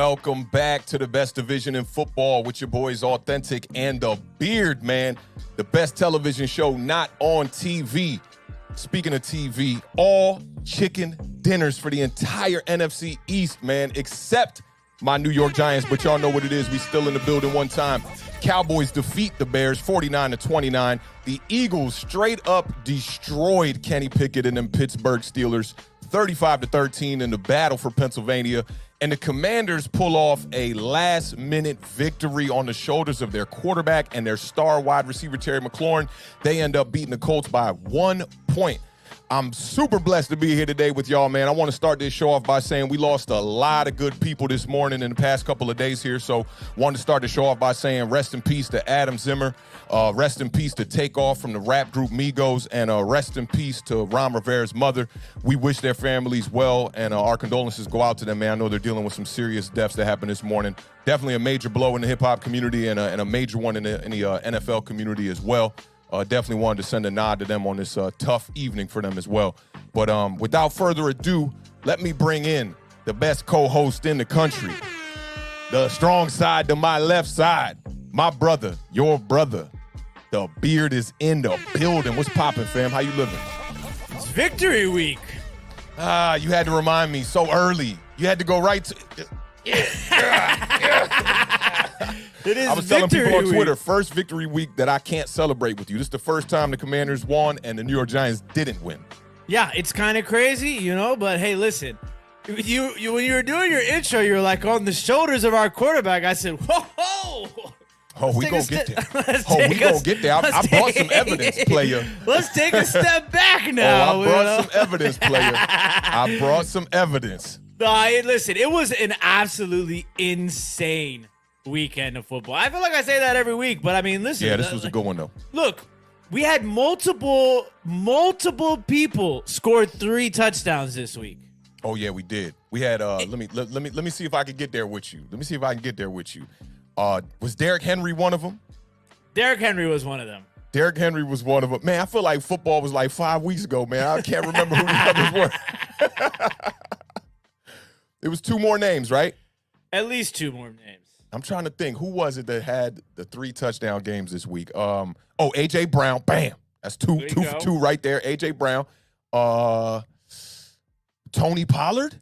Welcome back to the best division in football with your boys Awthentik and The Beard, man. The best television show not on TV. Speaking of TV, all chicken dinners for the entire NFC East, man, except my New York Giants, but y'all know what it is. We still in the building one time. Cowboys defeat the Bears 49-29. The Eagles straight up destroyed Kenny Pickett and them Pittsburgh Steelers 35-13 in the battle for Pennsylvania. And the Commanders pull off a last-minute victory on the shoulders of their quarterback and their star wide receiver, Terry McLaurin. They end up beating the Colts by 1 point. I'm super blessed to be here today with y'all, man. I want to start this show off by saying we lost a lot of good people this morning in the past couple of days here. So wanted to start the show off by saying rest in peace to Adam Zimmer. Rest in peace to Takeoff from the rap group Migos. And rest in peace to Ron Rivera's mother. We wish their families well, and our condolences go out to them, man. I know they're dealing with some serious deaths that happened this morning. Definitely a major blow in the hip-hop community and a major one in the NFL community as well. Definitely wanted to send a nod to them on this tough evening for them as well. But without further ado, let me bring in the best co-host in the country. The strong side to my left side. My brother, your brother. The Beard is in the building. What's poppin', fam? How you living? It's victory week. You had to remind me so early. You had to go right to... It is I was telling people on Twitter, week. first victory week that I can't celebrate with you. This is the first time the Commanders won and the New York Giants didn't win. Yeah, it's kind of crazy, but hey, listen. You when you were doing your intro, you were like, on the shoulders of our quarterback. I said, whoa. Oh, we gonna get there. I brought some evidence, player. Let's take a step back now. I brought some evidence, player. I brought some evidence. Listen, it was an absolutely insane weekend of football. I feel like I say that every week, but I mean, listen. Yeah, this was a good one, though. Look, we had multiple people score 3 touchdowns this week. Oh yeah, we did. We had let me see if I can get there with you. Was Derrick Henry one of them? Derrick Henry was one of them. Derrick Henry was one of them. Man, I feel like football was like 5 weeks ago, man. I can't remember who the others were. It was 2 more names, right? At least 2 more names. I'm trying to think. Who was it that had the 3 touchdown games this week? A.J. Brown. Bam. That's two for 2 right there. A.J. Brown. Tony Pollard?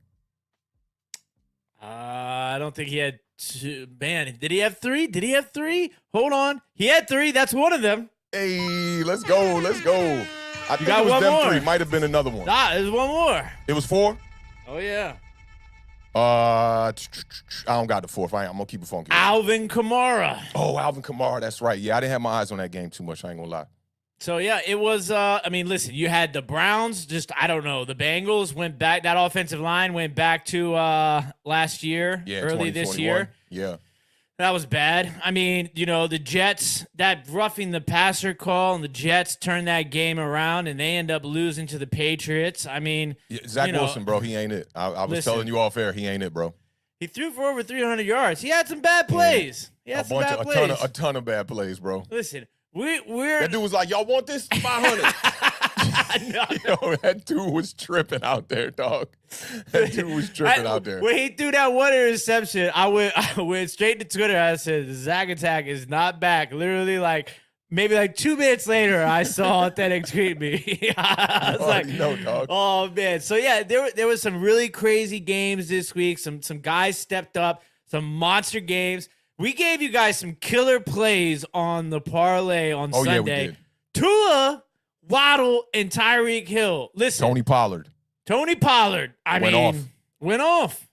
I don't think he had 2. Man, did he have 3? Hold on. He had 3. That's one of them. Hey, let's go. I think got it was one them more. 3. Might have been another one. Nah, there's one more. It was 4? Oh, yeah. I don't got the 4th. I'm going to keep it funky. Alvin Kamara. Oh, Alvin Kamara. That's right. Yeah, I didn't have my eyes on that game too much. I ain't going to lie. So, yeah, it was, listen, you had the Browns, the Bengals went back. That offensive line went back to last year, early this year. Yeah. That was bad. I mean, the Jets, that roughing the passer call, and the Jets turned that game around, and they end up losing to the Patriots. I mean, Zach Wilson, bro, he ain't it. I was telling you off air, he ain't it, bro. He threw for over 300 yards. He had some bad plays. A ton of bad plays, bro. Listen, that dude was like, y'all want this? 500. No. That dude was tripping out there, dog. Out there. When he threw that one interception, I went straight to Twitter. I said, Zach Attack is not back. Literally, maybe 2 minutes later, I saw Awthentik tweet me. I was like, no, dog. Oh, man. So, yeah, there was some really crazy games this week. Some guys stepped up, some monster games. We gave you guys some killer plays on the parlay on Sunday. Yeah, we did. Tua, Waddle, and Tyreek Hill. Listen. Tony Pollard. Went off.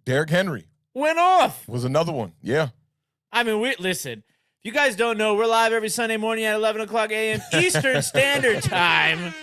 Derrick Henry. Went off. Was another one. Yeah. I mean, listen. If you guys don't know, we're live every Sunday morning at 11 o'clock a.m. Eastern Standard Time.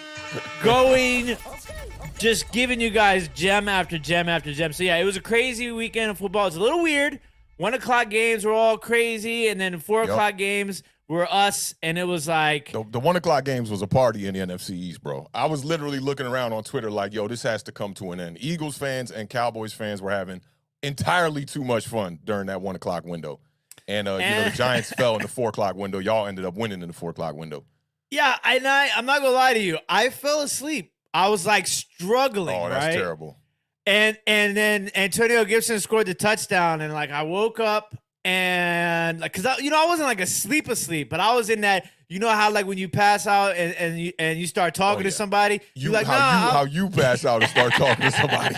Just giving you guys gem after gem after gem. So, yeah, it was a crazy weekend of football. It's a little weird. 1 o'clock games were all crazy, and then 4 o'clock games were us, and it was like... The 1 o'clock games was a party in the NFC East, bro. I was literally looking around on Twitter like, yo, this has to come to an end. Eagles fans and Cowboys fans were having entirely too much fun during that 1 o'clock window. And the Giants fell in the 4 o'clock window. Y'all ended up winning in the 4 o'clock window. Yeah, I'm not going to lie to you. I fell asleep. I was, struggling, Oh, that's terrible. And then Antonio Gibson scored the touchdown, and like I woke up and like, cause I wasn't like asleep, but I was in that, how like when you pass out and you start talking to somebody, you're like, how you pass out and start talking to somebody.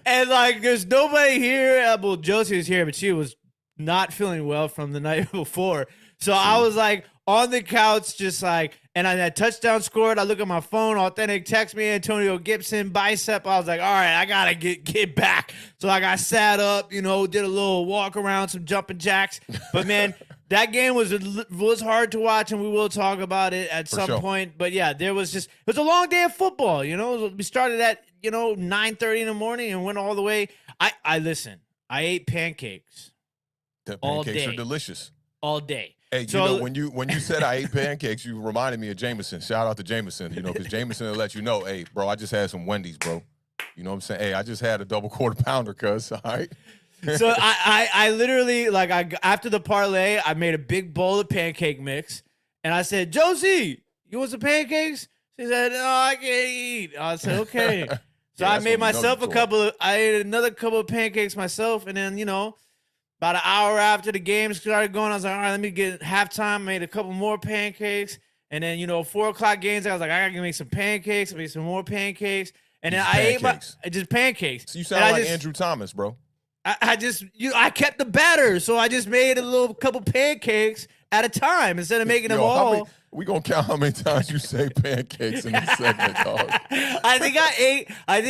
And like there's nobody here. Well, Josie was here, but she was not feeling well from the night before. So I was like on the couch, just like, and I that touchdown scored. I look at my phone, Awthentik text me, Antonio Gibson, bicep. I was like, all right, I gotta get back. So like I sat up, did a little walk around, some jumping jacks. But man, that game was hard to watch, and we will talk about it at some point. But yeah, it was a long day of football. We started at 9:30 in the morning and went all the way. Listen, I ate pancakes. The pancakes are delicious all day. Hey, when you said I ate pancakes, you reminded me of Jameson. Shout out to Jameson, because Jameson will let you know, hey, bro, I just had some Wendy's, bro. You know what I'm saying? Hey, I just had a double quarter pounder, cuz, all right? So I literally, like, after the parlay, I made a big bowl of pancake mix, and I said, Josie, you want some pancakes? She said, no, I can't eat. I said, okay. So I made myself I ate another couple of pancakes myself, and then, about an hour after the game started going, I was like, all right, let me get halftime, made a couple more pancakes. And then, 4:00 games, I was like, I got to make some pancakes, make some more pancakes. And then I ate just pancakes. So you sound like Andrew Thomas, bro. I kept the batter, so I just made a couple pancakes at a time instead of making them all. We gonna count how many times you say pancakes in this segment, dog. I think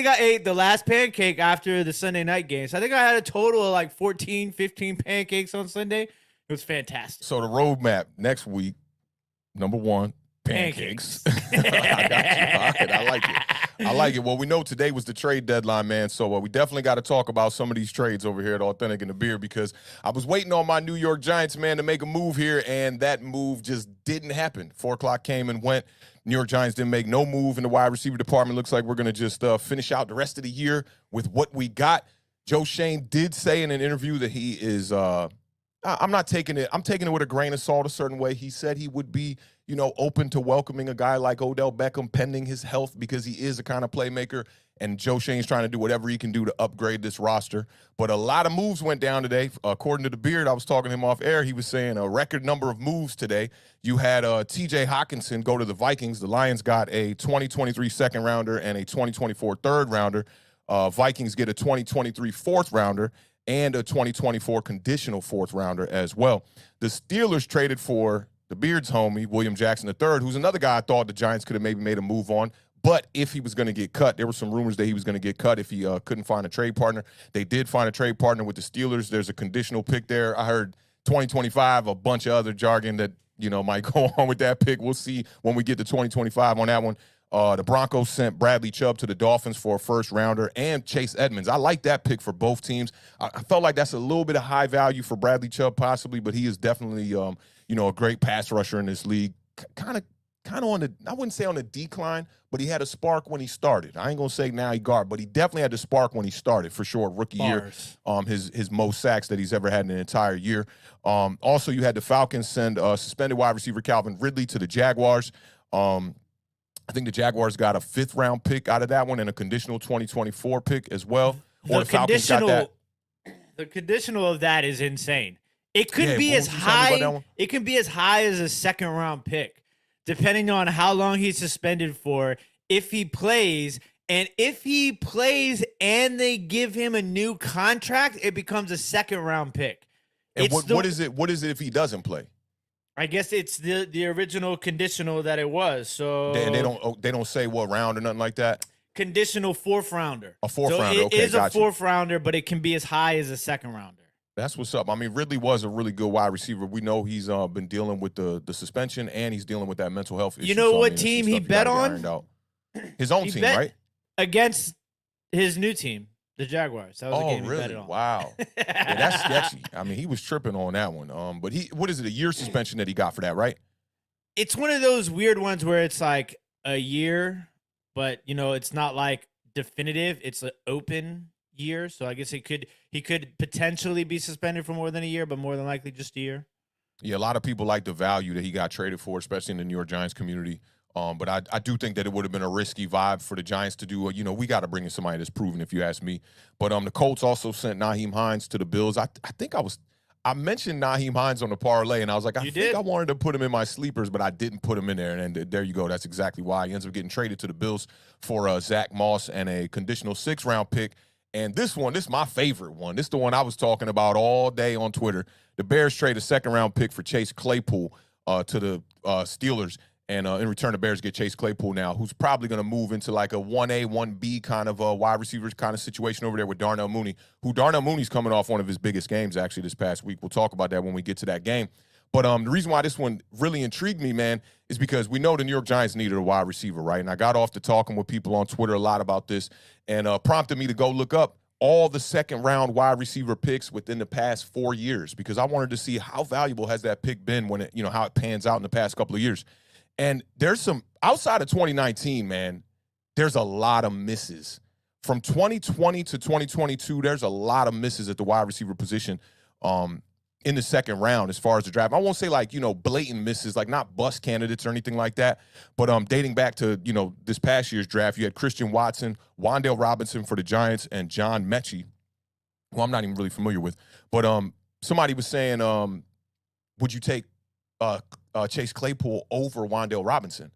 I ate the last pancake after the Sunday night game. So I think I had a total of like 14, 15 pancakes on Sunday. It was fantastic. So the roadmap next week, number one, pancakes. I got you. All right, I like it. Well, we know today was the trade deadline, man. So we definitely got to talk about some of these trades over here at Awthentik and The Beard, because I was waiting on my New York Giants, man, to make a move here, and that move just didn't happen. 4:00 came and went. New York Giants didn't make no move in the wide receiver department. Looks like we're going to just finish out the rest of the year with what we got. Joe Shane did say in an interview that he is I'm not taking it. I'm taking it with a grain of salt a certain way. He said he would be, open to welcoming a guy like Odell Beckham pending his health, because he is a kind of playmaker, and Joe Shane's trying to do whatever he can do to upgrade this roster. But a lot of moves went down today. According to The Beard, I was talking to him off air. He was saying a record number of moves today. You had T.J. Hockenson go to the Vikings. The Lions got a 2023 second rounder and a 2024 third rounder. Vikings get a 2023 fourth rounder and a 2024 conditional fourth rounder as well. The Steelers traded for The Beard's homie, William Jackson III, who's another guy I thought the Giants could have maybe made a move on. But if he was going to get cut, there were some rumors that he was going to get cut if he couldn't find a trade partner. They did find a trade partner with the Steelers. There's a conditional pick there. I heard 2025, a bunch of other jargon that, might go on with that pick. We'll see when we get to 2025 on that one. The Broncos sent Bradley Chubb to the Dolphins for a first rounder and Chase Edmonds. I like that pick for both teams. I felt like that's a little bit of high value for Bradley Chubb possibly, but he is definitely, a great pass rusher in this league. Kind of on the, I wouldn't say on the decline, but he had a spark when he started. I ain't going to say now he guard, but he definitely had the spark when he started for sure. Rookie year, his most sacks that he's ever had in an entire year. Also, you had the Falcons send suspended wide receiver Calvin Ridley to the Jaguars. I think the Jaguars got a fifth-round pick out of that one and a conditional 2024 pick as well. Or the Falcons got that. The conditional of that is insane. It could be as high. It can be as high as a second-round pick, depending on how long he's suspended for. If he plays, and they give him a new contract, it becomes a second-round pick. And what is it? What is it if he doesn't play? I guess it's the original conditional that it was. So they don't say what round or nothing like that. Conditional fourth rounder. A fourth rounder. It is a fourth rounder, but it can be as high as a second rounder. That's what's up. I mean, Ridley was a really good wide receiver. We know he's been dealing with the suspension, and he's dealing with that mental health issue. You know what team he bet on? His own team, right? Against his new team, the Jaguars. That was the game he bet on. Wow. Yeah, that's sketchy. I mean, he was tripping on that one. But what is it, a year suspension that he got for that, right? It's one of those weird ones where it's like a year, but it's not like definitive. It's an open year. So I guess he could potentially be suspended for more than a year, but more than likely just a year. Yeah, a lot of people like the value that he got traded for, especially in the New York Giants community. But I do think that it would have been a risky vibe for the Giants to do. We got to bring in somebody that's proven, if you ask me. But the Colts also sent Nyheim Hines to the Bills. I think I mentioned Nyheim Hines on the parlay, and I was like, I think I wanted to put him in my sleepers, but I didn't put him in there. And there you go. That's exactly why. He ends up getting traded to the Bills for Zach Moss and a conditional 6th-round pick. And this is my favorite one. This is the one I was talking about all day on Twitter. The Bears trade a 2nd-round pick for Chase Claypool to the Steelers. And in return, the Bears get Chase Claypool now, who's probably going to move into like a 1A, 1B kind of wide receiver kind of situation over there with Darnell Mooney, who Darnell Mooney's coming off one of his biggest games actually this past week. We'll talk about that when we get to that game. But the reason why this one really intrigued me, man, is because we know the New York Giants needed a wide receiver, right? And I got off to talking with people on Twitter a lot about this and prompted me to go look up all the 2nd-round wide receiver picks within the past 4 years because I wanted to see how valuable has that pick been when it, how it pans out in the past couple of years. And there's some outside of 2019, man, there's a lot of misses. From 2020 to 2022, there's a lot of misses at the wide receiver position in the 2nd round as far as the draft. I won't say like, blatant misses, like not bust candidates or anything like that. But dating back to, this past year's draft, you had Christian Watson, Wan'Dale Robinson for the Giants, and John Mechie, who I'm not even really familiar with. But somebody was saying, would you take Chase Claypool over Wan'Dale Robinson?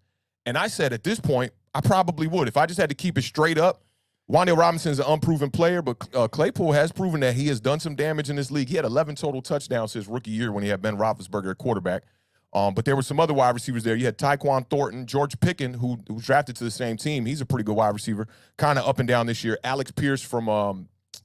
And I said at this point, I probably would. If I just had to keep it straight up, Wan'Dale Robinson is an unproven player, but Claypool has proven that he has done some damage in this league. He had 11 total touchdowns his rookie year when he had Ben Roethlisberger at quarterback. But there were some other wide receivers there. You had Tyquan Thornton, George Pickens, who was drafted to the same team. He's a pretty good wide receiver, kind of up and down this year. Alex Pierce from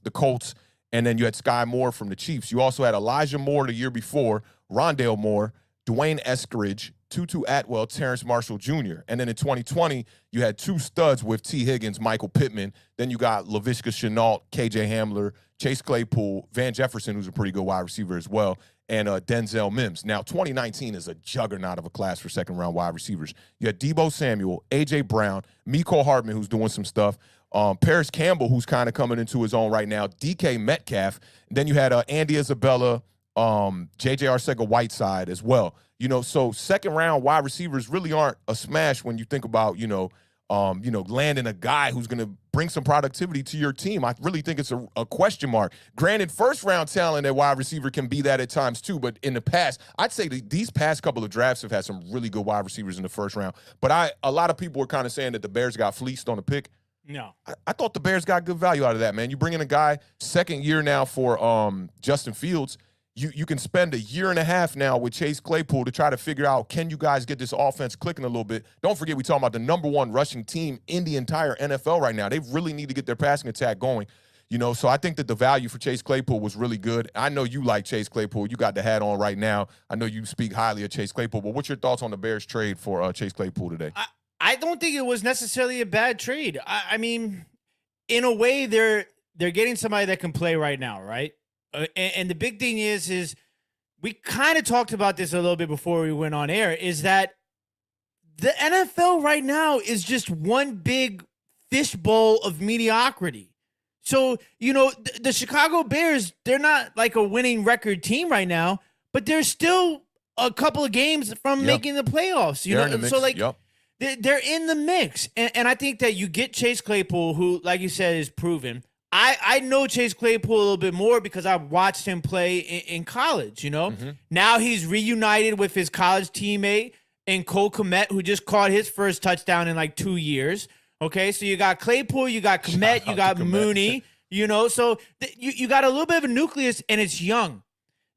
the Colts, and then you had Sky Moore from the Chiefs. You also had Elijah Moore the year before, Rondale Moore, Dwayne Eskridge, Tutu Atwell, Terrence Marshall Jr. And then in 2020, you had 2 studs with T. Higgins, Michael Pittman. Then you got Laviska Shenault, KJ Hamler, Chase Claypool, Van Jefferson, who's a pretty good wide receiver as well, and Denzel Mims. Now, 2019 is a juggernaut of a class for 2nd-round wide receivers. You had Deebo Samuel, A.J. Brown, Mecole Hardman, who's doing some stuff, Paris Campbell, who's kind of coming into his own right now, DK Metcalf. And then you had Andy Isabella, J.J. Arcega-Whiteside as well. So 2nd-round wide receivers really aren't a smash when you think about, landing a guy who's going to bring some productivity to your team. I really think it's a question mark. Granted, 1st-round talent at wide receiver can be that at times too, but in the past, I'd say these past couple of drafts have had some really good wide receivers in the 1st round. But a lot of people were kind of saying that the Bears got fleeced on the pick. No. I thought the Bears got good value out of that, man. You bring in a guy 2nd year now for Justin Fields. You can spend a year and a half now with Chase Claypool to try to figure out, can you guys get this offense clicking a little bit? Don't forget, we talking about the #1 rushing team in the entire NFL right now. They really need to get their passing attack going. So I think that the value for Chase Claypool was really good. I know you like Chase Claypool. You got the hat on right now. I know you speak highly of Chase Claypool, but what's your thoughts on the Bears trade for Chase Claypool today? I don't think it was necessarily a bad trade. I mean, in a way, they're getting somebody that can play right now, right? And the big thing is we kind of talked about this a little bit before we went on air, is that the NFL right now is just one big fishbowl of mediocrity. So, the Chicago Bears, they're not like a winning record team right now, but they're still a couple of games from making the playoffs. They're in the mix. And I think that you get Chase Claypool, who, like you said, is proven. I know Chase Claypool a little bit more because I watched him play in college, Mm-hmm. Now he's reunited with his college teammate in Cole Kmet, who just caught his first touchdown in like 2 years. Okay, so you got Claypool, you got Kmet, you got Mooney, so you got a little bit of a nucleus, and it's young.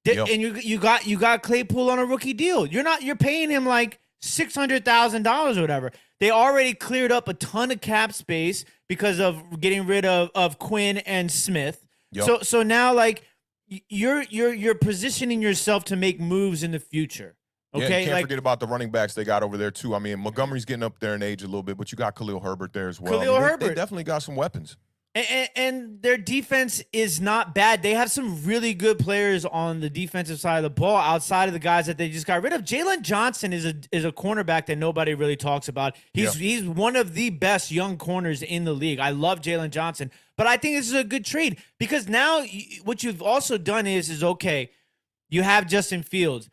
And you got Claypool on a rookie deal. You're paying him like $600,000 or whatever. They already cleared up a ton of cap space because of getting rid of Quinn and Smith. Yep. So now like you're positioning yourself to make moves in the future. Okay, yeah, you can't forget about the running backs they got over there too. I mean, Montgomery's getting up there in age a little bit, but you got Khalil Herbert there as well. They definitely got some weapons. And their defense is not bad. They have some really good players on the defensive side of the ball outside of the guys that they just got rid of. Jalen Johnson is a cornerback that nobody really talks about. He's one of the best young corners in the league. I love Jalen Johnson. But I think this is a good trade because now what you've also done is okay, you have Justin Fields.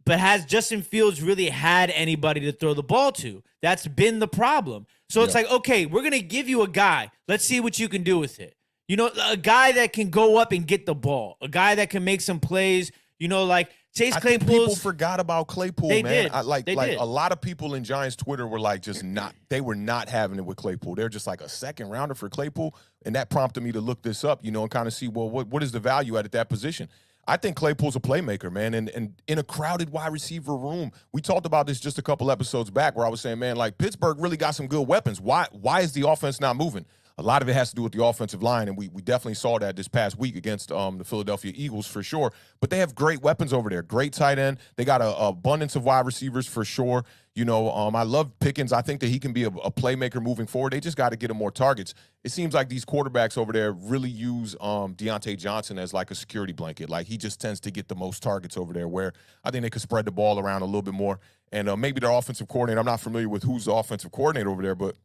But has Justin Fields really had anybody to throw the ball to? That's been the problem. So it's like, okay, we're going to give you a guy. Let's see what you can do with it. You know, a guy that can go up and get the ball, a guy that can make some plays, you know, like Chase Claypool. People forgot about Claypool, man. Did. Like a lot of people in Giants Twitter were like they were not having it with Claypool. They're just like a second rounder for Claypool. And that prompted me to look this up, you know, and kind of see, well, what is the value at that position? I think Claypool's a playmaker, man, and in a crowded wide receiver room. We talked about this just a couple episodes back where I was saying, man, like Pittsburgh really got some good weapons. Why is the offense not moving? A lot of it has to do with the offensive line, and we definitely saw that this past week against the Philadelphia Eagles for sure. But they have great weapons over there, great tight end. They got an abundance of wide receivers for sure. You know, I love Pickens. I think that he can be a playmaker moving forward. They just got to get him more targets. It seems like these quarterbacks over there really use Deontay Johnson as like a security blanket. Like he just tends to get the most targets over there, where I think they could spread the ball around a little bit more. And maybe their offensive coordinator, I'm not familiar with who's the offensive coordinator over there, but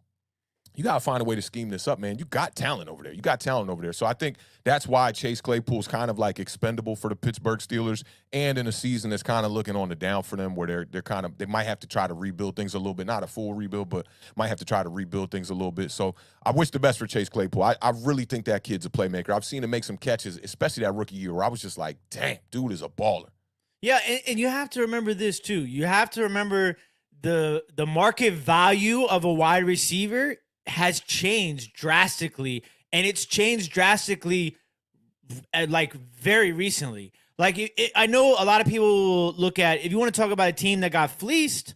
you got to find a way to scheme this up, man. You got talent over there. So I think that's why Chase Claypool's kind of like expendable for the Pittsburgh Steelers, and in a season that's kind of looking on the down for them, where they might have to try to rebuild things a little bit. Not a full rebuild, but might have to try to rebuild things a little bit. So I wish the best for Chase Claypool. I really think that kid's a playmaker. I've seen him make some catches, especially that rookie year, where I was just like, dang, dude is a baller. Yeah, and you have to remember this too. You have to remember the market value of a wide receiver has changed drastically, and it's changed drastically like very recently. Like I know a lot of people look at, if you want to talk about a team that got fleeced,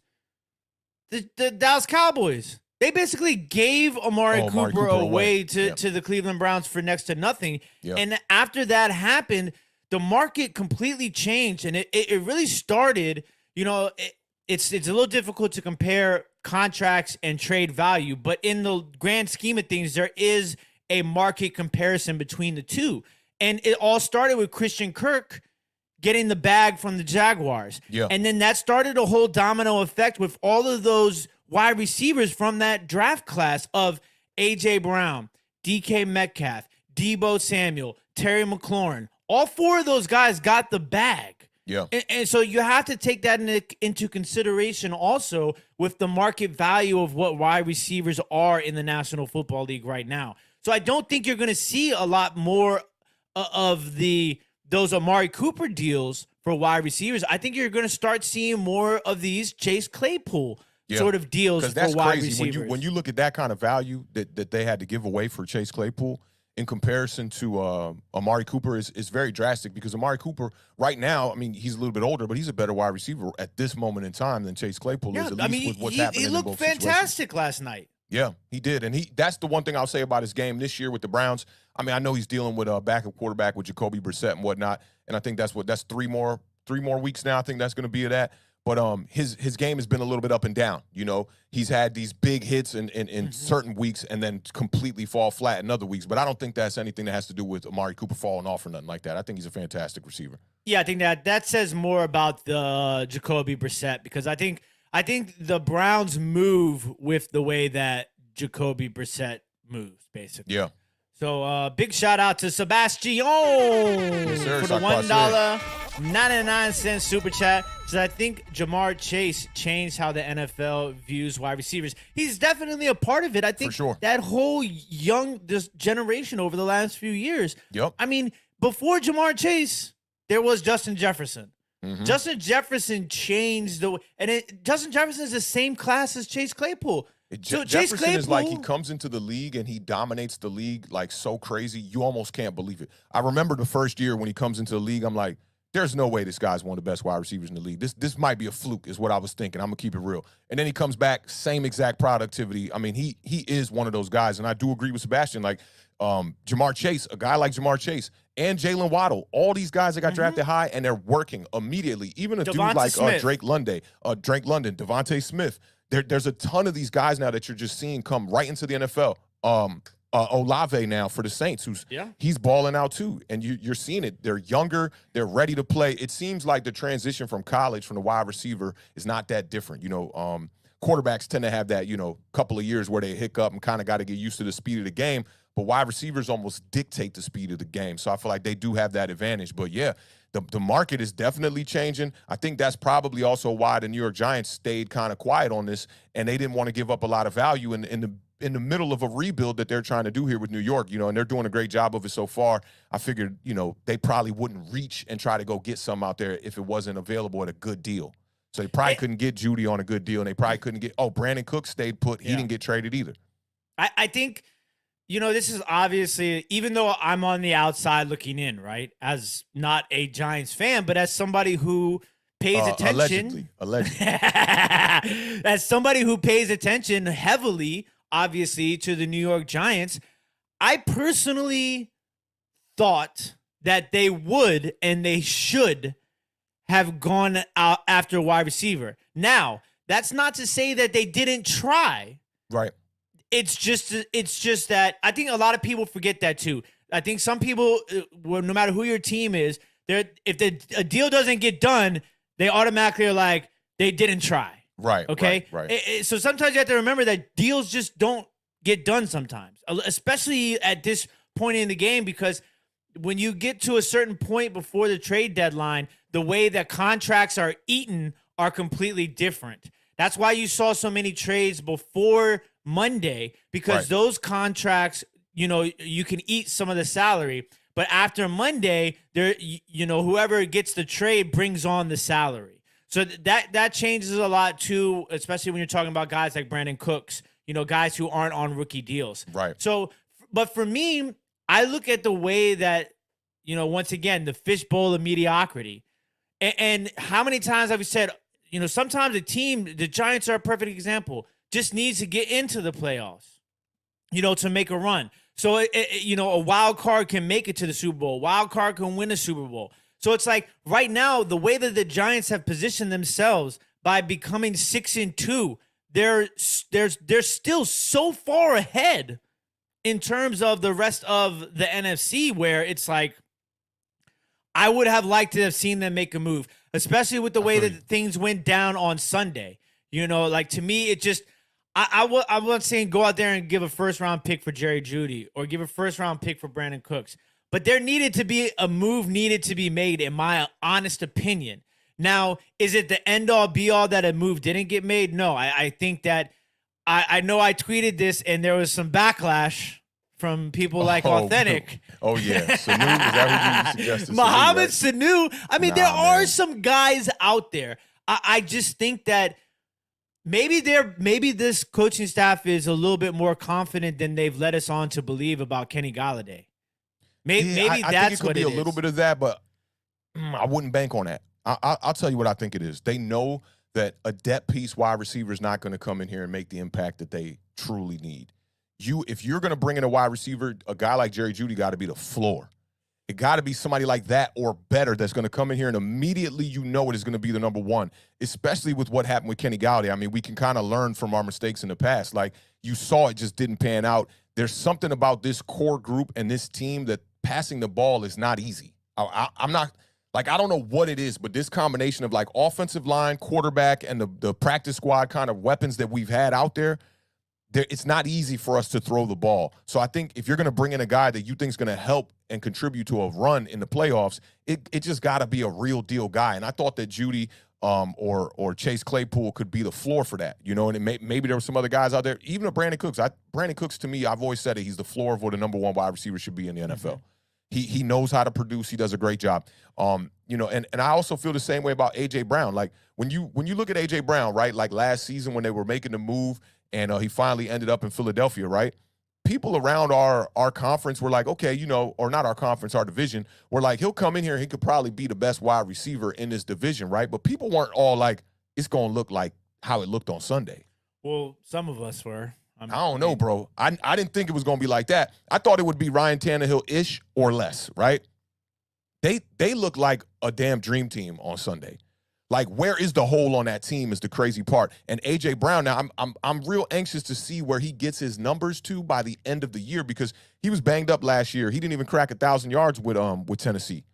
the Dallas Cowboys. They basically gave Amari Cooper away to the Cleveland Browns for next to nothing. Yep. And after that happened, the market completely changed, and it really started, you know, it's a little difficult to compare contracts and trade value, but in the grand scheme of things, there is a market comparison between the two. And it all started with Christian Kirk getting the bag from the Jaguars. Yeah. And then that started a whole domino effect with all of those wide receivers from that draft class of A.J. Brown, DK Metcalf, Deebo Samuel, Terry McLaurin. All four of those guys got the bag. Yeah. And so you have to take that into consideration also with the market value of what wide receivers are in the National Football League right now. So I don't think you're going to see a lot more of those Amari Cooper deals for wide receivers. I think you're going to start seeing more of these Chase Claypool sort of deals for wide receivers. When you look at that kind of value that they had to give away for Chase Claypool, in comparison to Amari Cooper is very drastic, because Amari Cooper right now, I mean, he's a little bit older, but he's a better wide receiver at this moment in time than Chase Claypool is, at least with what's happening in both situations. He looked fantastic last night. Yeah, he did. And that's the one thing I'll say about his game this year with the Browns. I mean, I know he's dealing with a backup quarterback with Jacoby Brissett and whatnot, and I think that's 3 more weeks now. I think that's going to be of that. But his game has been a little bit up and down. You know, he's had these big hits in certain weeks and then completely fall flat in other weeks. But I don't think that's anything that has to do with Amari Cooper falling off or nothing like that. I think he's a fantastic receiver. Yeah, I think that says more about the Jacoby Brissett, because I think the Browns move with the way that Jacoby Brissett moves, basically. Yeah. So big shout out to Sebastian for the $1.99 super chat. So I think Jamar Chase changed how the NFL views wide receivers. He's definitely a part of it. I think that whole this generation over the last few years. Yep. I mean, before Jamar Chase, there was Justin Jefferson. Mm-hmm. Justin Jefferson changed Justin Jefferson is the same class as Chase Claypool. Jefferson is like, he comes into the league and he dominates the league like so crazy, you almost can't believe it. I remember the first year when he comes into the league, I'm like, there's no way this guy's one of the best wide receivers in the league. This might be a fluke is what I was thinking. I'm going to keep it real. And then he comes back, same exact productivity. I mean, he is one of those guys, and I do agree with Sebastian. Like Jamar Chase, a guy like Jamar Chase, and Jalen Waddle, all these guys that got drafted high, and they're working immediately. Even a dude like Drake London, Devontae Smith. There's a ton of these guys now that you're just seeing come right into the NFL. Olave now for the Saints, he's balling out too, and you're seeing it. They're younger, they're ready to play. It seems like the transition from college from the wide receiver is not that different. You know, quarterbacks tend to have that, you know, couple of years where they hiccup and kind of got to get used to the speed of the game. But wide receivers almost dictate the speed of the game, so I feel like they do have that advantage. But yeah, the market is definitely changing. I think that's probably also why the New York Giants stayed kind of quiet on this, and they didn't want to give up a lot of value in the middle of a rebuild that they're trying to do here with New York, and they're doing a great job of it so far. I figured, they probably wouldn't reach and try to go get some out there if it wasn't available at a good deal. So they probably couldn't get Judy on a good deal, and they probably couldn't get Brandon Cooks stayed put. He didn't get traded either. I think, this is obviously, even though I'm on the outside looking in, right, as not a Giants fan, but as somebody who pays attention. Allegedly. As somebody who pays attention heavily, obviously, to the New York Giants, I personally thought that they would and they should have gone out after a wide receiver. Now, that's not to say that they didn't try. Right. It's just that I think a lot of people forget that too. I think some people, no matter who your team is, if a deal doesn't get done, they automatically are like, they didn't try. Right. Okay. Right. So sometimes you have to remember that deals just don't get done sometimes, especially at this point in the game, because when you get to a certain point before the trade deadline, the way that contracts are eaten are completely different. That's why you saw so many trades before Monday, because those contracts, you can eat some of the salary, but after Monday, whoever gets the trade brings on the salary. So that changes a lot too, especially when you're talking about guys like Brandon Cooks, guys who aren't on rookie deals. Right. So, but for me, I look at the way that, once again, the fishbowl of mediocrity, and how many times have we said, sometimes the Giants are a perfect example, just needs to get into the playoffs, to make a run. So, a wild card can make it to the Super Bowl. Wild card can win a Super Bowl. So it's like right now, the way that the Giants have positioned themselves by becoming 6-2, they're still so far ahead in terms of the rest of the NFC, where it's like, I would have liked to have seen them make a move, especially with the way that things went down on Sunday. To me, it just, I'm not saying go out there and give a first-round pick for Jerry Jeudy or give a first-round pick for Brandon Cooks, but there needed to be a move needed to be made, in my honest opinion. Now, is it the end-all, be-all that a move didn't get made? No, I think that I know I tweeted this, and there was some backlash from people like Awthentic. Oh, yeah. Sanu, is that who you suggested? Mohamed Sanu. I mean, there are some guys out there. I just think that maybe this coaching staff is a little bit more confident than they've led us on to believe about Kenny Golladay. Maybe I that's think it could what be it a is. little bit of that, but I wouldn't bank on that. I'll tell you what I think it is. They know that a depth piece wide receiver is not going to come in here and make the impact that they truly need. If you're going to bring in a wide receiver, a guy like Jerry Jeudy got to be the floor. It got to be somebody like that or better that's going to come in here and immediately it is going to be the number one, especially with what happened with Kenny Golladay. I mean, we can kind of learn from our mistakes in the past. Like, you saw it just didn't pan out. There's something about this core group and this team that passing the ball is not easy. I'm not – like, I don't know what it is, but this combination of, like, offensive line, quarterback, and the practice squad kind of weapons that we've had out there, it's not easy for us to throw the ball. So I think if you're going to bring in a guy that you think is going to help and contribute to a run in the playoffs, it just got to be a real deal guy. And I thought that Jeudy or Chase Claypool could be the floor for that, and maybe there were some other guys out there, even a Brandon Cooks. Brandon Cooks, to me, I've always said it, he's the floor of what a number one wide receiver should be in the NFL. He knows how to produce. He does a great job. And I also feel the same way about A.J. Brown. Like, when you look at A.J. Brown, right, like last season when they were making the move and he finally ended up in Philadelphia, right? People around our conference were like, okay, or not our conference, our division, were like, he'll come in here, he could probably be the best wide receiver in this division, right? But people weren't all like, it's going to look like how it looked on Sunday. Well, some of us were. I don't know, bro. I didn't think it was going to be like that. I thought it would be Ryan Tannehill-ish or less, right? They look like a damn dream team on Sunday. Like, where is the hole on that team is the crazy part. And A.J. Brown, now I'm real anxious to see where he gets his numbers to by the end of the year, because he was banged up last year. He didn't even crack 1,000 yards with Tennessee.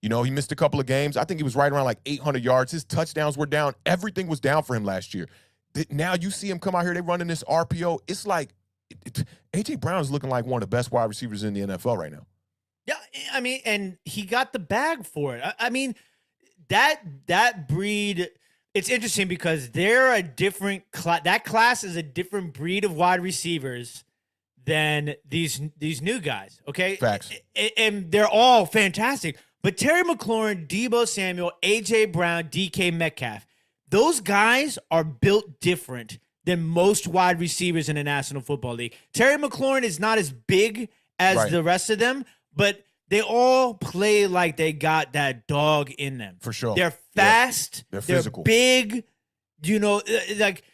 He missed a couple of games. I think he was right around like 800 yards. His touchdowns were down. Everything was down for him last year. Now you see him come out here, they running this RPO. It's like A.J. Brown is looking like one of the best wide receivers in the NFL right now. Yeah, I mean, and he got the bag for it. I mean, that breed. It's interesting because they're a different class. That class is a different breed of wide receivers than these new guys. Okay, Facts. And they're all fantastic. But Terry McLaurin, Deebo Samuel, AJ Brown, DK Metcalf, those guys are built different than most wide receivers in the National Football League. Terry McLaurin is not as big as the rest of them, but they all play like they got that dog in them. For sure. They're fast. They're physical. Big. You know, like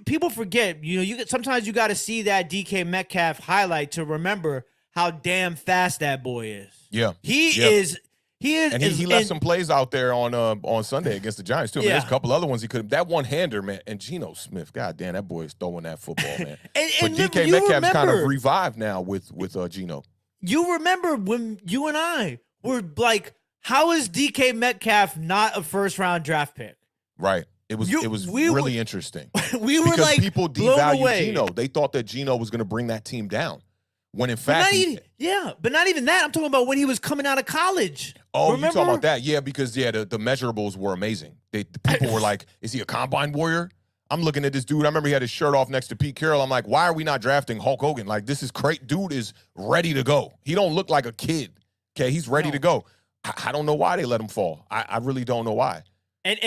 people forget, sometimes you got to see that DK Metcalf highlight to remember how damn fast that boy is. Yeah. He is. And he left some plays out there on Sunday against the Giants, too. I mean, there's a couple other ones he could have. That one-hander, man, and Geno Smith, god damn, that boy is throwing that football, man. But DK Metcalf's kind of revived now with Geno. You remember when you and I were like, how is DK Metcalf not a first-round draft pick? Right. It was really interesting. We were because like people devalued Geno. They thought that Geno was going to bring that team down. When in fact, but not even that. I'm talking about when he was coming out of college. Oh, you talking about that? Yeah, because the measurables were amazing. The people were like, "Is he a combine warrior?" I'm looking at this dude. I remember he had his shirt off next to Pete Carroll. I'm like, "Why are we not drafting Hulk Hogan? Like, this is great. Dude is ready to go. He don't look like a kid. Okay, he's ready to go. I don't know why they let him fall. I really don't know why. But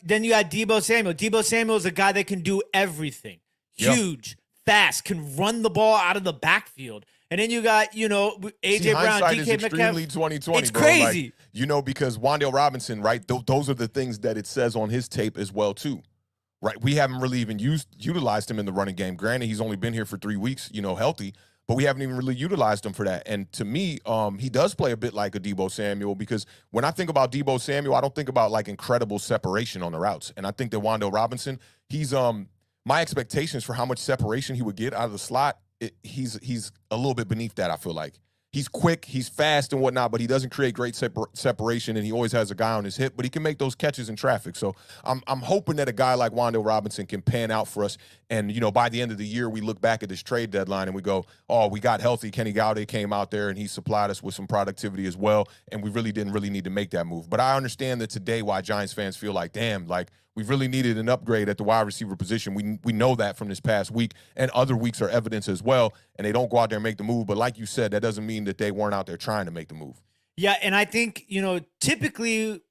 then you got Deebo Samuel. Deebo Samuel is a guy that can do everything. Huge. Fast, can run the ball out of the backfield. And then you got, AJ Brown, DK is Metcalf. Extremely 2020, it's bro. crazy. Like, because Wan'Dale Robinson, right? Those are the things that it says on his tape as well, too. Right? We haven't really even utilized him in the running game. Granted, he's only been here for 3 weeks, healthy, but we haven't even really utilized him for that. And to me, he does play a bit like a Deebo Samuel, because when I think about Deebo Samuel, I don't think about like incredible separation on the routes. And I think that Wan'Dale Robinson, he's my expectations for how much separation he would get out of the slot, he's a little bit beneath that, I feel like. He's quick, he's fast and whatnot, but he doesn't create great separation, and he always has a guy on his hip, but he can make those catches in traffic. So I'm hoping that a guy like Wan'Dale Robinson can pan out for us. And, by the end of the year, we look back at this trade deadline and we go, oh, we got healthy. Kenny Galladay came out there and he supplied us with some productivity as well, and we didn't need to make that move. But I understand that today why Giants fans feel like, damn, like, we've really needed an upgrade at the wide receiver position. We know that from this past week, and other weeks are evidence as well, and they don't go out there and make the move. But like you said, that doesn't mean that they weren't out there trying to make the move. Yeah, and I think, typically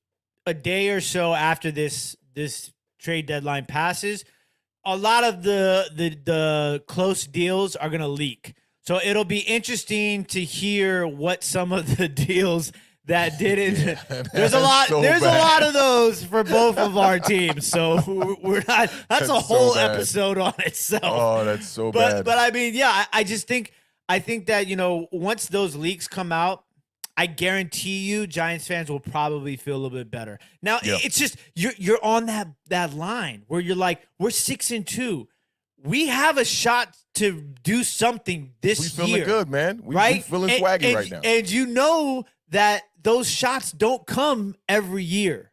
a day or so after this trade deadline passes, a lot of the close deals are going to leak. So it'll be interesting to hear what some of the deals that didn't. There's a lot of those for both of our teams. So we're not. That's a whole episode on itself. Oh, that's so bad. But I mean, yeah, I think that once those leaks come out, I guarantee you, Giants fans will probably feel a little bit better. Now, it's just you're on that line where you're like, we're 6-2. We have a shot to do something this year. We feeling good, man. We feeling swaggy right now. And that those shots don't come every year.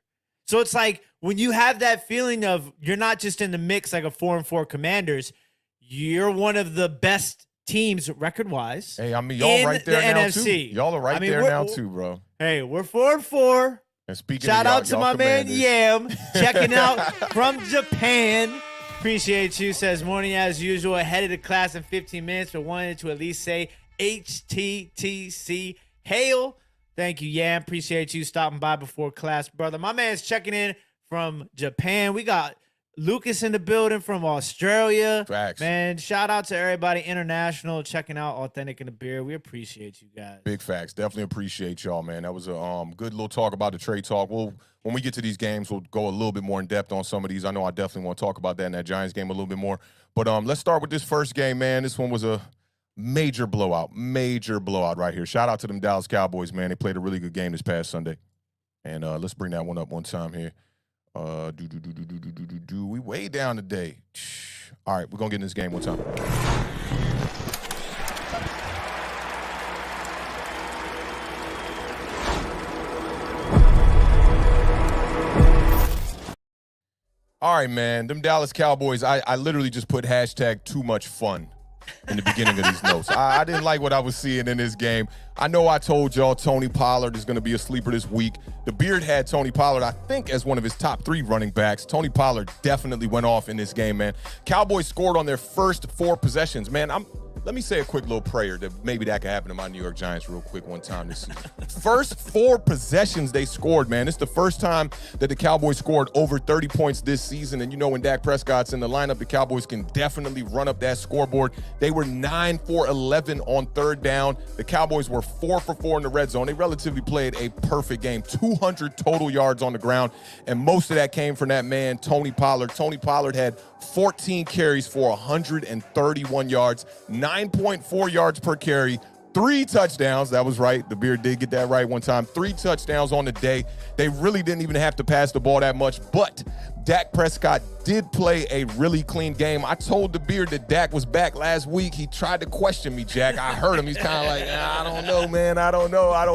So it's like when you have that feeling of you're not just in the mix like a 4-4 Commanders, you're one of the best teams record-wise. Hey, I mean, y'all right there now NFC. too. Y'all are right there now too, bro. Hey, we're 4-4. And speaking shout of out to my man Yam checking out from Japan. Appreciate you. Says morning as usual. Headed to class in 15 minutes, but wanted to at least say HTTC. Hail. Thank you, Yam. Appreciate you stopping by before class, brother. My man's checking in from Japan. We got Lucas in the building from Australia. Facts. Man, shout out to everybody international checking out Awthentik and The Beard. We appreciate you guys. Big facts. Definitely appreciate y'all, man. That was a good little talk about the trade talk. When we get to these games, we'll go a little bit more in depth on some of these. I know I definitely want to talk about that in that Giants game a little bit more. But let's start with this first game, man. This one was a major blowout right here. Shout out to them Dallas Cowboys, man. They played a really good game this past Sunday. And let's bring that one up one time here. We way down today. All right, we're going to get in this game one time. All right, man. Them Dallas Cowboys, I literally just put hashtag too much fun in the beginning of these notes. I didn't like what I was seeing in this game. I know I told y'all Tony Pollard is going to be a sleeper this week. The Beard had Tony Pollard, I think, as one of his top 3 running backs. Tony Pollard definitely went off in this game, man. Cowboys scored on their first 4 possessions. Man, let me say a quick little prayer that maybe that could happen to my New York Giants real quick one time this season. First 4 possessions they scored, man. It's the first time that the Cowboys scored over 30 points this season. And you know when Dak Prescott's in the lineup, the Cowboys can definitely run up that scoreboard. They were 9 for 11 on third down. The Cowboys were 4 for 4 in the red zone. They relatively played a perfect game. 200 total yards on the ground. And most of that came from that man, Tony Pollard. Tony Pollard had 14 carries for 131 yards, 9.4 yards per carry, 3 touchdowns. That was right. The Beard did get that right one time. 3 touchdowns on the day. They really didn't even have to pass the ball that much, but Dak Prescott did play a really clean game. I told the Beard that Dak was back last week. He tried to question me, Jack. I heard him. He's kind of like, I don't know, man. I don't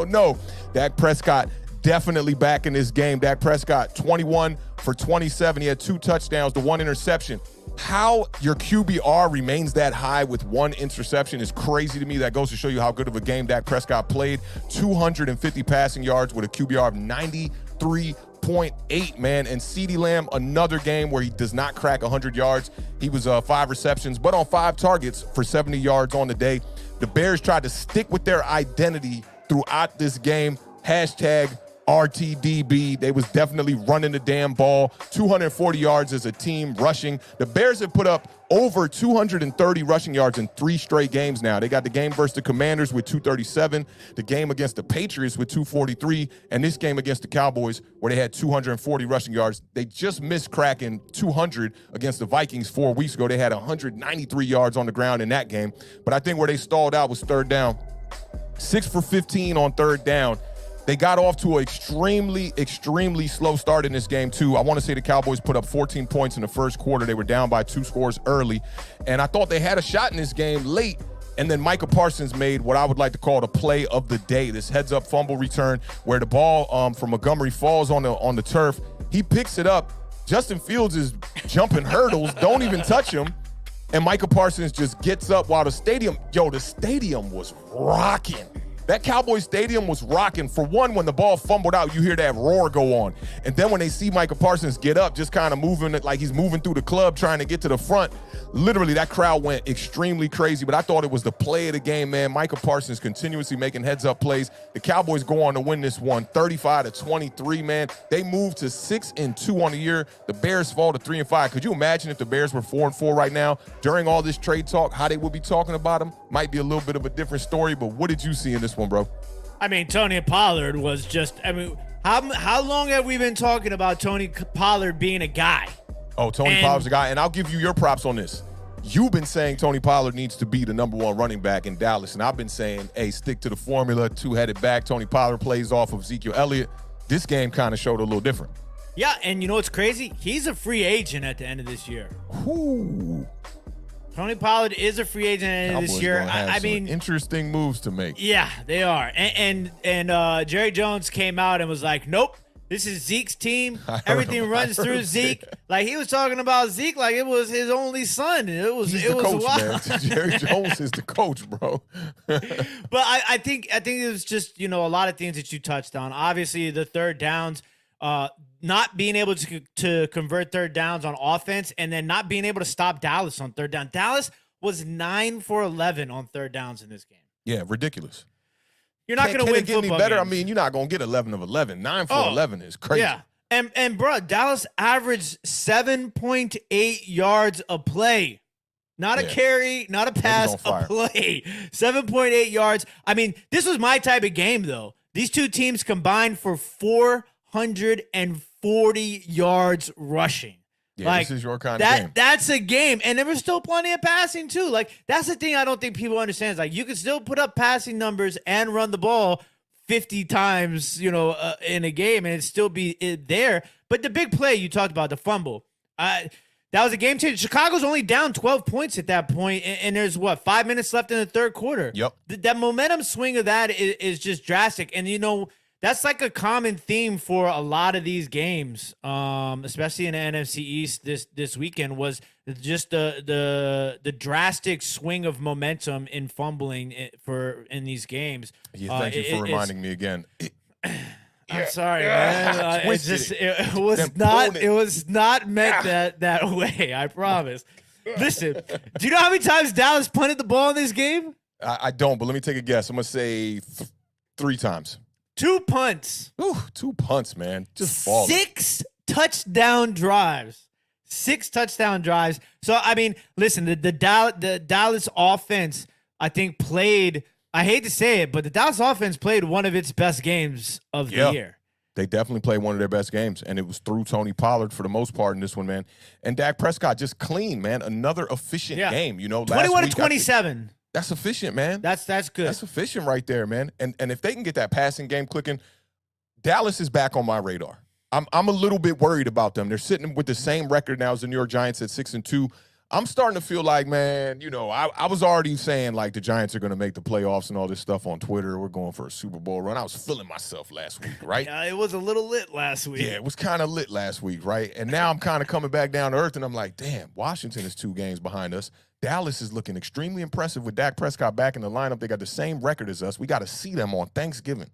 know. Dak Prescott definitely back in this game. Dak Prescott, 21 for 27. He had 2 touchdowns to 1 interception. How your QBR remains that high with 1 interception is crazy to me. That goes to show you how good of a game Dak Prescott played. 250 passing yards with a QBR of 93.8, man. And CeeDee Lamb, another game where he does not crack 100 yards. He was 5 receptions, but on 5 targets for 70 yards on the day. The Bears tried to stick with their identity throughout this game. Hashtag RTDB. They was definitely running the damn ball. 240 yards as a team rushing. The Bears have put up over 230 rushing yards in 3 straight games now. They got the game versus the Commanders with 237, the game against the Patriots with 243, and this game against the Cowboys where they had 240 rushing yards. They just missed cracking 200 against the Vikings 4 weeks ago. They had 193 yards on the ground in that game. But I think where they stalled out was third down. 6 for 15 on third down. They got off to an extremely slow start in this game, too. I want to say the Cowboys put up 14 points in the first quarter. They were down by 2 scores early. And I thought they had a shot in this game late. And then Micah Parsons made what I would like to call the play of the day. This heads-up fumble return where the ball from Montgomery falls on the turf. He picks it up. Justin Fields is jumping hurdles. Don't even touch him. And Micah Parsons just gets up while the stadium was rocking. That Cowboys stadium was rocking. For one, when the ball fumbled out, you hear that roar go on. And then when they see Micah Parsons get up, just kind of moving it like he's moving through the club trying to get to the front, literally that crowd went extremely crazy. But I thought it was the play of the game, man. Micah Parsons continuously making heads-up plays. The Cowboys go on to win this one, 35-23, man. They moved to 6-2 on the year. The Bears fall to 3-5. Could you imagine if the Bears were 4-4 right now during all this trade talk, how they would be talking about them? Might be a little bit of a different story, but what did you see in this one, bro? I mean, Tony Pollard was just, how long have we been talking about Tony Pollard being a guy? Oh, Tony Pollard's a guy, and I'll give you your props on this. You've been saying Tony Pollard needs to be the number 1 running back in Dallas, and I've been saying, hey, stick to the formula, 2-headed back. Tony Pollard plays off of Ezekiel Elliott. This game kind of showed a little different. Yeah, and you know what's crazy? He's a free agent at the end of this year. Ooh. Tony Pollard is a free agent at the end of this year. I mean, interesting moves to make. Yeah, they are. And Jerry Jones came out and was like, nope, this is Zeke's team. Everything runs through Zeke. Like, he was talking about Zeke like it was his only son. He's the coach, wild. Man. Jerry Jones is the coach, bro. But I think it was just, a lot of things that you touched on. Obviously, the third downs, not being able to convert third downs on offense, and then not being able to stop Dallas on third down. Dallas was 9 for 11 on third downs in this game. Yeah, ridiculous. You're not going to win football better? games. I mean, you're not going to get 11 of 11. 9 for 11 is crazy. Yeah. And bro, Dallas averaged 7.8 yards a play. Not a carry, not a pass, a play. 7.8 yards. I mean, this was my type of game, though. These two teams combined for 440 yards rushing. Yeah, this is your kind of game. That's a game. And there was still plenty of passing, too. Like, that's the thing I don't think people understand. Is like, you can still put up passing numbers and run the ball 50 times, in a game, and it'd still be there. But the big play you talked about, the fumble, that was a game changer. Chicago's only down 12 points at that point, and there's, 5 minutes left in the third quarter? Yep. That momentum swing of that is just drastic. And, the that's like a common theme for a lot of these games, especially in the NFC East this weekend, was just the drastic swing of momentum in fumbling in these games. Yeah, thank you for reminding me again. I'm sorry, man. It's just it was not meant that way. I promise. Listen, do you know how many times Dallas punted the ball in this game? I don't, but let me take a guess. I'm gonna say 3 times. 2 punts. Ooh, 2 punts, man. Just balling. 6 touchdown drives. 6 touchdown drives. So I mean, listen, the Dallas offense, I think, played. I hate to say it, but the Dallas offense played one of its best games of the year. They definitely played one of their best games, and it was through Tony Pollard for the most part in this one, man. And Dak Prescott just clean, man. Another efficient game. 21-27. That's efficient, man. That's good. That's efficient right there, man. And if they can get that passing game clicking, Dallas is back on my radar. I'm a little bit worried about them. They're sitting with the same record now as the New York Giants at 6-2. I'm starting to feel like, man, I was already saying, like, the Giants are going to make the playoffs and all this stuff on Twitter. We're going for a Super Bowl run. I was feeling myself last week, right? Yeah, it was a little lit last week. Yeah, it was kind of lit last week, right? And now I'm kind of coming back down to earth, and I'm like, damn, Washington is 2 games behind us. Dallas is looking extremely impressive with Dak Prescott back in the lineup. They got the same record as us. We got to see them on Thanksgiving.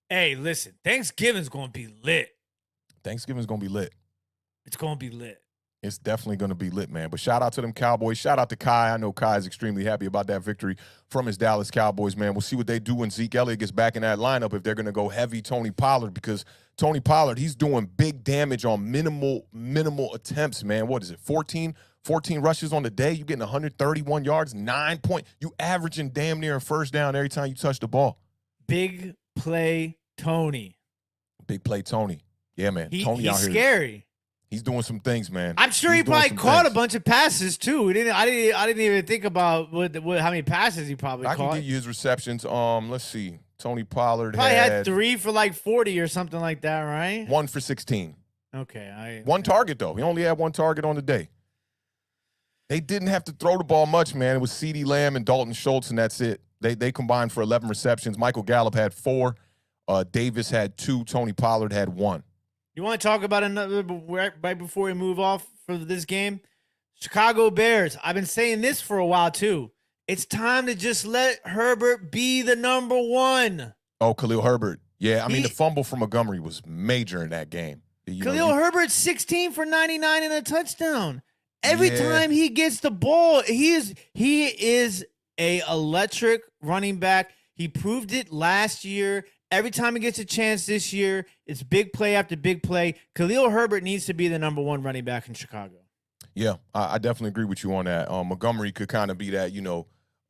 Hey, listen, Thanksgiving's going to be lit. Thanksgiving's going to be lit. It's going to be lit. It's definitely going to be lit, man. But shout out to them Cowboys. Shout out to Kai. I know Kai is extremely happy about that victory from his Dallas Cowboys, man. We'll see what they do when Zeke Elliott gets back in that lineup, if they're going to go heavy Tony Pollard, because Tony Pollard, he's doing big damage on minimal attempts, man. What is it, 14 rushes on the day? You getting 131 yards, 9 points. You averaging damn near a first down every time you touch the ball. Big play Tony. Big play Tony. Yeah, man. Tony out here. He's scary. He's doing some things, man. I'm sure he probably caught a bunch of passes too. I didn't even think about how many passes he probably caught. I can give you his receptions. Let's see. Tony Pollard probably had 3 for like 40 or something like that, right? 1 for 16. Okay. 1 target though. He only had 1 target on the day. They didn't have to throw the ball much, man. It was CeeDee Lamb and Dalton Schultz, and that's it. They combined for 11 receptions. Michael Gallup had 4. Davis had 2. Tony Pollard had 1. You want to talk about another right before we move off for this game? Chicago Bears. I've been saying this for a while too. It's time to just let Herbert be the number 1. Oh, Khalil Herbert. Yeah, I mean, the fumble from Montgomery was major in that game. Khalil Herbert, 16 for 99 and a touchdown. Every time he gets the ball, he is a electric running back. He proved it last year. Every time he gets a chance this year, it's big play after big play. Khalil Herbert needs to be the number 1 running back in Chicago. Yeah, I definitely agree with you on that. Montgomery could kind of be that,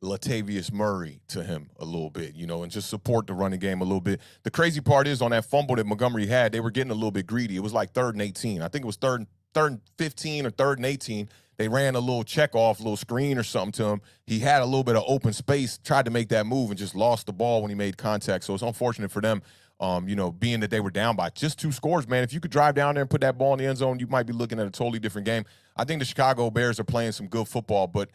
Latavius Murray to him a little bit, and just support the running game a little bit. The crazy part is on that fumble that Montgomery had, they were getting a little bit greedy. It was like 3rd and 18. I think it was 3rd and 15 or 3rd and 18. They ran a little check off, little screen or something to him. He had a little bit of open space, tried to make that move, and just lost the ball when he made contact. So it's unfortunate for them, being that they were down by just 2 scores, man. If you could drive down there and put that ball in the end zone, you might be looking at a totally different game. I think the Chicago Bears are playing some good football, but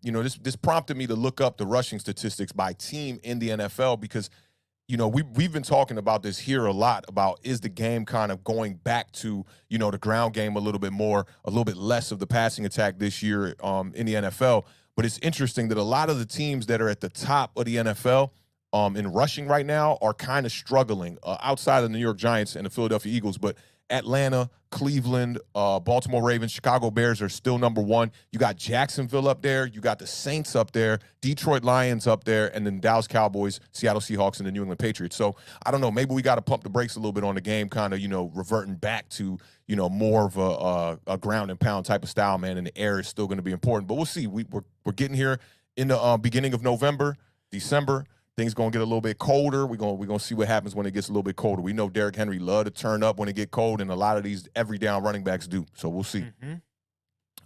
this prompted me to look up the rushing statistics by team in the NFL, because we've been talking about this here a lot about, is the game kind of going back to, the ground game a little bit more, a little bit less of the passing attack this year in the NFL. But it's interesting that a lot of the teams that are at the top of the NFL in rushing right now are kind of struggling outside of the New York Giants and the Philadelphia Eagles. But Atlanta, Cleveland, Baltimore Ravens, Chicago Bears are still number 1. You got Jacksonville up there. You got the Saints up there, Detroit Lions up there, and then Dallas Cowboys, Seattle Seahawks, and the New England Patriots. So I don't know. Maybe we got to pump the brakes a little bit on the game, kind of, reverting back to, more of a ground and pound type of style, man, and the air is still going to be important. But we'll see. We're getting here in the beginning of November, December. Things going to get a little bit colder. We're going to see what happens when it gets a little bit colder. We know Derrick Henry love to turn up when it get cold, and a lot of these every down running backs do. So we'll see. Mm-hmm.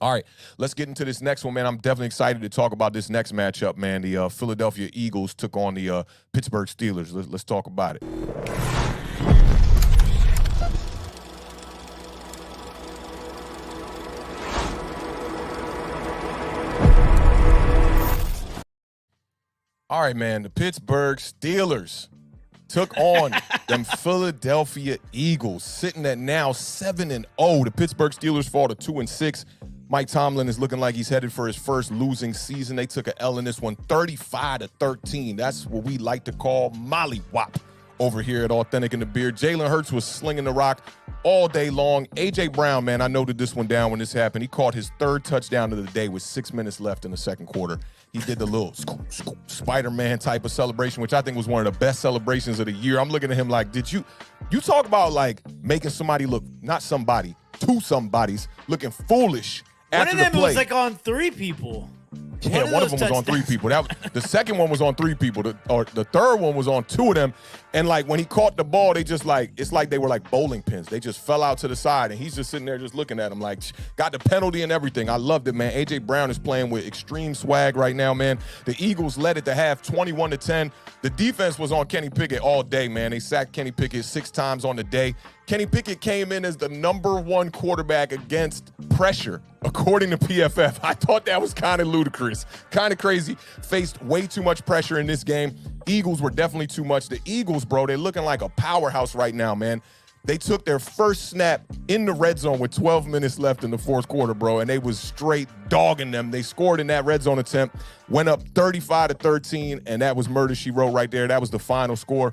All right, let's get into this next one, man. I'm definitely excited to talk about this next matchup, man. The Philadelphia Eagles took on the Pittsburgh Steelers. Let's talk about it. All right, man, the Pittsburgh Steelers took on them Philadelphia Eagles, sitting at now 7-0. The Pittsburgh Steelers fall to 2-6. Mike Tomlin is looking like he's headed for his first losing season. They took an L in this one, 35-13. That's what we like to call mollywop over here at Awthentik and The Beard. Jalen Hurts was slinging the rock all day long. A.J. Brown, man, I noted this one down when this happened. He caught his third touchdown of the day with 6 minutes left in the second quarter. He did the little Spider-Man type of celebration, which I think was one of the best celebrations of the year. I'm looking at him like, you talk about like making somebody look, not somebody, two somebodies looking foolish after the play. One of them was like on 3 people. Yeah, one of them was on 3 people. The second one was on 3 people. The third one was on 2 of them. And like when he caught the ball, they just like, it's like they were like bowling pins. They just fell out to the side, and he's just sitting there just looking at them like, got the penalty and everything. I loved it, man. A.J. Brown is playing with extreme swag right now, man. The Eagles led it to half 21-10. The defense was on Kenny Pickett all day, man. They sacked Kenny Pickett 6 times on the day. Kenny Pickett came in as the #1 quarterback against pressure, according to PFF. I thought that was kind of ludicrous, kind of crazy. Faced way too much pressure in this game. Eagles were definitely too much. The Eagles, bro, they're looking like a powerhouse right now, man. They took their first snap in the red zone with 12 minutes left in the fourth quarter, bro, and they was straight dogging them. They scored in that red zone attempt, went up 35-13, and that was murder she wrote right there. That was the final score.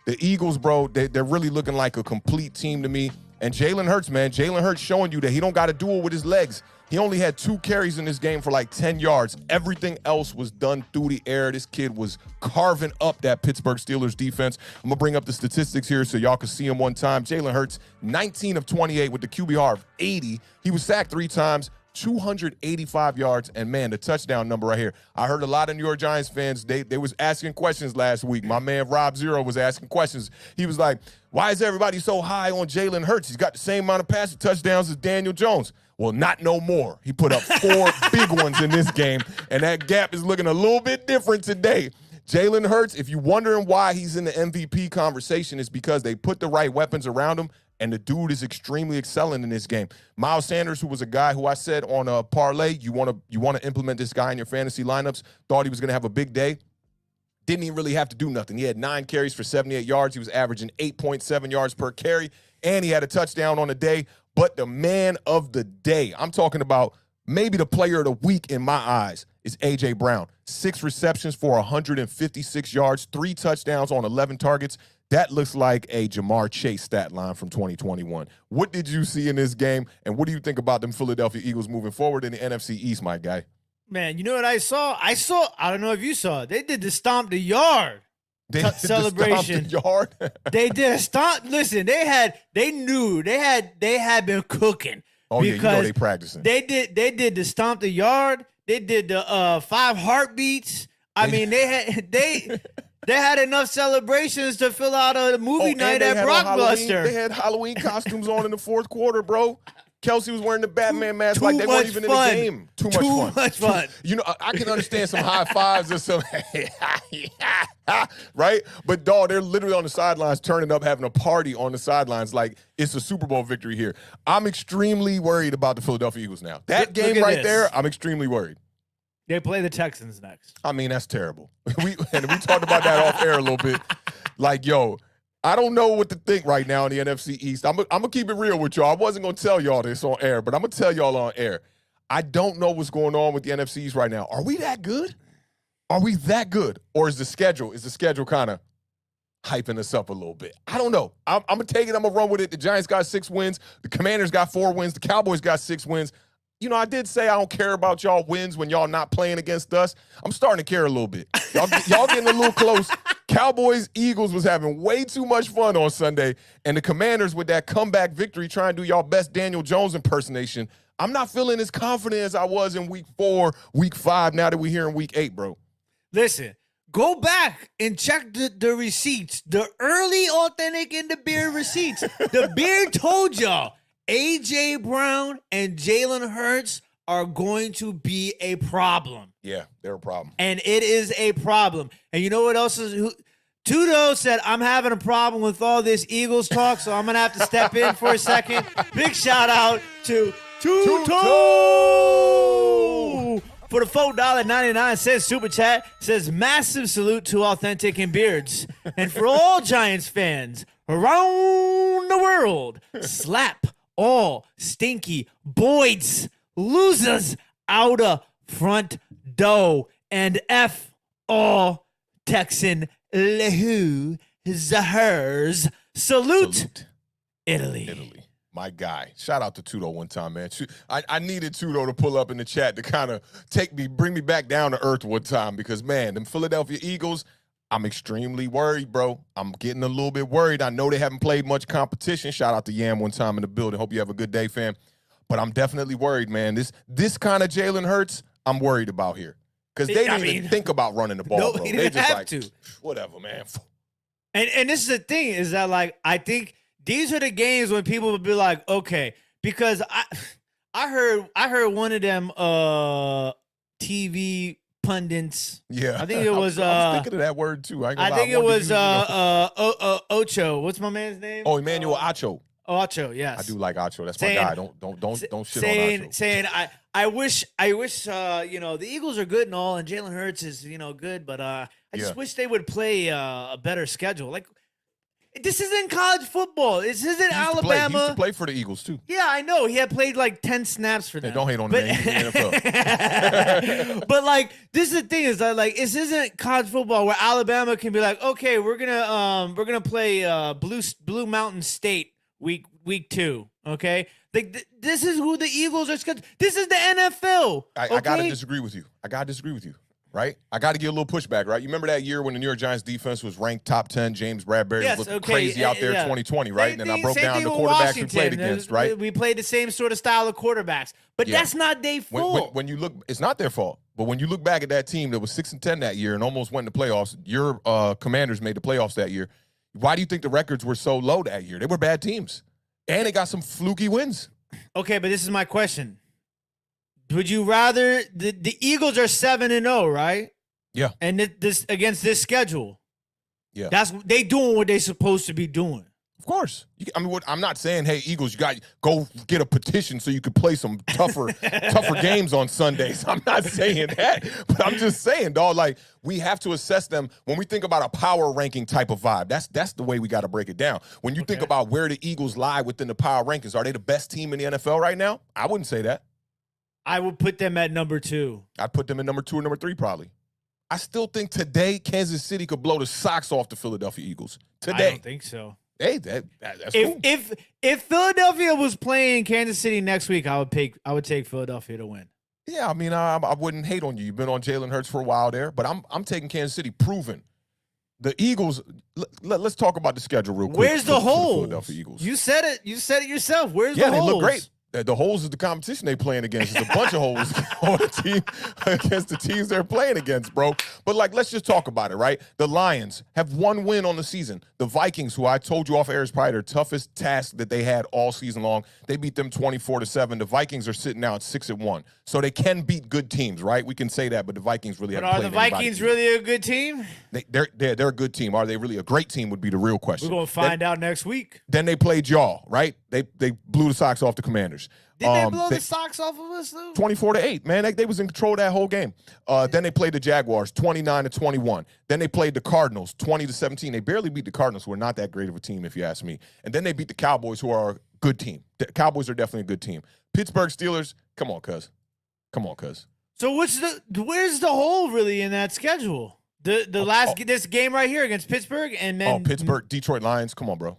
The Eagles, bro, they're really looking like a complete team to me. And Jalen Hurts, man, Jalen Hurts showing you that he don't got to do it with his legs. He only had 2 carries in this game for like 10 yards. Everything else was done through the air. This kid was carving up that Pittsburgh Steelers defense. I'm going to bring up the statistics here so y'all can see him one time. Jalen Hurts, 19 of 28 with the QBR of 80. He was sacked 3 times. 285 yards, and man, the touchdown number right here. I heard a lot of New York Giants fans, they was asking questions last week. My man Rob Zero was asking questions. He was like, why is everybody so high on Jalen Hurts? He's got the same amount of passing touchdowns as Daniel Jones. Well, not no more. He put up 4 big ones in this game, and that gap is looking a little bit different today. Jalen Hurts, if you're wondering why he's in the MVP conversation, it's because they put the right weapons around him, and the dude is extremely excelling in this game. Miles Sanders, who was a guy who I said on a parlay, you want to implement this guy in your fantasy lineups, thought he was going to have a big day. Didn't even really have to do nothing. He had 9 carries for 78 yards. He was averaging 8.7 yards per carry, and he had a touchdown on the day. But the man of the day, I'm talking about maybe the player of the week in my eyes, is A.J. Brown. 6 receptions for 156 yards, 3 touchdowns on 11 targets. That looks like a Jamar Chase stat line from 2021. What did you see in this game, and what do you think about them Philadelphia Eagles moving forward in the NFC East, my guy? Man, you know what I saw? I don't know if you saw it. They did the stomp the yard celebration. The yard? They did a stomp. Listen, they had been cooking. Oh, yeah, you know they practicing. They did the stomp the yard. They did the 5 heartbeats. I mean, they had enough celebrations to fill out a movie night at Blockbuster. They had Halloween costumes on in the fourth quarter, bro. Kelsey was wearing the Batman mask like they weren't even in the game. Too much fun. You know, I can understand some high fives or some, right? But, dog, they're literally on the sidelines turning up, having a party on the sidelines like it's a Super Bowl victory here. I'm extremely worried about the Philadelphia Eagles now. That game right there, I'm extremely worried. They play the Texans next. I mean, that's terrible. We talked about that off air a little bit. Like, yo, I don't know what to think right now in the NFC East. I'm going to keep it real with y'all. I wasn't going to tell y'all this on air, but I'm going to tell y'all on air. I don't know what's going on with the NFC East right now. Are we that good? Are we that good? Or is the schedule kind of hyping us up a little bit? I don't know. I'm going to take it. I'm going to run with it. The Giants got 6 wins. The Commanders got 4 wins. The Cowboys got 6 wins. You know, I did say I don't care about y'all wins when y'all not playing against us. I'm starting to care a little bit. Y'all getting a little close. Cowboys, Eagles was having way too much fun on Sunday, and the Commanders with that comeback victory trying to do y'all best Daniel Jones impersonation. I'm not feeling as confident as I was in week 4, week 5, now that we're here in week 8, bro. Listen, go back and check the receipts, the early Awthentik and The Beard receipts. The Beard told y'all, A.J. Brown and Jalen Hurts are going to be a problem. Yeah, they're a problem. And it is a problem. And you know what else is? Tudo said, I'm having a problem with all this Eagles talk, so I'm going to have to step in for a second. Big shout out to Tudo for the $4.99 super chat. Says massive salute to Awthentik and Beards. And for all Giants fans around the world, slap all stinky boys, losers out of front door, and F all Texan lehu zahers. Salute. Italy. My guy. Shout out to Tudo one time, man. I needed Tudo to pull up in the chat to kind of bring me back down to earth one time because, man, them Philadelphia Eagles, I'm extremely worried, bro. I'm getting a little bit worried. I know they haven't played much competition. Shout out to Yam one time in the building. Hope you have a good day, fam. But I'm definitely worried, man. This kind of Jalen Hurts, I'm worried about here because they didn't even think about running the ball, no, bro. He They didn't just have like, to. Whatever, man. And this is the thing is that, like, I think these are the games when people would be like, okay, because I heard one of them TV pundits. Yeah, I think it was. I was thinking of that word too. I think it was Ocho. What's my man's name? Oh, Emmanuel Acho. Ocho, yes. I do like Acho. That's my guy. Don't shit on Acho. Saying I wish the Eagles are good and all, and Jalen Hurts is good, but I just wish they would play a better schedule. Like, this isn't college football. This isn't Alabama. He used to play for the Eagles too. Yeah, I know. He had played like 10 snaps for them. Hey, don't hate on the man. He's in the NFL. But like, this is the thing is that, like, this isn't college football where Alabama can be like, okay, we're gonna play Blue Mountain State week 2. Okay, like this is who the Eagles are scheduled. This is the NFL. I gotta disagree with you. Right? I got to give a little pushback, right? You remember that year when the New York Giants defense was ranked top 10, James Bradbury was looking crazy out there 2020, right? And then I broke down the quarterbacks we played against, right? We played the same sort of style of quarterbacks. But that's not their fault. When you look, it's not their fault. But when you look back at that team that was 6-10 that year and almost went in the playoffs, your Commanders made the playoffs that year. Why do you think the records were so low that year? They were bad teams. And they got some fluky wins. Okay, but this is my question. Would you rather the Eagles are 7-0, right? Yeah. And this against this schedule. Yeah. They doing what they supposed to be doing. Of course. I'm not saying, hey, Eagles, you got go get a petition so you could play some tougher games on Sundays. I'm not saying that, but I'm just saying, dog, like, we have to assess them when we think about a power ranking type of vibe. That's the way we got to break it down. When you think about where the Eagles lie within the power rankings, are they the best team in the NFL right now? I wouldn't say that. I would put them at number 2. I'd put them in number 2 or number 3 probably. I still think today Kansas City could blow the socks off the Philadelphia Eagles. Today. I don't think so. Hey, that's cool. If Philadelphia was playing Kansas City next week, I would take Philadelphia to win. Yeah, I mean, I wouldn't hate on you. You've been on Jalen Hurts for a while there, but I'm taking Kansas City proven. The Eagles. Let's talk about the schedule real quick. Where's the holes? Philadelphia Eagles. You said it. You said it yourself. Where's the holes? Yeah, they look great. The holes is the competition they playing against. There's a bunch of holes on the team against the teams they're playing against, bro. But, like, let's just talk about it, right? The Lions have 1 win on the season. The Vikings, who I told you off air is probably their toughest task that they had all season long, they beat them 24-7. The Vikings are sitting now at 6-1. So they can beat good teams, right? We can say that, but the Vikings really haven't played anybody. Are the Vikings really a good team? They're a good team. Are they really a great team would be the real question. We're going to find out next week. Then they played y'all, right? They blew the socks off the Commanders. Did they blow the socks off of us, though? 24-8, man. They was in control of that whole game. Then they played the Jaguars, 29-21. Then they played the Cardinals, 20-17. They barely beat the Cardinals, who are not that great of a team, if you ask me. And then they beat the Cowboys, who are a good team. The Cowboys are definitely a good team. Pittsburgh Steelers, come on, cuz. So where's the hole really in that schedule? This game right here against Pittsburgh and then Pittsburgh, Detroit Lions, come on, bro.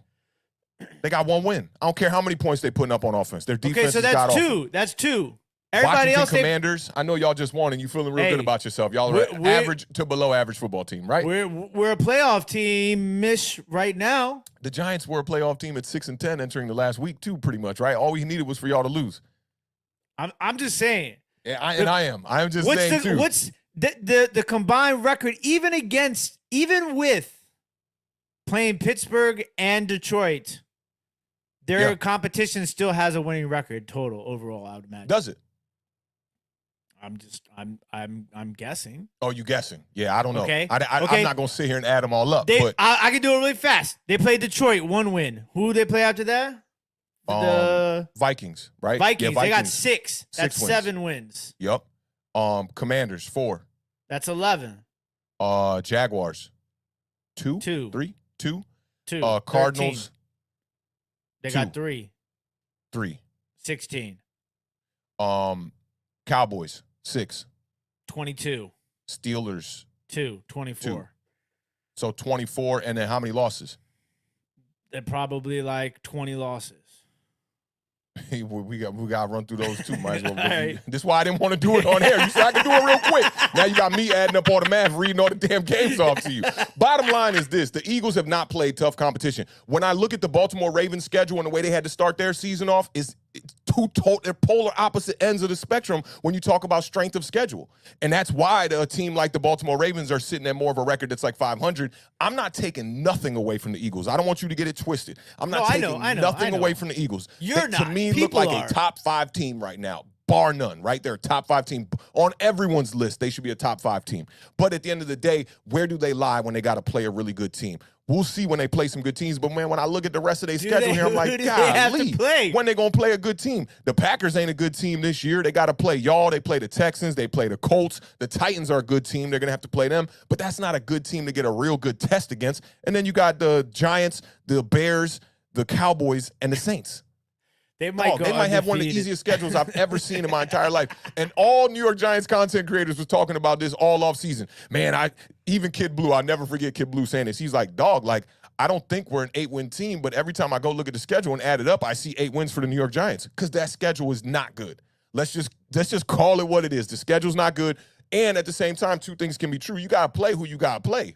They got 1 win. I don't care how many points they putting up on offense. Their defense so that's 2. That's 2. Everybody Washington else, Commanders. I know y'all just won and you feeling real good about yourself. Y'all are an average to below average football team, right? We're a playoff team-ish right now. The Giants were a playoff team at 6-10 entering the last week too, pretty much, right? All we needed was for y'all to lose. I'm just saying. Yeah, I am. I'm just saying too. What's the combined record even with playing Pittsburgh and Detroit? Their competition still has a winning record total overall, I would imagine. Does it? I'm guessing. Oh, you guessing? Yeah, I don't know. Okay. I'm not gonna sit here and add them all up. But I can do it really fast. They played Detroit, 1 win. Who did they play after that? The Vikings, right? Vikings. Yeah, They got 6. That's 6 wins. 7 wins. Yep. Commanders 4. That's 11. Jaguars 2, 2. 3, 2. 2. Cardinals 13. They 2. got 3. 3. 16. Cowboys 6. 22. Steelers 2. 24. 2. So 24, and then how many losses? They're probably like 20 losses. we got to run through those too. Might as well. Right. This is why I didn't want to do it on air. You said I can do it real quick. Now you got me adding up all the math, reading all the damn games off to you. Bottom line is this: the Eagles have not played tough competition. When I look at the Baltimore Ravens schedule and the way they had to start their season off, it's they're polar opposite ends of the spectrum when you talk about strength of schedule. And that's why a team like the Baltimore Ravens are sitting at more of a record that's like 500. I'm not taking nothing away from the Eagles. I don't want you to get it twisted. I'm not taking nothing away from the Eagles. You're not. To me, look like a top 5 team right now. Bar none, right? They're a top 5 team. On everyone's list, they should be a top 5 team. But at the end of the day, where do they lie when they got to play a really good team? We'll see when they play some good teams. But, man, when I look at the rest of their schedule here, I'm like, golly, when they going to play a good team? The Packers ain't a good team this year. They got to play y'all. They play the Texans. They play the Colts. The Titans are a good team. They're going to have to play them. But that's not a good team to get a real good test against. And then you got the Giants, the Bears, the Cowboys, and the Saints. They might have one of the easiest schedules I've ever seen in my entire life. And all New York Giants content creators was talking about this all off season. Man, even Kid Blue, I'll never forget Kid Blue saying this. He's like, dog, like, I don't think we're an 8-win team, but every time I go look at the schedule and add it up, I see 8 wins for the New York Giants because that schedule is not good. Let's just call it what it is. The schedule's not good. And at the same time, 2 things can be true. You got to play who you got to play.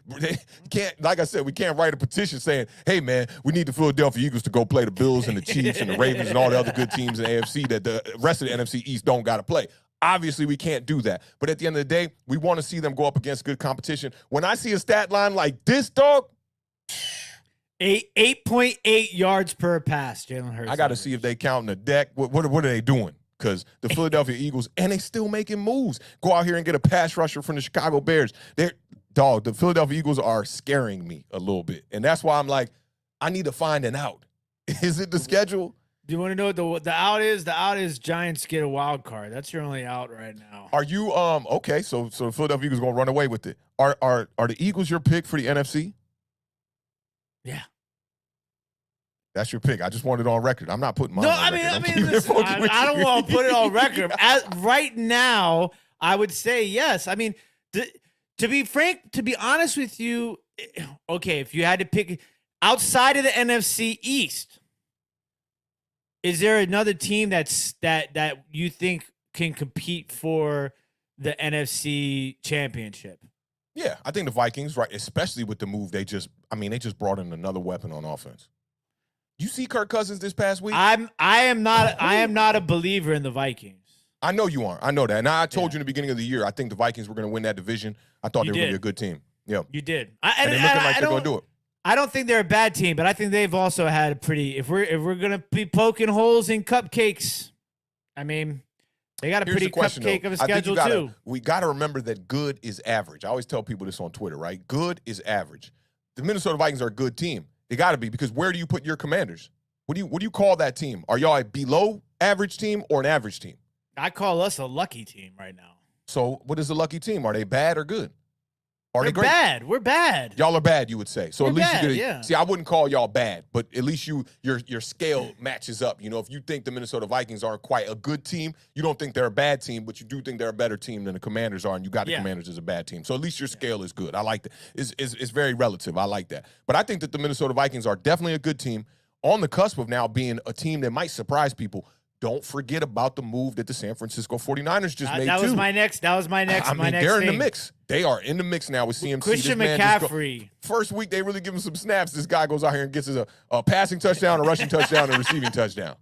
Like I said, we can't write a petition saying, hey, man, we need the Philadelphia Eagles to go play the Bills and the Chiefs and the Ravens and all the other good teams in the AFC that the rest of the NFC East don't got to play. Obviously, we can't do that. But at the end of the day, we want to see them go up against good competition. When I see a stat line like this, dog, 8.8 yards per pass, Jalen Hurts. I got to see if they counting the deck. What are they doing? Because the Philadelphia Eagles, and they still making moves, go out here and get a pass rusher from the Chicago Bears. The Philadelphia Eagles are scaring me a little bit. And that's why I'm like, I need to find an out. Is it the schedule? Do you want to know what the out is? The out is Giants get a wild card. That's your only out right now. Are you okay? So the Philadelphia Eagles gonna run away with it. Are the Eagles your pick for the NFC? Yeah. That's your pick. I just want it on record. I'm not putting mine on record. Listen, I don't want to put it on record. Right now, I would say yes. I mean, to be frank, to be honest with you, okay, if you had to pick outside of the NFC East, is there another team that you think can compete for the NFC Championship? Yeah, I think the Vikings, right, especially with the move they just brought in another weapon on offense. You see Kirk Cousins this past week? I am not a believer in the Vikings. I know you aren't. I know that. And I told you in the beginning of the year, I think the Vikings were going to win that division. I thought they were going to be a good team. Yeah. You did. And they're looking like they're going to do it. I don't think they're a bad team, but I think they've also had a pretty if we're going to be poking holes in cupcakes, I mean, they got a pretty cupcake of a schedule too. We got to remember that good is average. I always tell people this on Twitter, right? Good is average. The Minnesota Vikings are a good team. They got to be, because where do you put your Commanders? What do you call that team? Are y'all a below average team or an average team? I call us a lucky team right now. So what is a lucky team? Are they bad or good? Are they great? Bad. We're bad. Y'all are bad, you would say. So we're at least bad, you get yeah. See, I wouldn't call y'all bad, but at least your scale matches up. You know, if you think the Minnesota Vikings aren't quite a good team, you don't think they're a bad team, but you do think they're a better team than the Commanders are, and you got the Commanders as a bad team. So at least your scale is good. I like that. It's very relative. I like that. But I think that the Minnesota Vikings are definitely a good team on the cusp of now being a team that might surprise people. Don't forget about the move that the San Francisco 49ers just made, that was my next. I mean, they're in the mix. They are in the mix now with CMC. Christian McCaffrey. First week, they really give him some snaps. This guy goes out here and gets us a passing touchdown, a rushing touchdown, and a receiving touchdown.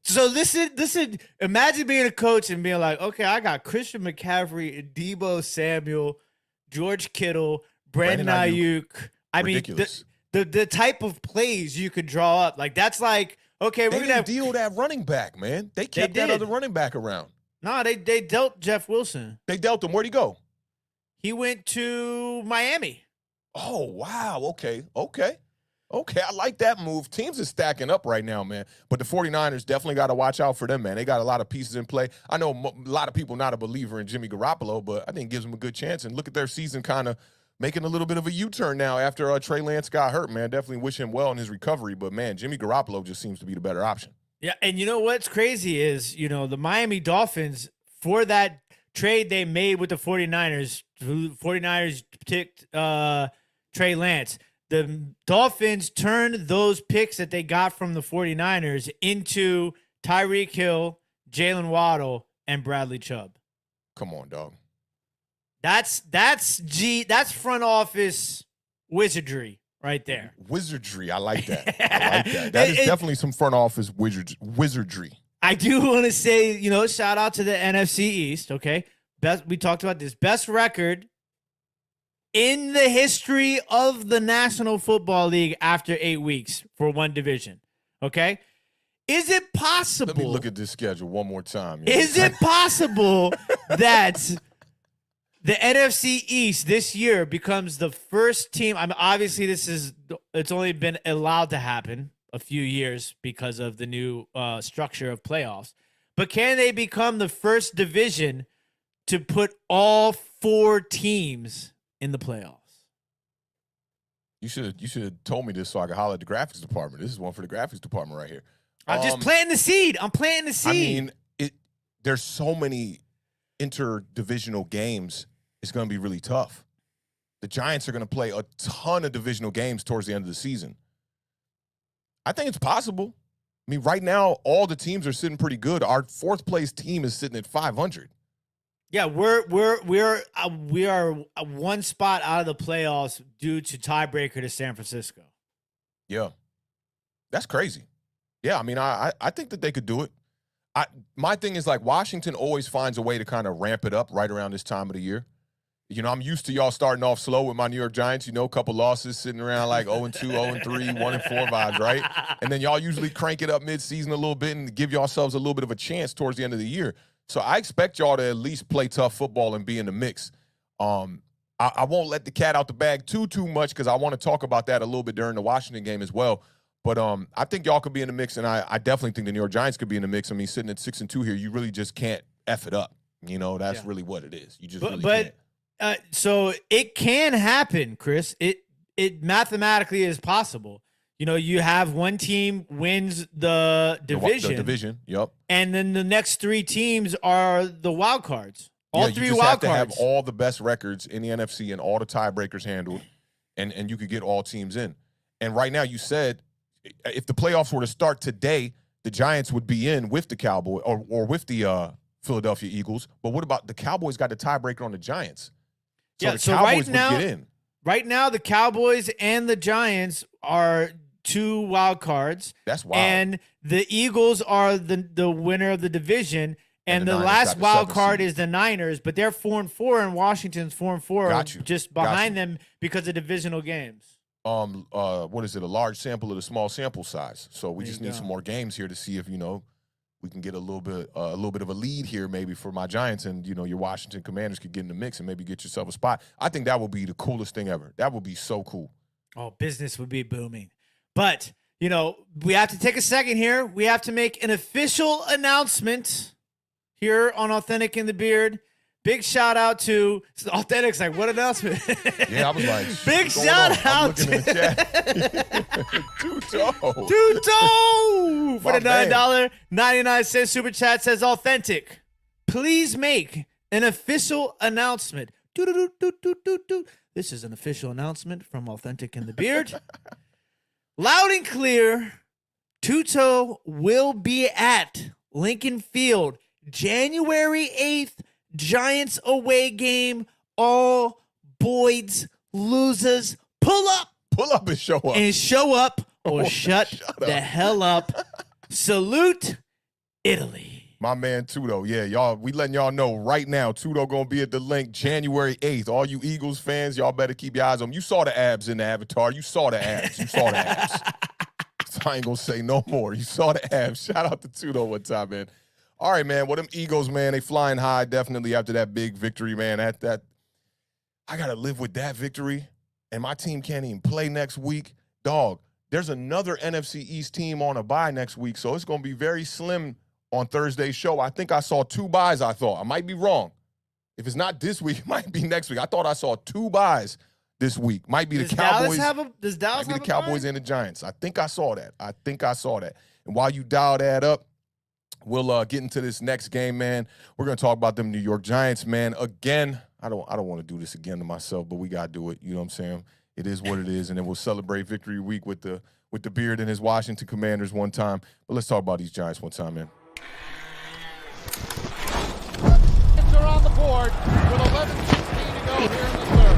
So listen, imagine being a coach and being like, okay, I got Christian McCaffrey, Deebo Samuel, George Kittle, Brandon Ayuk. I mean, the type of plays you could draw up. Like, that's like, okay, we're going to deal that running back, man. They kept that other running back around. No, they dealt Jeff Wilson. They dealt him. Where'd he go? He went to Miami. Oh, wow. Okay. Okay, I like that move. Teams are stacking up right now, man. But the 49ers definitely got to watch out for them, man. They got a lot of pieces in play. I know a lot of people not a believer in Jimmy Garoppolo, but I think it gives them a good chance. And look at their season kind of making a little bit of a U-turn now after Trey Lance got hurt, man. Definitely wish him well in his recovery. But, man, Jimmy Garoppolo just seems to be the better option. Yeah, and you know what's crazy is, the Miami Dolphins, for that trade they made with the 49ers, 49ers picked Trey Lance. The Dolphins turned those picks that they got from the 49ers into Tyreek Hill, Jalen Waddle, and Bradley Chubb. Come on, dog. That's front office wizardry right there. Wizardry. I like that. I like that. That is definitely some front office wizardry. I do want to say, shout out to the NFC East, okay? We talked about this. Best record in the history of the National Football League after 8 weeks for one division. Okay? Is it possible? Let me look at this schedule one more time. Is it possible that the NFC East this year becomes the first team? I mean, obviously, it's only been allowed to happen a few years because of the new structure of playoffs. But can they become the first division to put all 4 teams in the playoffs? You should have told me this so I could holler at the graphics department. This is one for the graphics department right here. I'm just planting the seed. I'm planting the seed. I mean, there's so many interdivisional games. It's going to be really tough. The Giants are going to play a ton of divisional games towards the end of the season. I think it's possible. I mean, right now, all the teams are sitting pretty good. Our 4th place team is sitting at 500. Yeah, we are one spot out of the playoffs due to tiebreaker to San Francisco. Yeah, that's crazy. Yeah, I mean, I think that they could do it. My thing is, like, Washington always finds a way to kind of ramp it up right around this time of the year. I'm used to y'all starting off slow with my New York Giants, a couple losses sitting around like 0-2, 0-3, 1-4 vibes, right? And then y'all usually crank it up mid-season a little bit and give yourselves a little bit of a chance towards the end of the year. So I expect y'all to at least play tough football and be in the mix. I won't let the cat out the bag too much because I want to talk about that a little bit during the Washington game as well. But I think y'all could be in the mix, and I definitely think the New York Giants could be in the mix. I mean, sitting at 6-2 here, you really just can't F it up. That's really what it is. You just really can't. So it can happen, Chris. It mathematically is possible. You have one team wins the division. The division, yep. And then the next 3 teams are the wild cards. All 3 wild cards. You just have to have all the best records in the NFC and all the tiebreakers handled, and you could get all teams in. And right now, you said if the playoffs were to start today, the Giants would be in with the Cowboys or with the Philadelphia Eagles. But what about the Cowboys got the tiebreaker on the Giants? So the Cowboys would get in. Right now, the Cowboys and the Giants are 2 wild cards. That's wild. And the Eagles are the winner of the division. And the last wild card is the Niners, but they're 4-4, and Washington's 4-4, just behind them because of divisional games. What is it? A large sample of the small sample size. So we just need some more games here to see if we can get a little bit of a lead here, maybe for my Giants, and your Washington Commanders could get in the mix and maybe get yourself a spot. I think that would be the coolest thing ever. That would be so cool. Oh, business would be booming. But we have to take a second here. We have to make an official announcement here on Awthentik and The Beard. Big shout out to Awthentik's like, what announcement? Yeah, I was like, big shout out to Tuto for the $9.99 super chat says Awthentik. Please make an official announcement. This is an official announcement from Awthentik and The Beard. Loud and clear, Tuto will be at Lincoln Field January 8th. Giants away game. All Boyds losers. Pull up and show up. And show up or shut the hell up. Salute Italy. My man Tudo. Yeah, y'all, we letting y'all know right now, Tudo gonna be at the link January 8th. All you Eagles fans, y'all better keep your eyes on him. You saw the abs in the avatar. You saw the abs. So I ain't gonna say no more. You saw the abs. Shout out to Tudo one time, man. All right, man. Well, them Eagles, man, they flying high definitely after that big victory, man. That I got to live with that victory, and my team can't even play next week. Dog, there's another NFC East team on a bye next week, so it's going to be very slim on Thursday's show. I think I saw 2 byes, I thought. I might be wrong. If it's not this week, it might be next week. I thought I saw 2 byes this week. Might be the Cowboys. Does Dallas have the Cowboys and the Giants. I think I saw that. And while you dial that up, we'll get into this next game, man. We're going to talk about them New York Giants, man. Again, I don't want to do this again to myself, but we got to do it. You know what I'm saying? It is what it is, and then we'll celebrate Victory Week with the Beard and his Washington Commanders one time. But let's talk about these Giants one time, man. Are on the board with 11:16 to go here in the third.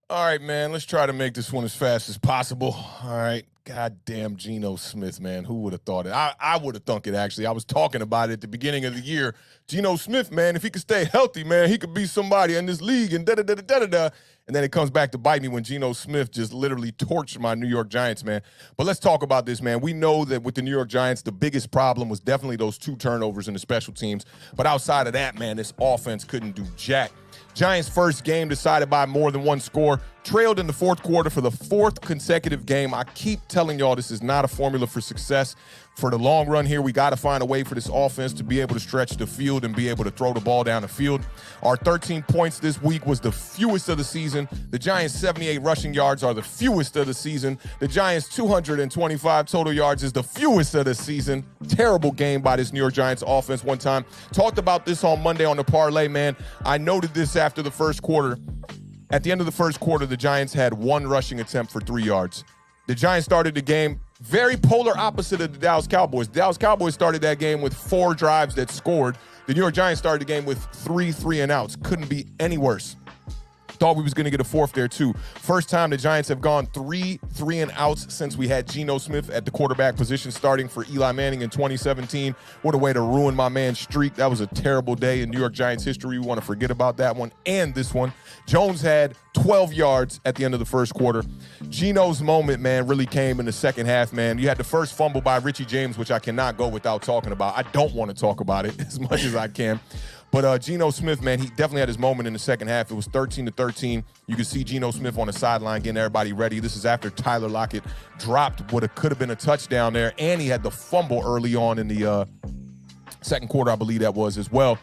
All right, man. Let's try to make this one as fast as possible. All right. Goddamn Geno Smith, man. Who would have thought it? I would have thunk it, actually. I was talking about it at the beginning of the year. Geno Smith, man, if he could stay healthy, man, he could be somebody in this league and da-da-da-da-da-da. And then it comes back to bite me when Geno Smith just literally torched my New York Giants, man. But let's talk about this, man. We know that with the New York Giants, the biggest problem was definitely those 2 turnovers in the special teams. But outside of that, man, this offense couldn't do jack. Giants' first game decided by more than 1 score, trailed in the 4th quarter for the 4th consecutive game. I keep telling y'all this is not a formula for success. For the long run here, we got to find a way for this offense to be able to stretch the field and be able to throw the ball down the field. Our 13 points this week was the fewest of the season. The Giants' 78 rushing yards are the fewest of the season. The Giants' 225 total yards is the fewest of the season. Terrible game by this New York Giants offense one time. Talked about this on Monday on the parlay, man. I noted this after the first quarter. At the end of the first quarter, the Giants had 1 rushing attempt for 3 yards. The Giants started the game very polar opposite of the Dallas Cowboys. The Dallas Cowboys started that game with 4 drives that scored. The New York Giants started the game with 3 3-and-outs. Couldn't be any worse. Thought we was going to get a 4th there, too. First time the Giants have gone 3 3-and-outs since we had Geno Smith at the quarterback position starting for Eli Manning in 2017. What a way to ruin my man's streak. That was a terrible day in New York Giants history. We want to forget about that one and this one. Jones had 12 yards at the end of the first quarter. Geno's moment, man, really came in the second half, man. You had the first fumble by Richie James, which I cannot go without talking about. I don't want to talk about it as much as I can. But Geno Smith, man, he definitely had his moment in the second half. It was 13-13. You could see Geno Smith on the sideline getting everybody ready. This is after Tyler Lockett dropped what could have been a touchdown there, and he had the fumble early on in the second quarter, I believe that was as well.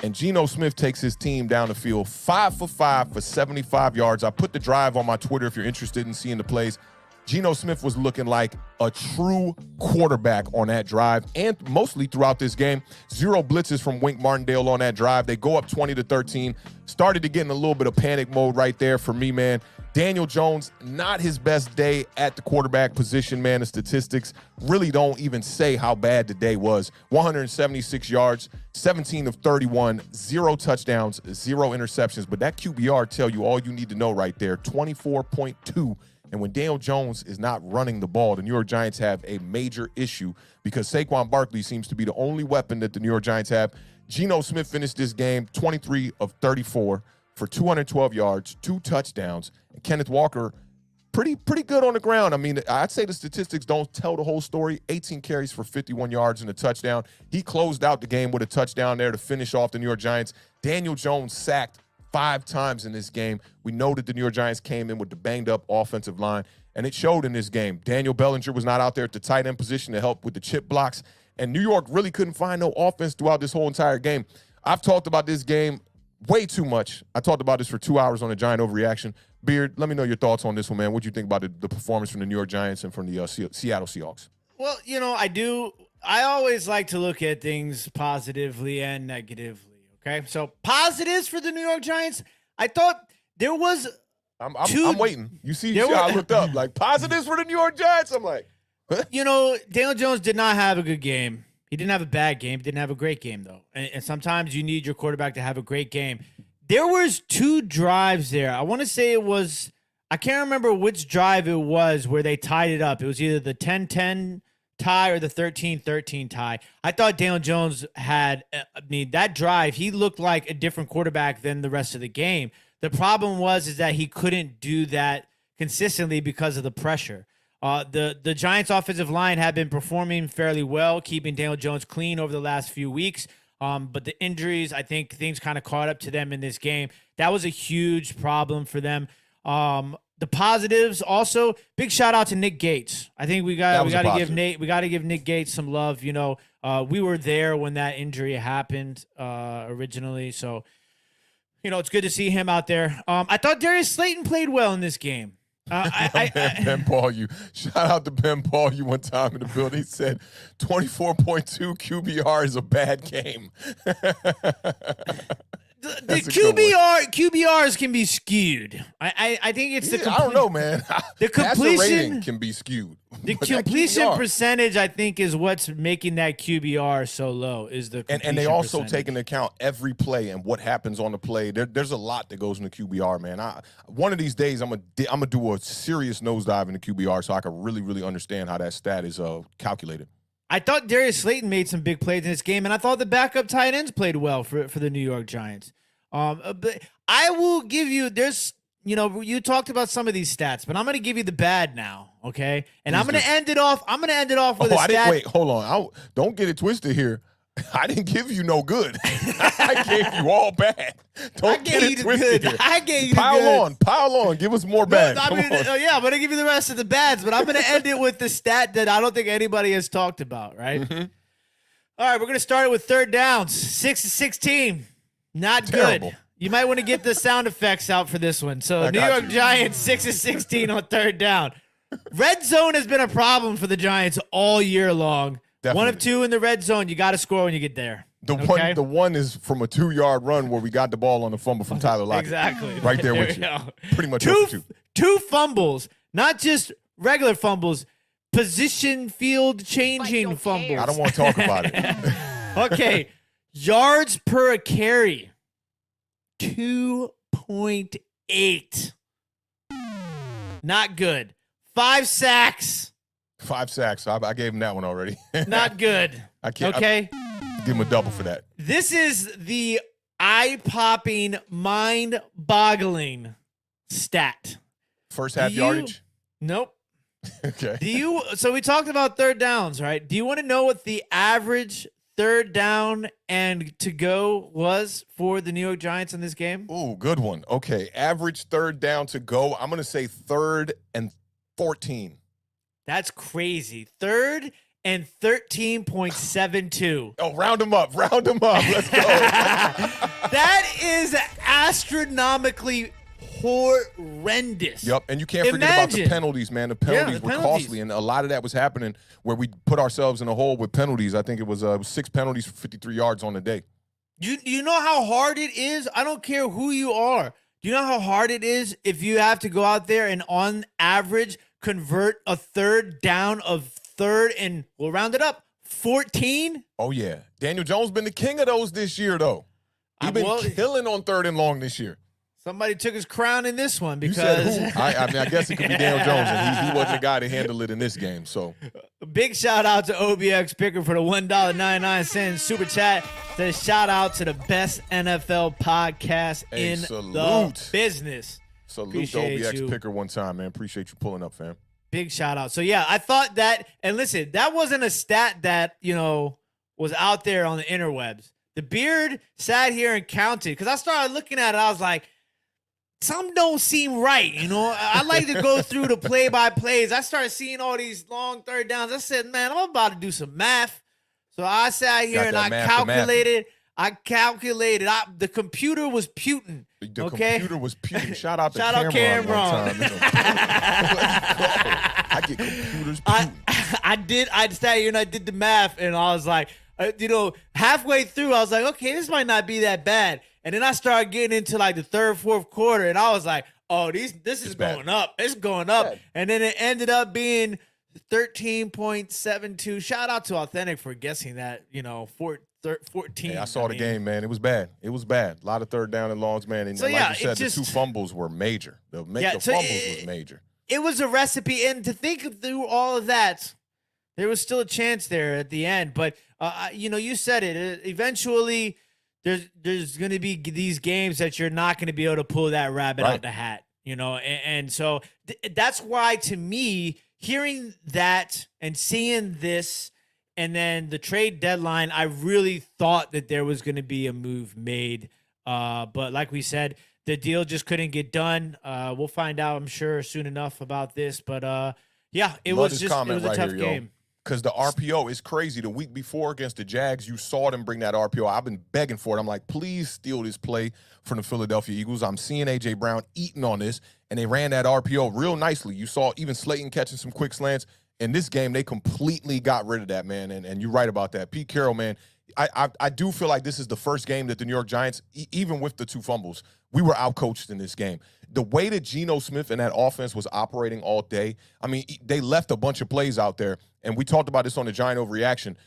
And Geno Smith takes his team down the field 5 for 5 for 75 yards. I put the drive on my Twitter if you're interested in seeing the plays. Geno Smith was looking like a true quarterback on that drive and mostly throughout this game. 0 blitzes from Wink Martindale on that drive. They go up 20-13. Started to get in a little bit of panic mode right there for me, man. Daniel Jones, not his best day at the quarterback position, man. The statistics really don't even say how bad the day was. 176 yards, 17 of 31, 0 touchdowns, 0 interceptions. But that QBR tell you all you need to know right there, 24.2. And when Daniel Jones is not running the ball, the New York Giants have a major issue because Saquon Barkley seems to be the only weapon that the New York Giants have. Geno Smith finished this game 23 of 34 for 212 yards, 2 touchdowns. And Kenneth Walker, pretty good on the ground. I mean, I'd say the statistics don't tell the whole story. 18 carries for 51 yards and a touchdown. He closed out the game with a touchdown there to finish off the New York Giants. Daniel Jones sacked 5 times in this game. We know that the New York Giants came in with the banged-up offensive line, and it showed in this game. Daniel Bellinger was not out there at the tight end position to help with the chip blocks, and New York really couldn't find no offense throughout this whole entire game. I've talked about this game way too much. I talked about this for 2 hours on the Giant Overreaction. Beard, let me know your thoughts on this one, man. What do you think about the performance from the New York Giants and from the Seattle Seahawks? Well, you know, I always like to look at things positively and negatively. Okay, so positives for the New York Giants. I thought there was. I'm waiting. You see how I looked up like positives for the New York Giants. I'm like, you know, Daniel Jones did not have a good game. He didn't have a bad game. He didn't have a great game though. And sometimes you need your quarterback to have a great game. There was 2 drives there. I want to say it was. I can't remember which drive it was where they tied it up. It was either the 10-10. tie or the 13-13 tie. I thought Daniel Jones had, that drive, he looked like a different quarterback than the rest of the game. The problem is that he couldn't do that consistently because of the pressure. The Giants offensive line had been performing fairly well, keeping Daniel Jones clean over the last few weeks. But the injuries, I think things kind of caught up to them in this game. That was a huge problem for them. The positives also, big shout out to Nick Gates. I think we got to give Nick Gates some love. You know, we were there when that injury happened originally, so you know it's good to see him out there. I thought Darius Slayton played well in this game. Ben Paul, shout out to Ben Paul. You one time in the building, he said 24.2 QBR is a bad game. The QBRs can be skewed. I think it's I don't know, man. The completion rating can be skewed. The completion percentage, I think, is what's making that QBR so low. Is the and they also take into account every play and what happens on the play. There's a lot that goes into QBR, man. One of these days, I'm gonna do a serious nosedive in the QBR so I can really understand how that stat is calculated. I thought Darius Slayton made some big plays in this game, and I thought the backup tight ends played well for the New York Giants. But I will give you you talked about some of these stats, but I'm going to give you the bad now, okay? And I'm going to end it off. I'm going to end it off with a stat. Wait, hold on. Don't get it twisted here. I didn't give you no good. I gave you all bad. Don't get it twisted here. I gave you the good. Pile on. Give us more bad. I'm going to give you the rest of the bads, but I'm going to end it with the stat that I don't think anybody has talked about, right? Mm-hmm. All right, we're going to start it with third downs. 6-16. Not Terrible. Good. You might want to get the sound effects out for this one. So New York Giants, 6-16 on third down. Red zone has been a problem for the Giants all year long. Definitely. 1 of 2 in the red zone. You got to score when you get there. The one is from a 2-yard run where we got the ball on the fumble from Tyler Lockett. Exactly. Right there with you. Pretty much two fumbles, not just regular fumbles, position field changing fumbles. I don't want to talk about it. Okay. Yards per carry. 2.8. Not good. 5 sacks. 5 sacks. I gave him that one already. Not good. I can't. Okay. Give him a double for that. This is the eye-popping, mind-boggling stat. First half yardage? Nope. Okay. So we talked about third downs, right? Do you want to know what the average third down and to go was for the New York Giants in this game? Ooh, good one. Okay. Average third down to go. I'm going to say 3rd and 14. That's crazy. 3rd and 13.72. Oh, round them up. Let's go. That is astronomically horrendous. Yep, and you can't forget about the penalties, man. The penalties were costly, and a lot of that was happening where we put ourselves in a hole with penalties. I think it was 6 penalties for 53 yards on the day. You know how hard it is? I don't care who you are. Do you know how hard it is if you have to go out there and on average convert a third down of 3rd and, we'll round it up, 14? Oh, yeah. Daniel Jones been the king of those this year, though. He's been killing on 3rd and long this year. Somebody took his crown in this one because... You said who? I guess it could be Daniel Jones, and he wasn't the guy to handle it in this game. So, big shout out to OBX Picker for the $1.99 super chat. Says shout out to the best NFL podcast in the business. Salute to OBX Picker one time, man. Appreciate you pulling up, fam. Big shout out. So, yeah, I thought that, and listen, that wasn't a stat that, was out there on the interwebs. The Beard sat here and counted because I started looking at it. I was like, some don't seem right. I like to go through the play-by-plays. I started seeing all these long third downs. I said, man, I'm about to do some math. So I sat here and I calculated. The computer was putin'. The computer was putin'. Shout out to Cameron. I get computers putin'. I sat here and I did the math, and I was like, halfway through, I was like, okay, this might not be that bad. And then I started getting into like the 3rd, 4th quarter, and I was like, oh, this is going up. It's going up. Bad. And then it ended up being 13.72. Shout out to Awthentik for guessing that, 14. Hey, I saw the game, man. It was bad. A lot of third down and longs, man. And like you said, the 2 fumbles were major. The fumbles was major. It was a recipe. And to think through all of that, there was still a chance there at the end. But, you said it. Eventually, there's going to be these games that you're not going to be able to pull that rabbit out the hat, and so that's why, to me, hearing that and seeing this and then the trade deadline, I really thought that there was going to be a move made. But like we said, the deal just couldn't get done. We'll find out, I'm sure, soon enough about this. But yeah, it was a tough game. Because the RPO is crazy. The week before against the Jags, you saw them bring that RPO. I've been begging for it. I'm like, please steal this play from the Philadelphia Eagles. I'm seeing A.J. Brown eating on this, and they ran that RPO real nicely. You saw even Slayton catching some quick slants. In this game, they completely got rid of that, man, and you're right about that. Pete Carroll, man, I do feel like this is the first game that the New York Giants, even with the 2 fumbles, we were outcoached in this game. The way that Geno Smith and that offense was operating all day, I mean, they left a bunch of plays out there, and we talked about this on the Giant Overreaction.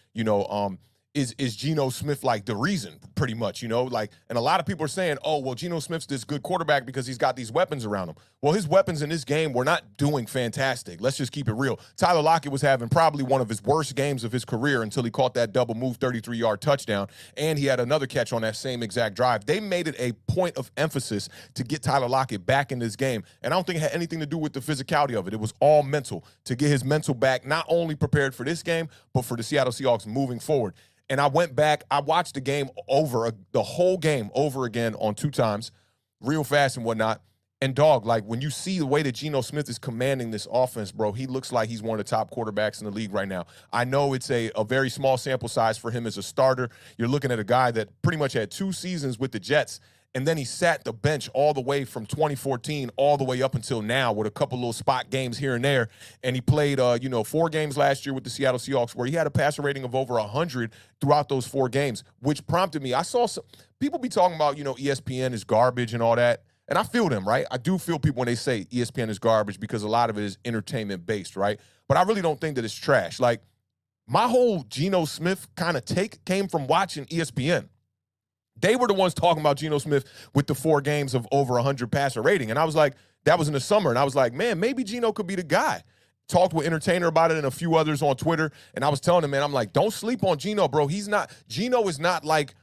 Is Geno Smith like the reason, pretty much, like, and a lot of people are saying, oh, well, Geno Smith's this good quarterback because he's got these weapons around him. Well, his weapons in this game were not doing fantastic. Let's just keep it real. Tyler Lockett was having probably one of his worst games of his career until he caught that double move 33-yard touchdown, and he had another catch on that same exact drive. They made it a point of emphasis to get Tyler Lockett back in this game, and I don't think it had anything to do with the physicality of it. It was all mental, to get his mental back, not only prepared for this game, but for the Seattle Seahawks moving forward. And I went back, I watched the game the whole game over again on 2 times, real fast and whatnot. And, dog, like, when you see the way that Geno Smith is commanding this offense, bro, he looks like he's one of the top quarterbacks in the league right now. I know it's a very small sample size for him as a starter. You're looking at a guy that pretty much had 2 seasons with the Jets, and then he sat the bench all the way from 2014 all the way up until now with a couple little spot games here and there. And he played, 4 games last year with the Seattle Seahawks where he had a passer rating of over 100 throughout those 4 games, which prompted me. I saw some people be talking about, ESPN is garbage and all that. And I feel them, right? I do feel people when they say ESPN is garbage because a lot of it is entertainment-based, right? But I really don't think that it's trash. Like, my whole Geno Smith kind of take came from watching ESPN. They were the ones talking about Geno Smith with the 4 games of over 100 passer rating. And I was like, that was in the summer. And I was like, man, maybe Geno could be the guy. Talked with Entertainer about it and a few others on Twitter. And I was telling him, man, I'm like, don't sleep on Geno, bro. Geno is not like,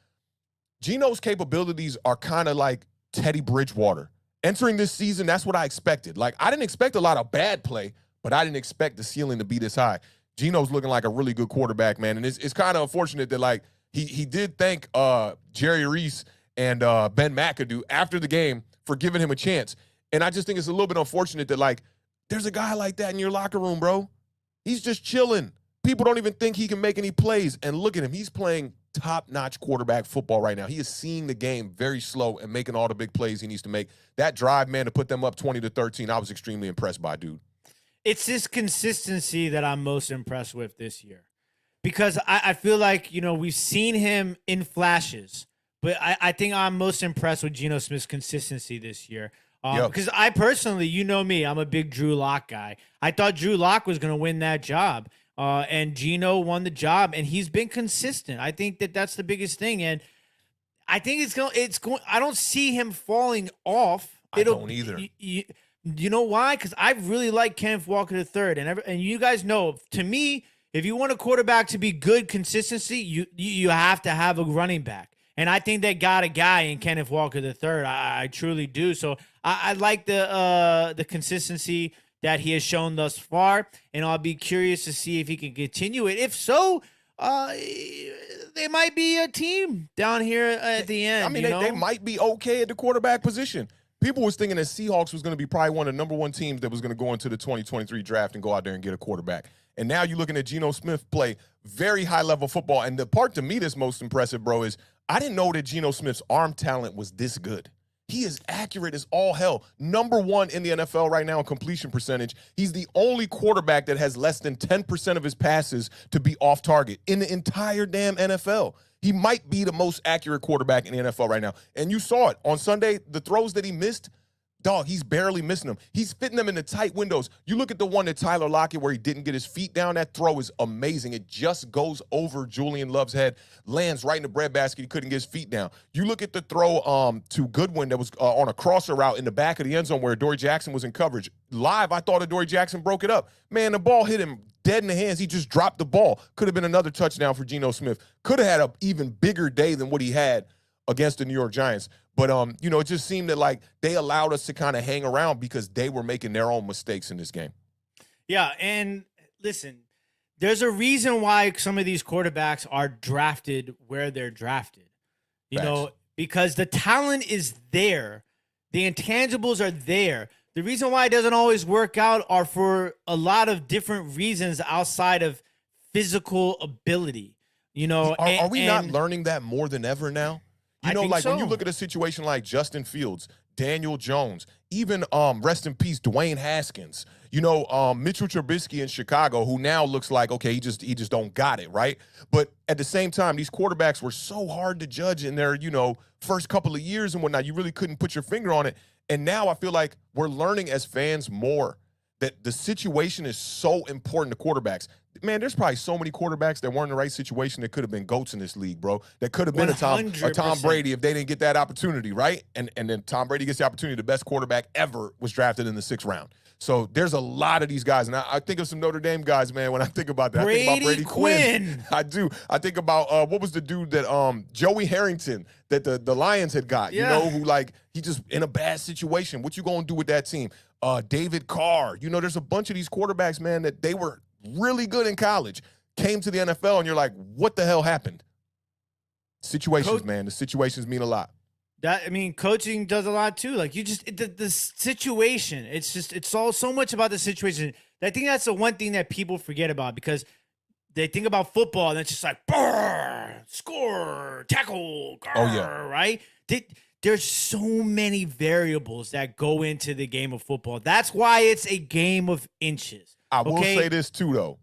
Geno's capabilities are kind of like Teddy Bridgewater. Entering this season, that's what I expected. Like, I didn't expect a lot of bad play, but I didn't expect the ceiling to be this high. Geno's looking like a really good quarterback, man. And it's kind of unfortunate that, like, he did thank Jerry Reese and Ben McAdoo after the game for giving him a chance. And I just think it's a little bit unfortunate that, like, there's a guy like that in your locker room, bro. He's just chilling. People don't even think he can make any plays. And look at him. He's playing top-notch quarterback football right now. He is seeing the game very slow and making all the big plays he needs to make. That drive, man, to put them up 20-13, I was extremely impressed by, dude. It's this consistency that I'm most impressed with this year. Because I feel like, we've seen him in flashes, but I think I'm most impressed with Geno Smith's consistency this year. Because I personally, me, I'm a big Drew Lock guy. I thought Drew Lock was going to win that job, and Geno won the job, and he's been consistent. I think that's the biggest thing, and I think it's going. I don't see him falling off. I don't either. You know why? Because I really like Kenneth Walker III, and you guys know, to me, if you want a quarterback to be good consistency, you have to have a running back. And I think they got a guy in Kenneth Walker III. I truly do. So I like the consistency that he has shown thus far, and I'll be curious to see if he can continue it. If so, they might be a team down here at the end. I mean, they might be okay at the quarterback position. People was thinking that Seahawks was going to be probably one of the number 1 teams that was going to go into the 2023 draft and go out there and get a quarterback. And now you're looking at Geno Smith play very high-level football. And the part to me that's most impressive, bro, is I didn't know that Geno Smith's arm talent was this good. He is accurate as all hell. Number 1 in the NFL right now in completion percentage. He's the only quarterback that has less than 10% of his passes to be off target in the entire damn NFL. He might be the most accurate quarterback in the NFL right now. And you saw it. On Sunday, the throws that he missed, dog, he's barely missing them. He's fitting them in the tight windows. You look at the one that Tyler Lockett where he didn't get his feet down. That throw is amazing. It just goes over Julian Love's head, lands right in the breadbasket. He couldn't get his feet down. You look at the throw to Goodwin that was on a crosser route in the back of the end zone where Adoree Jackson was in coverage. Live, I thought Adoree Jackson broke it up. Man, the ball hit him dead in the hands. He just dropped the ball. Could have been another touchdown for Geno Smith. Could have had an even bigger day than what he had against the New York Giants. But, it just seemed that, like, they allowed us to kind of hang around because they were making their own mistakes in this game. Yeah, and listen, there's a reason why some of these quarterbacks are drafted where they're drafted. You know, because the talent is there. The intangibles are there. The reason why it doesn't always work out are for a lot of different reasons outside of physical ability. You know, Are we not learning that more than ever now? You know, like so. when you look at a situation like Justin Fields, Daniel Jones, even rest in peace, Dwayne Haskins, you know, Mitchell Trubisky in Chicago, who now looks like, okay, he just don't got it, right? But at the same time, these quarterbacks were so hard to judge in their, you know, first couple of years and whatnot. You really couldn't put your finger on it. And now I feel like we're learning as fans more that the situation is so important to quarterbacks. Man, there's probably so many quarterbacks that weren't in the right situation that could have been GOATs in this league, bro. That could have been a Tom Brady if they didn't get that opportunity, right? And then Tom Brady gets the opportunity. The best quarterback ever was drafted in the 6th round. So there's a lot of these guys. And I think of some Notre Dame guys, man, when I think about that. I think about Brady Quinn. I do. I think about, what was the dude that, Joey Harrington, that the Lions had got, you know, who, like, he just in a bad situation. What you going to do with that team? David Carr. You know, there's a bunch of these quarterbacks, man, that they were really good in college, came to the NFL, and you're like, what the hell happened? Situations, man. The situations mean a lot. Coaching does a lot too. Like, you just the situation. It's all so much about the situation. I think that's the one thing that people forget about, because they think about football and it's just like, score, tackle, right? There's so many variables that go into the game of football. That's why it's a game of inches. I will say this too, though.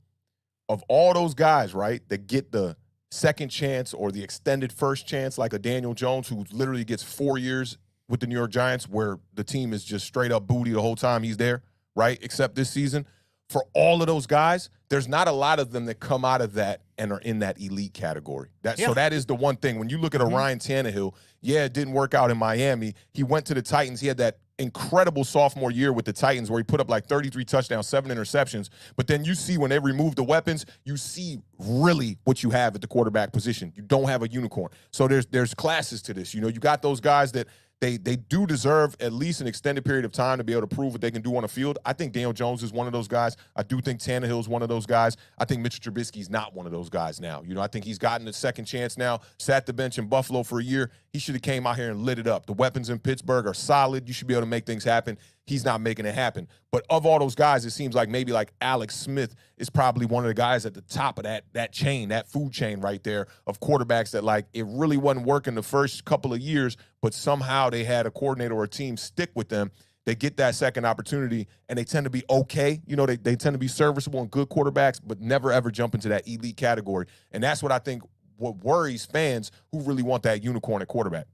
Of all those guys, right, that get the second chance or the extended first chance, like a Daniel Jones, who literally gets 4 years with the New York Giants, where the team is just straight up booty the whole time he's there, right, except this season. For all of those guys, there's not a lot of them that come out of that and are in that elite category. So that is the one thing. When you look at a Ryan Tannehill, it didn't work out in Miami. He went to the Titans. He had that incredible sophomore year with the Titans where he put up like 33 touchdowns, 7 interceptions. But then you see when they remove the weapons, you see really what you have at the quarterback position. You don't have a unicorn. So there's classes to this. You know, you got those guys that they do deserve at least an extended period of time to be able to prove what they can do on the field. I think Daniel Jones is one of those guys. I do think Tannehill is one of those guys. I think Mitchell Trubisky's not one of those guys now. You know, I think he's gotten a second chance now, sat the bench in Buffalo for a year. He should have came out here and lit it up. The weapons in Pittsburgh are solid. You should be able to make things happen. He's not making it happen. But of all those guys, it seems like maybe like Alex Smith is probably one of the guys at the top of that chain, that food chain right there of quarterbacks that, like, it really wasn't working the first couple of years, but somehow they had a coordinator or a team stick with them. They get that second opportunity, and they tend to be okay. You know, they tend to be serviceable and good quarterbacks, but never, ever jump into that elite category. And that's what I think what worries fans who really want that unicorn at quarterback.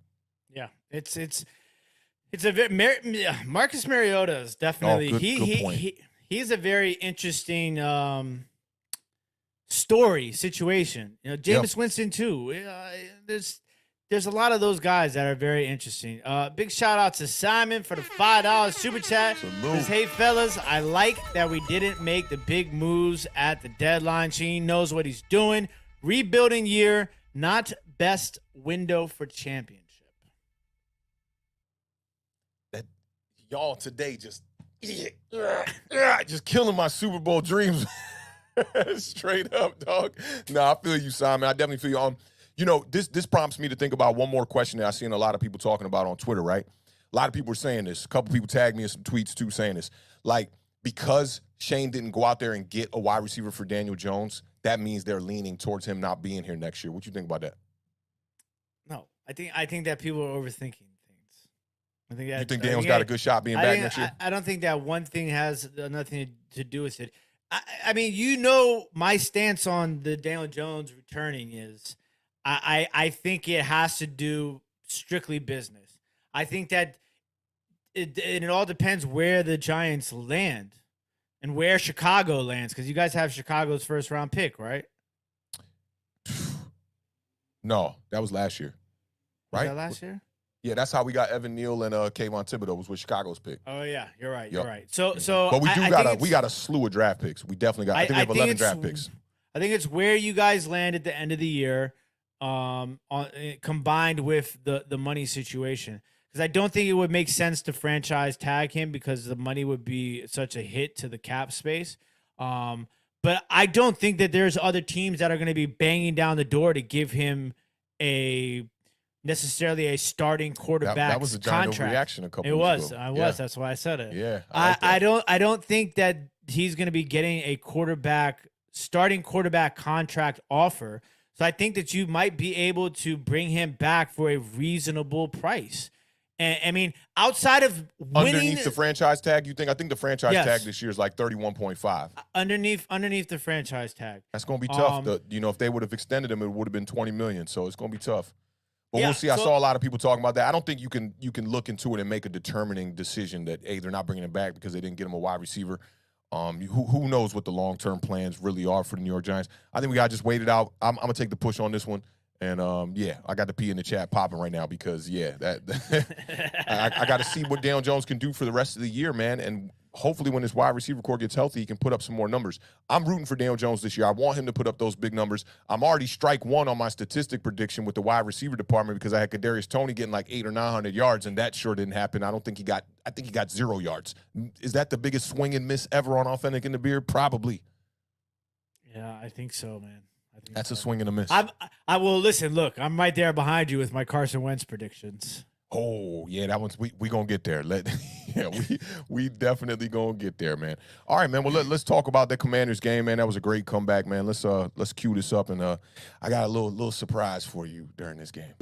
Yeah, it's a Marcus Mariota is definitely good point. He's a very interesting situation. You know, Jameis Winston too. There's a lot of those guys that are very interesting. Big shout out to Simon for the $5 super chat. Says, hey fellas, I like that we didn't make the big moves at the deadline. Sheen knows what he's doing. Rebuilding year, not best window for championship. Y'all today just killing my Super Bowl dreams. Straight up, dog. No, I feel you, Simon. I definitely feel you. You know, this prompts me to think about one more question that I've seen a lot of people talking about on Twitter, right? A lot of people are saying this. A couple people tagged me in some tweets, too, saying this. Like, because Shane didn't go out there and get a wide receiver for Daniel Jones, that means they're leaning towards him not being here next year. What you think about that? No, I think that people are overthinking things. I think that you think Daniel's got a good shot being back next year? I don't think that one thing has nothing to do with it. I mean, you know, my stance on the Daniel Jones returning is I think it has to do strictly business. I think that it all depends where the Giants land and where Chicago lands, because you guys have Chicago's first round pick, right? No, that was last year, right? Was that last year? Yeah, that's how we got Evan Neal and Kayvon Thibodeau was with Chicago's pick. Oh yeah, you're right. Yep. You're right. So, but we got a slew of draft picks. We definitely got. I think we have 11 draft picks. I think it's where you guys land at the end of the year, combined with the money situation. Because I don't think it would make sense to franchise tag him because the money would be such a hit to the cap space. But I don't think that there's other teams that are going to be banging down the door to give him a necessarily a starting quarterback That was a giant contract. overreaction a couple It weeks was. ago. I was. Yeah. That's why I said it. Yeah, I like that. I don't think that he's going to be getting a starting quarterback contract offer. So I think that you might be able to bring him back for a reasonable price. And I mean, outside of winning Underneath the franchise tag, you think? I think the franchise Yes. tag this year is like 31.5. underneath the franchise tag. That's going to be tough. If they would have extended him, it would have been 20 million. So it's going to be tough. But Yeah, we'll see. I so- saw a lot of people talking about that. I don't think you can look into it and make a determining decision that, hey, they're not bringing him back because they didn't get him a wide receiver. Who knows what the long-term plans really are for the New York Giants? I think we got to just wait it out. I'm going to take the push on this one. And, I got the P in the chat popping right now because, I got to see what Daniel Jones can do for the rest of the year, man. And hopefully when this wide receiver core gets healthy, he can put up some more numbers. I'm rooting for Daniel Jones this year. I want him to put up those big numbers. I'm already strike one on my statistic prediction with the wide receiver department because I had Kadarius Toney getting like 800 or 900 yards, and that sure didn't happen. I think he got 0 yards. Is that the biggest swing and miss ever on Awthentik and The Beard? Probably. Yeah, I think so, man. That's a swing and a miss. I will listen. Look, I'm right there behind you with my Carson Wentz predictions. Oh, yeah, that one's we gonna get there. We definitely gonna get there, man. All right, man. Well, let's talk about the Commanders game, man. That was a great comeback, man. Let's cue this up, and I got a little surprise for you during this game.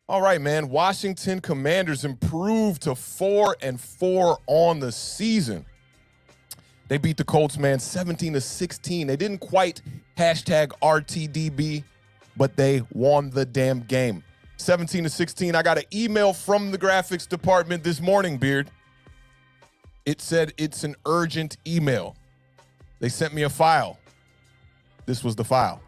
All right, man. Washington Commanders improved to 4-4 on the season. They beat the Colts, man, 17-16. They didn't quite #RTDB, but they won the damn game. 17-16. I got an email from the graphics department this morning, Beard. It said it's an urgent email. They sent me a file. This was the file.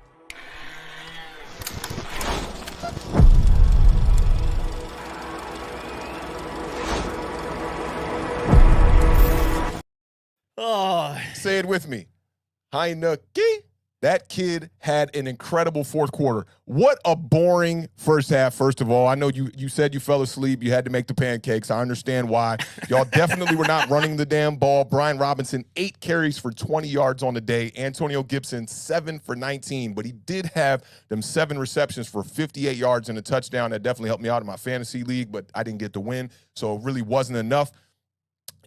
Oh, Say it with me. Heinicke. That kid had an incredible fourth quarter. What a boring first half, first of all. I know you said you fell asleep. You had to make the pancakes. I understand why. Y'all definitely were not running the damn ball. Brian Robinson, 8 carries for 20 yards on the day. Antonio Gibson, 7 for 19. But he did have them 7 receptions for 58 yards and a touchdown. That definitely helped me out in my fantasy league, but I didn't get the win, so it really wasn't enough.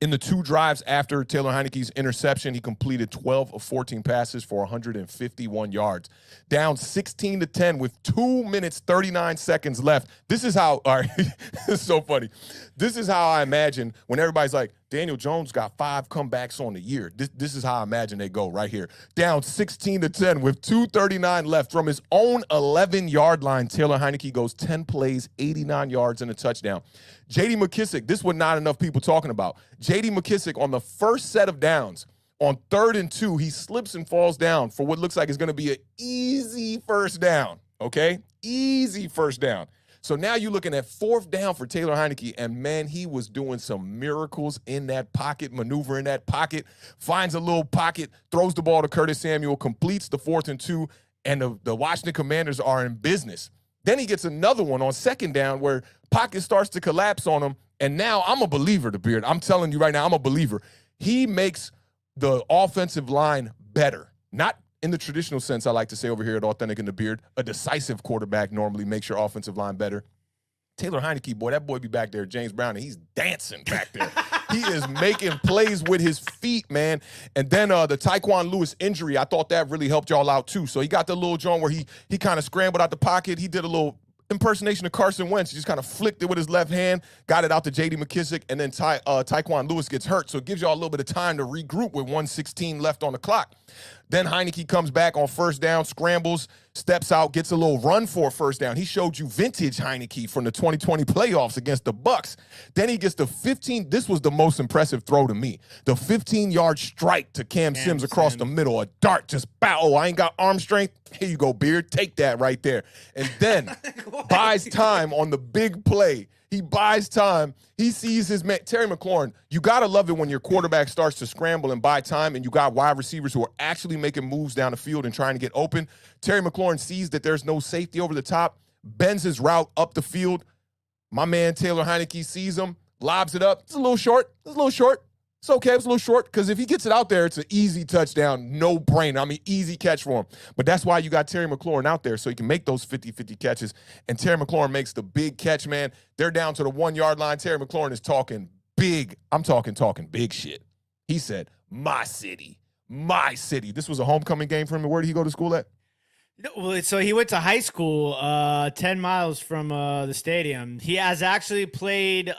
In the 2 drives after Taylor Heinicke's interception, he completed 12 of 14 passes for 151 yards. Down 16-10 with 2 minutes, 39 seconds left. This is how, all right, this is so funny. This is how I imagine when everybody's like, Daniel Jones got 5 comebacks on the year. This is how I imagine they go right here. Down 16-10 with 2:39 left from his own 11-yard line. Taylor Heinicke goes 10 plays, 89 yards, and a touchdown. J.D. McKissick, this was not enough people talking about. J.D. McKissick on the first set of downs, on 3rd and 2, he slips and falls down for what looks like it's going to be an easy first down, okay? Easy first down. So now you're looking at 4th down for Taylor Heinicke, and, man, he was doing some miracles in that pocket, maneuver in that pocket, finds a little pocket, throws the ball to Curtis Samuel, completes the 4th and 2, and the Washington Commanders are in business. Then he gets another one on 2nd down where pocket starts to collapse on him, and now I'm a believer, The Beard. I'm telling you right now, I'm a believer. He makes the offensive line better. Not in the traditional sense I like to say over here at Awthentik and The Beard. A decisive quarterback normally makes your offensive line better. Taylor Heinicke, boy, that boy be back there, James Brown, and he's dancing back there. He is making plays with his feet, man. And then the Tyquan Lewis injury, I thought that really helped y'all out too. So he got the little joint where he kind of scrambled out the pocket. He did a little impersonation of Carson Wentz. He just kind of flicked it with his left hand, got it out to J.D. McKissick, and then Tyquan Lewis gets hurt. So it gives y'all a little bit of time to regroup with 1:16 left on the clock. Then Heinicke comes back on 1st down, scrambles, steps out, gets a little run for a 1st down. He showed you vintage Heinicke from the 2020 playoffs against the Bucs. Then he gets the 15. This was the most impressive throw to me. The 15-yard strike to Cam Sims across the middle. A dart just bow. Oh, I ain't got arm strength. Here you go, Beard. Take that right there. And then buys time on the big play. He buys time. He sees his man, Terry McLaurin. You got to love it when your quarterback starts to scramble and buy time and you got wide receivers who are actually making moves down the field and trying to get open. Terry McLaurin sees that there's no safety over the top, bends his route up the field. My man Taylor Heinicke sees him, lobs it up. It's a little short. It's okay. It's a little short because if he gets it out there, it's an easy touchdown, no brainer. I mean, easy catch for him. But that's why you got Terry McLaurin out there so he can make those 50-50 catches. And Terry McLaurin makes the big catch, man. They're down to the 1-yard line. Terry McLaurin is talking big. I'm talking big shit. He said, my city. This was a homecoming game for him. Where did he go to school at? Well, so he went to high school 10 miles from the stadium. He has actually played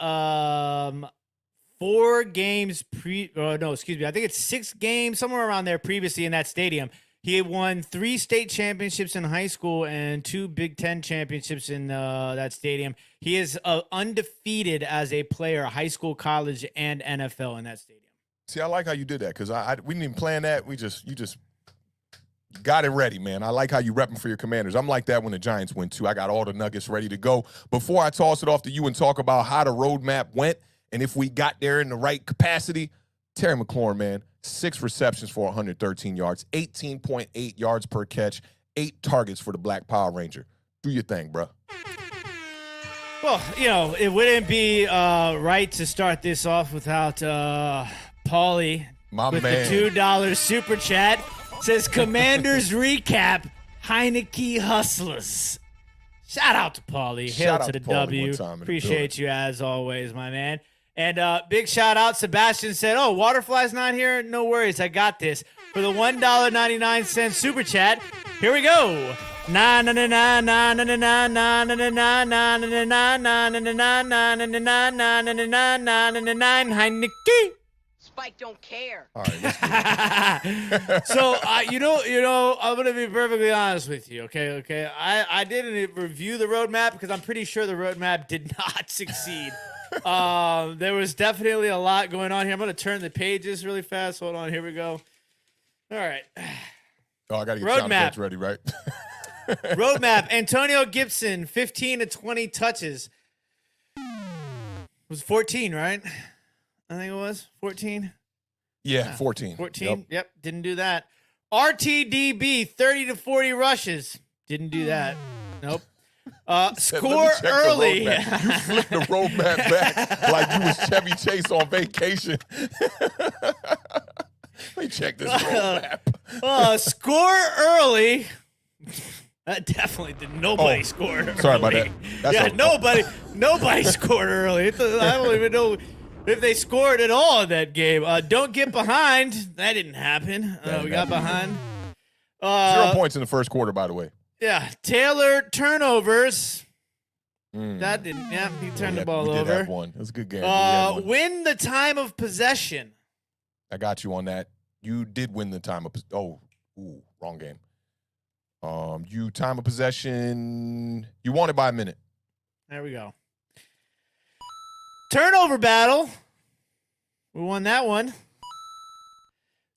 4 games I think it's 6 games, somewhere around there previously in that stadium. He had won 3 state championships in high school and 2 Big Ten championships in that stadium. He is undefeated as a player, high school, college, and NFL in that stadium. See, I like how you did that because we didn't even plan that. You just got it ready, man. I like how you repping for your Commanders. I'm like that when the Giants win, too. I got all the nuggets ready to go. Before I toss it off to you and talk about how the roadmap went, and if we got there in the right capacity, Terry McLaurin, man, 6 receptions for 113 yards, 18.8 yards per catch, 8 targets for the Black Power Ranger. Do your thing, bro. Well, it wouldn't be right to start this off without Paulie with the $2 super chat. Says Commanders recap, Heinicke Hustlers. Shout out to Paulie. Hail to the W. Appreciate you as always, my man. And big shout out, Sebastian said, oh, Waterfly's not here? No worries, I got this. For the $1.99 super chat, here we go. Heinicke. Spike don't care. All right, let's do it. So, I'm going to be perfectly honest with you, okay? I didn't review the roadmap because I'm pretty sure the roadmap did not succeed. There was definitely a lot going on here. I'm going to turn the pages really fast. Hold on, here we go. All right. Oh, I got to get sound effects ready, right? Roadmap, Antonio Gibson, 15 to 20 touches. It was 14, right? I think it was 14. Yeah, 14. 14. Yep, didn't do that. RTDB, 30 to 40 rushes. Didn't do that. Nope. Score early. You flipped the roadmap back like you was Chevy Chase on vacation. Let me check this roadmap. Score early. That definitely did. Nobody scored early. Sorry about that. Nobody scored early. I don't even know if they scored at all in that game. Don't get behind. That didn't happen. We got behind. 0 points in the first quarter, by the way. Yeah. Taylor turnovers. That didn't. Yeah, he turned the ball over. We did have one. It was a good game. Win the time of possession. I got you on that. You did win the time of wrong game. You time of possession. You won it by a minute. There we go. Turnover battle. We won that one.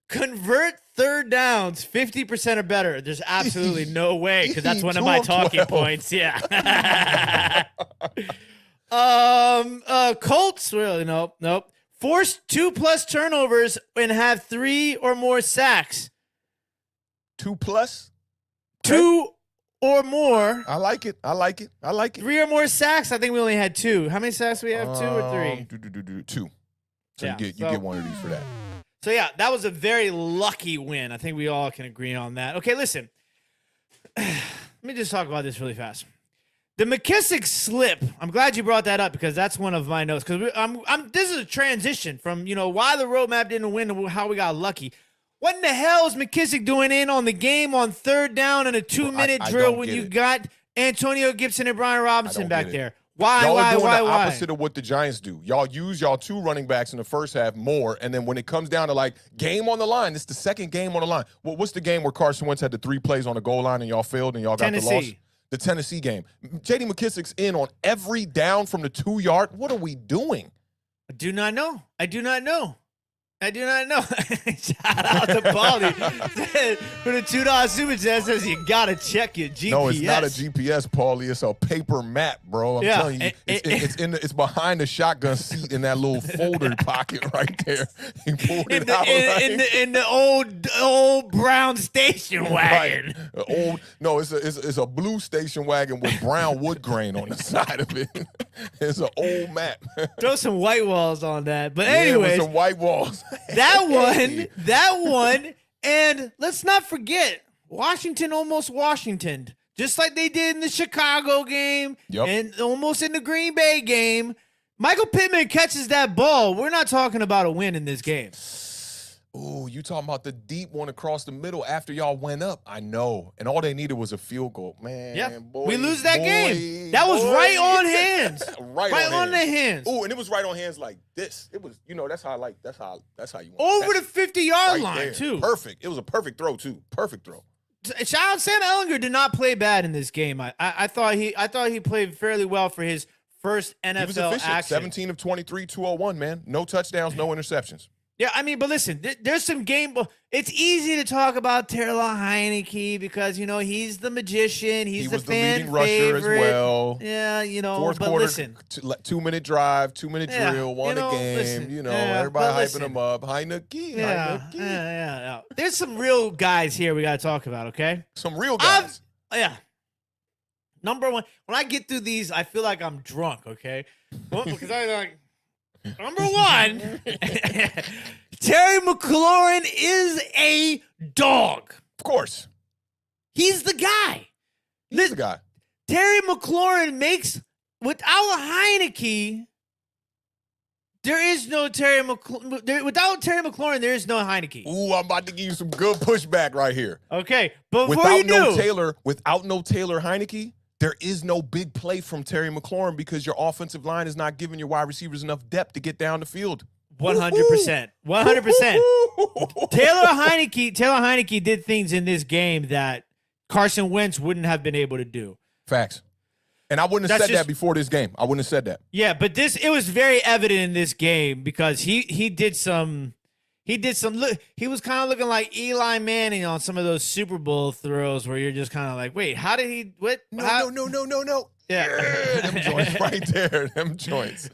Convert third downs 50% or better. There's absolutely no way because that's one of my talking points. Yeah. Colts. Really, nope. Force 2+ turnovers and have 3 or more sacks. 2+? 2 or more. I like it. 3 or more sacks. I think we only had 2. How many sacks do we have? 2 or 3? 2. So yeah, you get one of these for that. So yeah, that was a very lucky win. I think we all can agree on that. Okay, listen. Let me just talk about this really fast. The McKissick slip. I'm glad you brought that up because that's one of my notes. Because this is a transition from why the roadmap didn't win to how we got lucky. What in the hell is McKissick doing in on the game on third down in a 2-minute drill when you got Antonio Gibson and Brian Robinson back there? Why? Y'all are doing the opposite of what the Giants do. Y'all use y'all 2 running backs in the first half more, and then when it comes down to like game on the line, it's the second game on the line. Well, what's the game where Carson Wentz had the 3 plays on the goal line and y'all failed and y'all got the loss? The Tennessee game. J.D. McKissick's in on every down from the 2-yard. What are we doing? I do not know. I do not know. Shout out to Paulie for the $2 super chat. Says you gotta check your GPS. No, it's not a GPS, Paulie. It's a paper map, bro. I'm telling you, it's behind the shotgun seat in that little folder pocket right there. He pulled it out in the old brown station wagon. Right. It's a blue station wagon with brown wood grain on the side of it. It's an old map. Throw some white walls on that. But anyways, some white walls. that one, and let's not forget, Washington almost Washingtoned, just like they did in the Chicago game and almost in the Green Bay game. Michael Pittman catches that ball. We're not talking about a win in this game. Ooh, you talking about the deep one across the middle after y'all went up. I know. And all they needed was a field goal. Man, boy, we lose that game. That was right on hands. right on the hands. Ooh, and it was right on hands like this. It was, that's how you want over the 50-yard line, there. too. Perfect. It was a perfect throw, too. Perfect throw. Shout out Sam Ehlinger did not play bad in this game. I thought he played fairly well for his first NFL he was efficient. action. 17 of 23, 201, man. No touchdowns, no interceptions. Yeah, I mean, but listen, there's some game. It's easy to talk about Taylor Heinicke because he's the magician. He was the fan leading rusher favorite. as well. Yeah, Fourth but quarter, listen, 2-minute drive, 2-minute drill, won a game. Listen, everybody hyping him up. Heinicke. Yeah. There's some real guys here we got to talk about. Okay, some real guys. Number one, when I get through these, I feel like I'm drunk. Okay, because I like. Number one, Terry McLaurin is a dog. Of course. He's the guy. He's the guy. Terry McLaurin makes, without Heinicke, there is no Terry McLaurin. Without Terry McLaurin, there is no Heinicke. Ooh, I'm about to give you some good pushback right here. Okay, but without no Taylor Heinicke, there is no big play from Terry McLaurin because your offensive line is not giving your wide receivers enough depth to get down the field. 100%. 100%. Taylor Heinicke did things in this game that Carson Wentz wouldn't have been able to do. Facts. And I wouldn't have said that before this game. I wouldn't have said that. Yeah, but it was very evident in this game because he did some. He was kind of looking like Eli Manning on some of those Super Bowl throws where you're just kind of like, wait, how did he? What? No. Yeah, them joints right there. Them joints.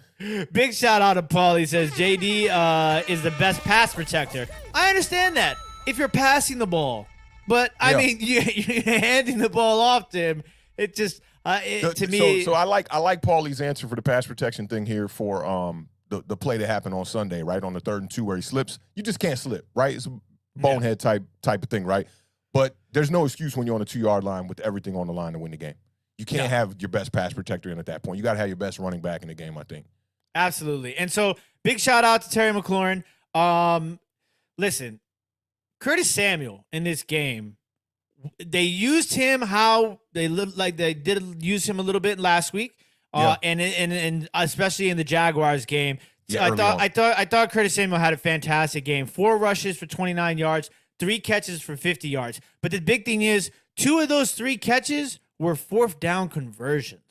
Big shout out to Paul. He says JD is the best pass protector. I understand that if you're passing the ball, but I mean, you're handing the ball off to him. It just to me. So I like Paulie's answer for the pass protection thing here for the play that happened on Sunday, right? On the 3rd and 2 where he slips. You just can't slip, right? It's a bonehead type of thing, right? But there's no excuse when you're on the 2-yard line with everything on the line to win the game. You can't have your best pass protector in at that point. You got to have your best running back in the game, I think. Absolutely. And so big shout out to Terry McLaurin. Listen, Curtis Samuel in this game, they used him how they did use him a little bit last week. And especially in the Jaguars game. Yeah, I thought Curtis Samuel had a fantastic game. 4 rushes for 29 yards, 3 catches for 50 yards. But the big thing is 2 of those 3 catches were 4th down conversions.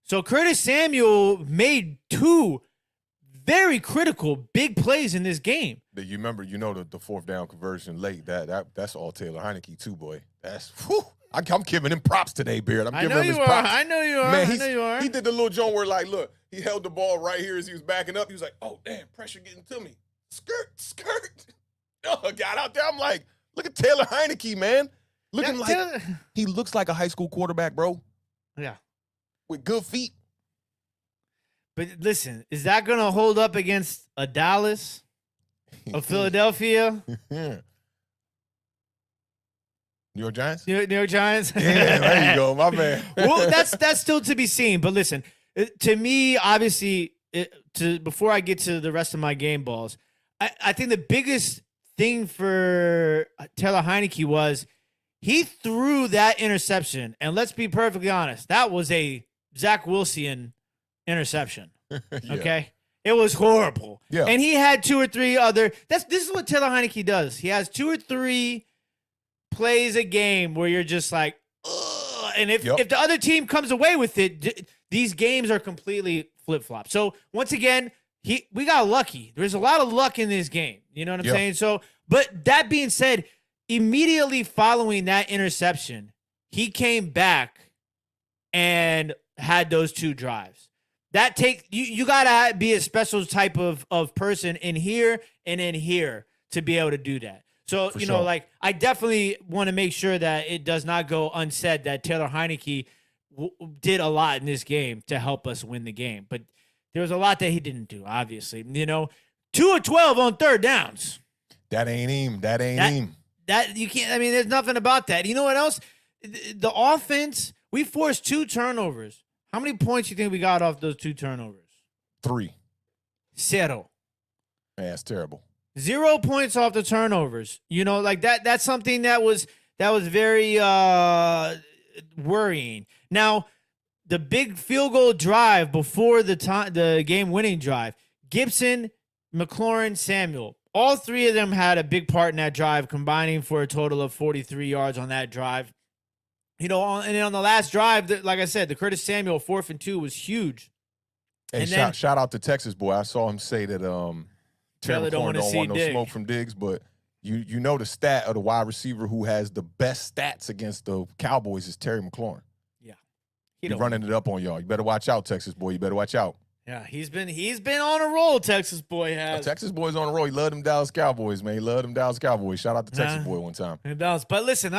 So Curtis Samuel made 2 very critical big plays in this game. You remember, the 4th down conversion late. That's all Taylor Heinicke too, boy. That's whew. I'm giving him props today, Beard. I'm giving him his props. I know you are. Man, I know you are. He did the little joint where, look, he held the ball right here as he was backing up. He was like, oh, damn, pressure getting to me. Skirt. Oh, got out there. I'm like, look at Taylor Heinicke, man. He looks like a high school quarterback, bro. Yeah. With good feet. But listen, is that going to hold up against a Dallas, a Philadelphia? New York Giants? New York Giants? Yeah, there you go, my man. Well, that's still to be seen. But listen, to me, obviously, before I get to the rest of my game balls, I think the biggest thing for Taylor Heinicke was he threw that interception. And let's be perfectly honest, that was a Zach Wilson interception. Okay? It was horrible. Yeah. And he had 2 or 3 other – this is what Taylor Heinicke does. He has 2 or 3 plays a game where you're just like, ugh. And if the other team comes away with it, these games are completely flip-flop. So, once again, we got lucky. There's a lot of luck in this game. You know what I'm Yep. saying? So, but that being said, immediately following that interception, he came back and had those 2 drives. That take you gotta be a special type of person in here and in here to be able to do that. So, For you know, sure. like, I definitely want to make sure that it does not go unsaid that Taylor Heinicke did a lot in this game to help us win the game. But there was a lot that he didn't do, obviously. You know, 2 of 12 on third downs. That ain't him. That ain't him. That you can't, I mean, there's nothing about that. You know what else? The offense, we forced 2 turnovers. How many points do you think we got off those 2 turnovers? 3. 0. Man, that's terrible. 0 points off the turnovers. You know, like that's something that was very worrying. Now, the big field goal drive before the game-winning drive, Gibson, McLaurin, Samuel, all 3 of them had a big part in that drive, combining for a total of 43 yards on that drive. You know, and then on the last drive, like I said, the Curtis Samuel 4th and 2 was huge. Hey, And then- shout out to Texas boy. I saw him say that Terry don't McLaurin wanna don't see want no Diggs. smoke from Diggs, but you know the stat of the wide receiver who has the best stats against the Cowboys is Terry McLaurin. Yeah. He's running it up on y'all. You better watch out, Texas boy. You better watch out. Yeah, he's been on a roll, Texas boy has. Texas boy's on the road. He loved them Dallas Cowboys, man. He loved them Dallas Cowboys. Shout out to Texas boy one time. It does. But listen,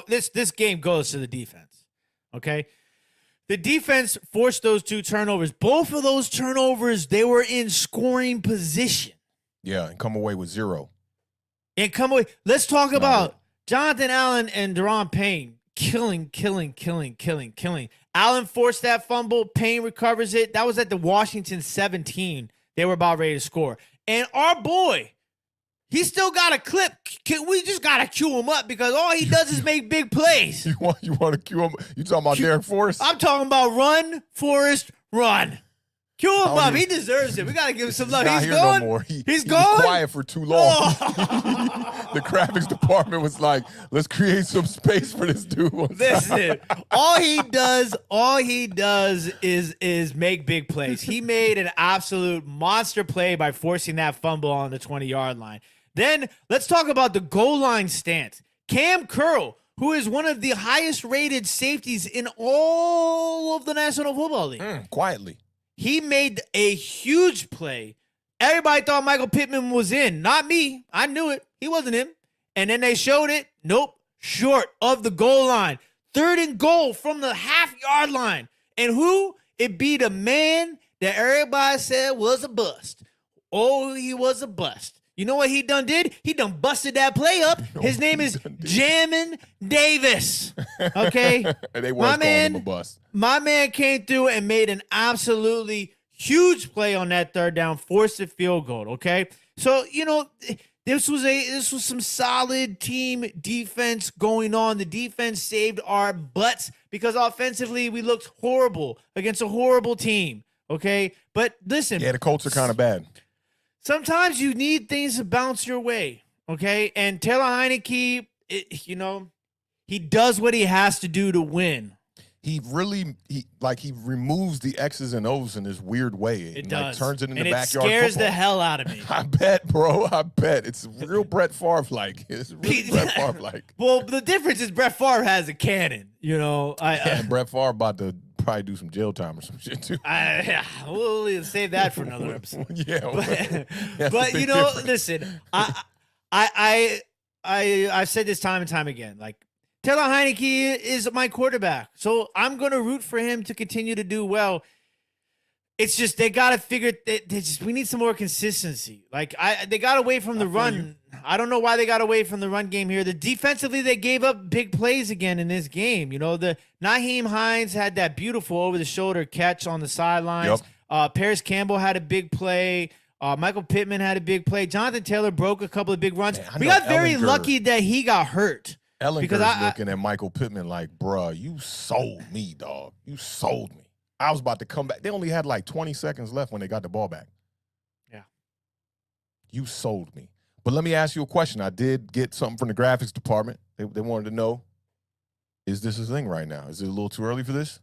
this game goes to the defense. Okay? The defense forced those 2 turnovers. Both of those turnovers, they were in scoring position. Yeah, and come away with 0. And come away. Let's talk Not about it. Jonathan Allen and Deron Payne killing. Allen forced that fumble. Payne recovers it. That was at the Washington 17. They were about ready to score. And our boy, he still got a clip. We just got to cue him up because all he does is make big plays. You want to cue him? You talking about Derek Forrest? I'm talking about run, Forrest, run. Cue him don't up. even- He deserves it. We got to give him some love. Not He's here gone. no more. He's he gone. was quiet for too long. Oh. The graphics department was like, let's create some space for this dude. Listen, all he does is make big plays. He made an absolute monster play by forcing that fumble on the 20-yard line. Then let's talk about the goal line stance. Cam Curl, who is one of the highest rated safeties in all of the National Football League. Quietly. He made a huge play. Everybody thought Michael Pittman was in. Not me. I knew it. He wasn't him. And then they showed it. Nope. Short of the goal line. 3rd and goal from the half-yard line. And who? It be the man that everybody said was a bust. Oh, he was a bust. You know what he done did? He done busted that play up. His name is Jamin Davis. Okay? They was calling him a bust. My man came through and made an absolutely huge play on that 3rd down, forced a field goal, okay? So, you know, this was some solid team defense going on. The defense saved our butts because offensively we looked horrible against a horrible team, okay? But listen. Yeah, the Colts are kind of bad. Sometimes you need things to bounce your way, okay? And Taylor Heinicke, he does what he has to do to win. He removes the X's and O's in this weird way. It and does. Turns it into and backyard it scares football. the hell out of me. I bet, bro. I bet. It's real Brett Favre-like. It's real Brett Favre-like. Well, the difference is Brett Favre has a cannon, Brett Favre about to probably do some jail time or some shit, too. We'll save that for another episode. Yeah. But you know, listen, I've said this time and time again. Like, Taylor Heinicke is my quarterback, so I'm going to root for him to continue to do well. It's just they got to figure. We need some more consistency. Like they got away from the run. I don't know why they got away from the run game here. Defensively, they gave up big plays again in this game. You know, the Nyheim Hines had that beautiful over-the-shoulder catch on the sidelines. Yep. Paris Campbell had a big play. Michael Pittman had a big play. Jonathan Taylor broke a couple of big runs. Man, I We know got very Ellinger- lucky that he got hurt. Ellinger's looking at Michael Pittman like, bruh, you sold me, dog. You sold me. I was about to come back. They only had like 20 seconds left when they got the ball back. Yeah. You sold me. But let me ask you a question. I did get something from the graphics department. They wanted to know, is this a thing right now? Is it a little too early for this?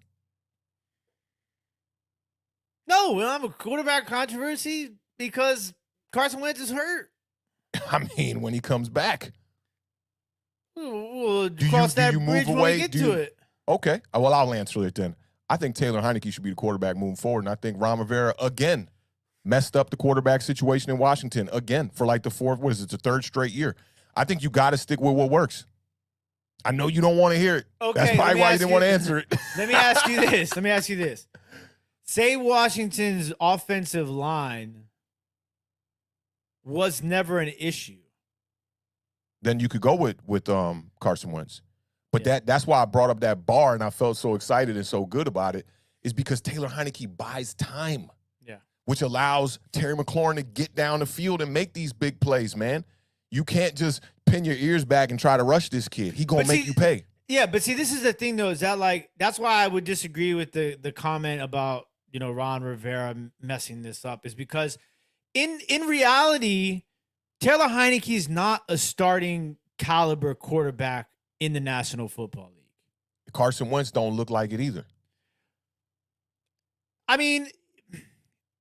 No, we don't have a quarterback controversy because Carson Wentz is hurt. I mean, when he comes back. We'll cross that bridge when we get to it. Okay. Well, I'll answer it then. I think Taylor Heinicke should be the quarterback moving forward, and I think Ron Rivera, again, messed up the quarterback situation in Washington, again, for like the third straight year. I think you got to stick with what works. I know you don't want to hear it. Okay, that's probably why you didn't want to answer it. Let me ask you this. Say Washington's offensive line was never an issue. Then you could go with Carson Wentz. But that's why I brought up that bar and I felt so excited and so good about it, is because Taylor Heinicke buys time. Yeah. Which allows Terry McLaurin to get down the field and make these big plays, man. You can't just pin your ears back and try to rush this kid. He gonna make you pay. Yeah, but see, this is the thing though, is that like that's why I would disagree with the comment about, Ron Rivera messing this up, is because in reality, Taylor Heinicke is not a starting caliber quarterback in the National Football League. Carson Wentz don't look like it either. I mean,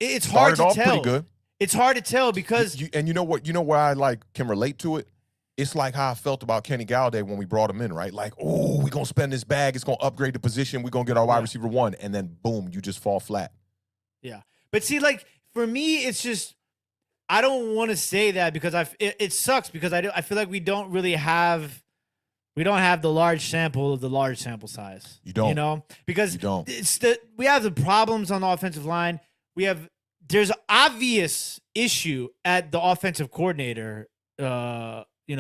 it's hard to tell. Pretty good. It's hard to tell because and you know what? You know where I can relate to it? It's like how I felt about Kenny Galladay when we brought him in, right? Like, oh, we're going to spend this bag. It's going to upgrade the position. We're going to get our wide receiver one. And then, boom, you just fall flat. Yeah. But see, like, for me, it's just, I don't want to say that because it sucks because I feel like we don't have the large sample of the large sample size. You don't. Because you don't. We have the problems on the offensive line. There's obvious issue at the offensive coordinator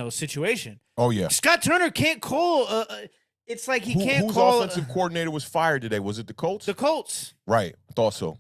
situation. Oh, yeah. Scott Turner can't call. It's like he can't call. Whose offensive coordinator was fired today? Was it the Colts? The Colts. Right. I thought so.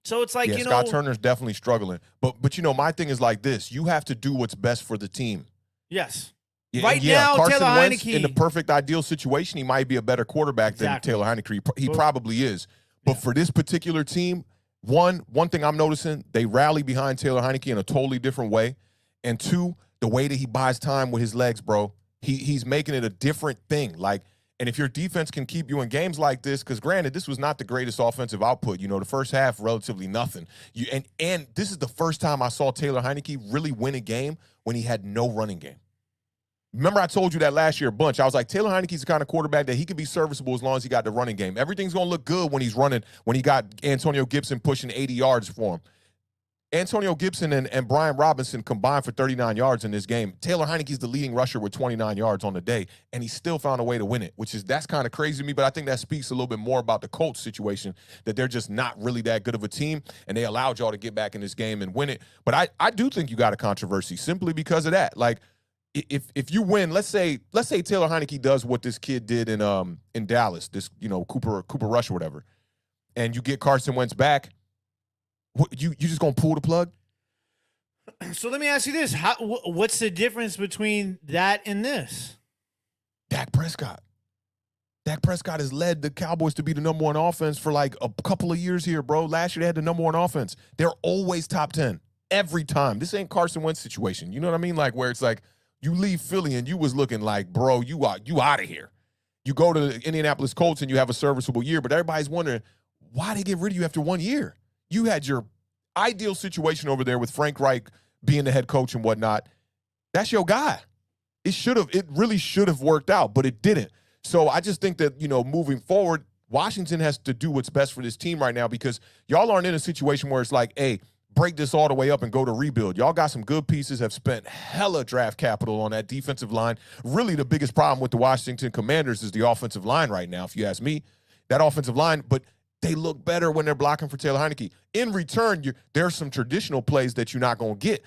So it's like, Scott Turner's definitely struggling. But my thing is like this. You have to do what's best for the team. Yes. Yeah, right now, Carson Taylor Wentz, Heinicke, in the perfect ideal situation, he might be a better quarterback than Taylor Heinicke. He probably is. But for this particular team, one thing I'm noticing, they rally behind Taylor Heinicke in a totally different way. And two, the way that he buys time with his legs, bro, he's making it a different thing. Like, and if your defense can keep you in games like this, because granted, this was not the greatest offensive output. The first half, relatively nothing. And this is the first time I saw Taylor Heinicke really win a game when he had no running game. Remember, I told you that last year a bunch. I was like, Taylor Heinicke's the kind of quarterback that he could be serviceable as long as he got the running game. Everything's going to look good when he's running, when he got Antonio Gibson pushing 80 yards for him. Antonio Gibson and Brian Robinson combined for 39 yards in this game. Taylor Heinicke's the leading rusher with 29 yards on the day, and he still found a way to win it, that's kind of crazy to me, but I think that speaks a little bit more about the Colts situation, that they're just not really that good of a team, and they allowed y'all to get back in this game and win it. But I do think you got a controversy simply because of that. Like, if you win, let's say Taylor Heinicke does what this kid did in Dallas, this Cooper Rush or whatever, and you get Carson Wentz back, you just gonna pull the plug? So let me ask you this: what's the difference between that and this? Dak Prescott. Dak Prescott has led the Cowboys to be the number one offense for like a couple of years here, bro. Last year they had the number one offense. They're always top 10 every time. This ain't Carson Wentz situation. You know what I mean? Like where it's like you leave Philly and you was looking like, bro, you out of here. You go to the Indianapolis Colts and you have a serviceable year, but everybody's wondering why they get rid of you after 1 year. You had your ideal situation over there with Frank Reich being the head coach and whatnot. That's your guy. It really should have worked out, but it didn't. So I just think that, moving forward, Washington has to do what's best for this team right now because y'all aren't in a situation where it's like, hey, break this all the way up and go to rebuild. Y'all got some good pieces, have spent hella draft capital on that defensive line. Really the biggest problem with the Washington Commanders is the offensive line right now, if you ask me. That offensive line, but they look better when they're blocking for Taylor Heinicke. In return, there's some traditional plays that you're not going to get.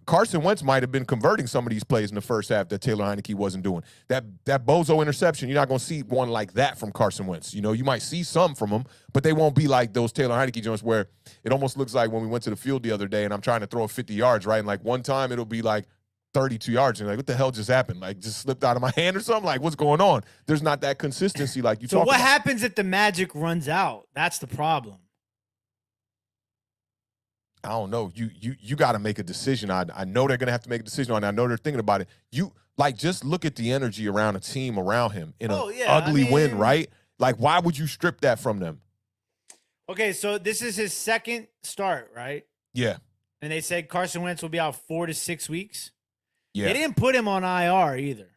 Carson Wentz might have been converting some of these plays in the first half that Taylor Heinicke wasn't doing. That bozo interception, you're not going to see one like that from Carson Wentz. You might see some from him, but they won't be like those Taylor Heinicke joints where it almost looks like when we went to the field the other day and I'm trying to throw 50 yards, right? And like one time it'll be like 32 yards. And you're like, what the hell just happened? Like, just slipped out of my hand or something? Like, what's going on? There's not that consistency like you talk about. So what happens if the magic runs out? That's the problem. I don't know. You got to make a decision. I know they're going to have to make a decision on it. I know they're thinking about it. Just look at the energy around a team around him in an ugly win, right? Like, why would you strip that from them? Okay, so this is his second start, right? Yeah. And they said Carson Wentz will be out 4 to 6 weeks. Yeah. They didn't put him on IR either.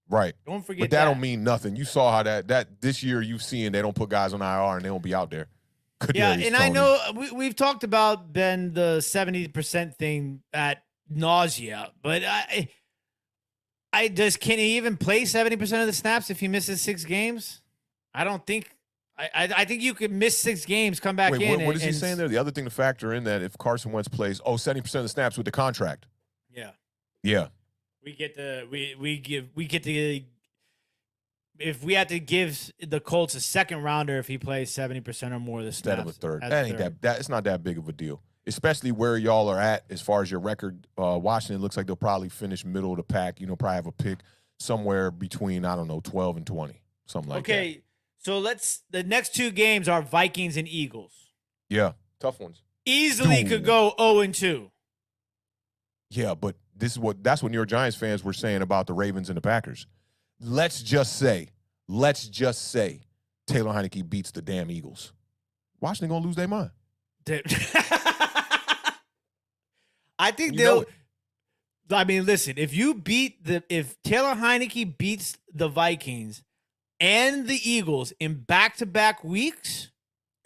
Right. Don't forget But that don't mean nothing. You saw how that this year you've seen they don't put guys on IR and they don't be out there. Yeah, and I know we've talked about, Ben, the 70% thing at nausea, but can he even play 70% of the snaps if he misses 6 games? I don't think. I think you could miss 6 games, come back in. What is he saying there? The other thing to factor in that if Carson Wentz plays 70% of the snaps with the contract. Yeah. Yeah. We get the if we had to give the Colts a second rounder if he plays 70% or more of the snaps Instead of a third. That ain't that it's not that big of a deal. Especially where y'all are at as far as your record. Washington looks like they'll probably finish middle of the pack, probably have a pick somewhere between, 12 and 20. Something like that. Okay. So the next 2 games are Vikings and Eagles. Yeah. Tough ones. Easily could go 0-2. Yeah, but that's what New York Giants fans were saying about the Ravens and the Packers. Let's just say Taylor Heinicke beats the damn Eagles. Washington gonna lose their mind. I think they'll. I mean, listen. If Taylor Heinicke beats the Vikings and the Eagles in back-to-back weeks,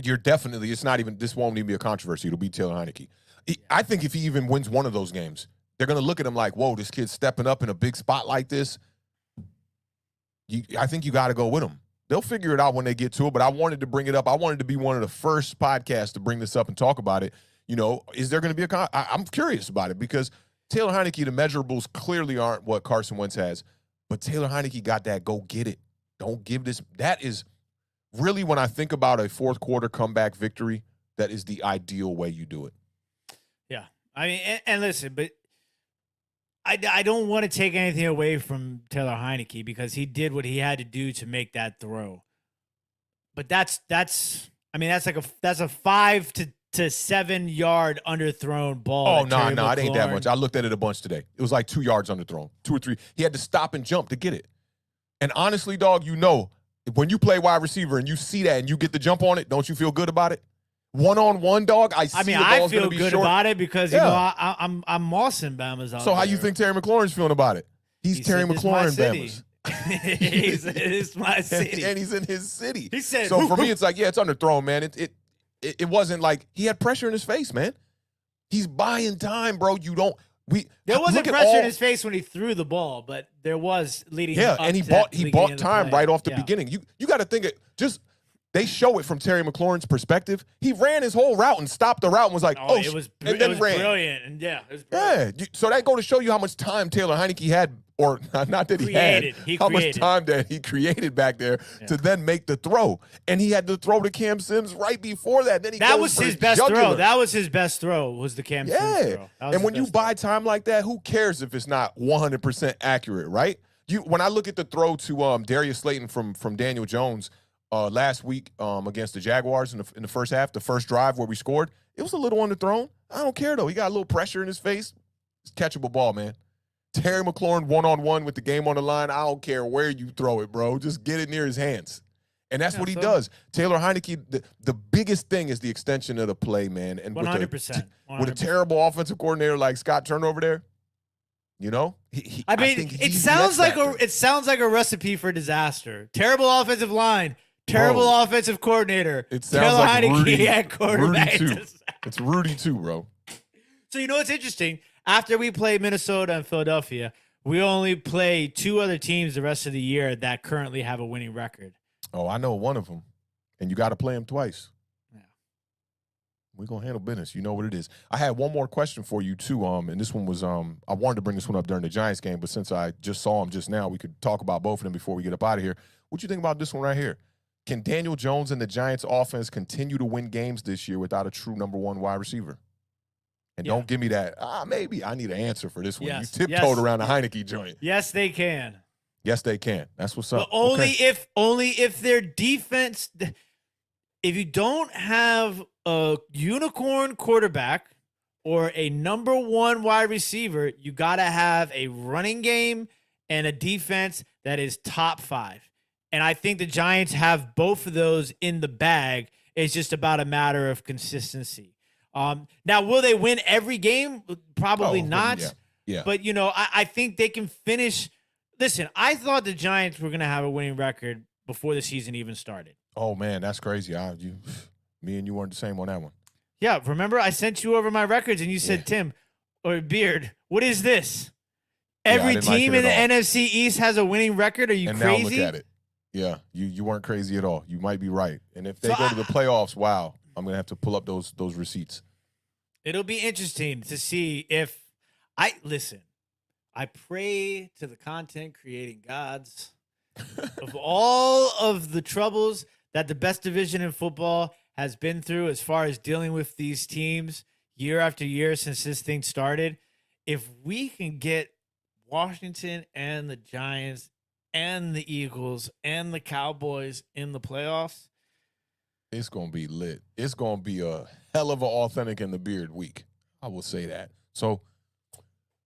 you're definitely. It's not even. This won't even be a controversy. It'll be Taylor Heinicke. I think if he even wins one of those games, they're gonna look at him like, "Whoa, this kid's stepping up in a big spot like this." I think you got to go with them. They'll figure it out when they get to it, but I wanted to bring it up. I wanted to be one of the first podcasts to bring this up and talk about it. Is there going to be I'm curious about it because Taylor Heinicke, the measurables clearly aren't what Carson Wentz has, but Taylor Heinicke got that go get it. Don't give this. That is really, when I think about a fourth quarter comeback victory, that is the ideal way you do it. Yeah. I mean, and listen, but I don't want to take anything away from Taylor Heinicke because he did what he had to do to make that throw. But that's a 5 to 7 yard underthrown ball. Oh, no, it ain't that much. I looked at it a bunch today. It was like 2 yards underthrown, 2 or 3. He had to stop and jump to get it. And honestly, dog, when you play wide receiver and you see that and you get the jump on it, don't you feel good about it? One-on-one, dog. I feel good about it because I'm mossing Bama's out. So how you think Terry McLaurin's feeling about it? He's Terry McLaurin Bama's. It's my city, and he's in his city. He said. So for me, it's like, it's underthrown, man. It wasn't like he had pressure in his face, man. He's buying time, bro. There wasn't pressure in his face when he threw the ball, but there was leading. Yeah, and he bought time right off the beginning. You got to think it just. They show it from Terry McLaurin's perspective. He ran his whole route and stopped the route and was like, it was brilliant. And it was brilliant. Yeah. So that go to show you how much time Taylor Heinicke had, or not that he had, much time that he created back there to then make the throw. And he had to throw to Cam Sims right before that. Then that was his best throw. That was his best throw, was the Cam Sims throw. And when you buy time like that, who cares if it's not 100% accurate, right? When I look at the throw to Darius Slayton from Daniel Jones, last week against the Jaguars in the first half, the first drive where we scored, it was a little underthrown. I don't care, though. He got a little pressure in his face. It's catchable ball, man. Terry McLaurin one-on-one with the game on the line. I don't care where you throw it, bro. Just get it near his hands. And that's what he does. Taylor Heinicke, the biggest thing is the extension of the play, man. And 100%. With a terrible offensive coordinator like Scott Turner over there, it sounds like a recipe for disaster. Terrible offensive line. Terrible offensive coordinator. It sounds like Rudy at quarterback. Rudy too. It's Rudy too, bro. So what's interesting? After we play Minnesota and Philadelphia, we only play 2 other teams the rest of the year that currently have a winning record. Oh, I know one of them, and you got to play them twice. Yeah, we're gonna handle business. You know what it is. I had one more question for you too. And this one was I wanted to bring this one up during the Giants game, but since I just saw him just now, we could talk about both of them before we get up out of here. What you think about this one right here? Can Daniel Jones and the Giants offense continue to win games this year without a true number 1 wide receiver? And don't give me that, maybe. I need an answer for this one. Yes. You tiptoed around the Heinicke joint. Yes, they can. Yes, they can. That's what's up. But only if their defense, if you don't have a unicorn quarterback or a number 1 wide receiver, you got to have a running game and a defense that is top 5. And I think the Giants have both of those in the bag. It's just about a matter of consistency. Now, will they win every game? Probably not. Yeah. But, I think they can finish. Listen, I thought the Giants were going to have a winning record before the season even started. Oh, man, that's crazy. Me and you weren't the same on that one. Yeah, remember I sent you over my records and you said, Tim, or Beard, what is this? Every team in the NFC East has a winning record? Are you crazy? Now look at it. Yeah, you weren't crazy at all. You might be right. And if they go to the playoffs, wow, I'm going to have to pull up those receipts. It'll be interesting to see if listen, I pray to the content creating gods of all of the troubles that the best division in football has been through as far as dealing with these teams year after year since this thing started. If we can get Washington and the Giants and the Eagles and the Cowboys in the playoffs, it's going to be lit. It's going to be a hell of an Awthentik and The Beard week. I will say that. So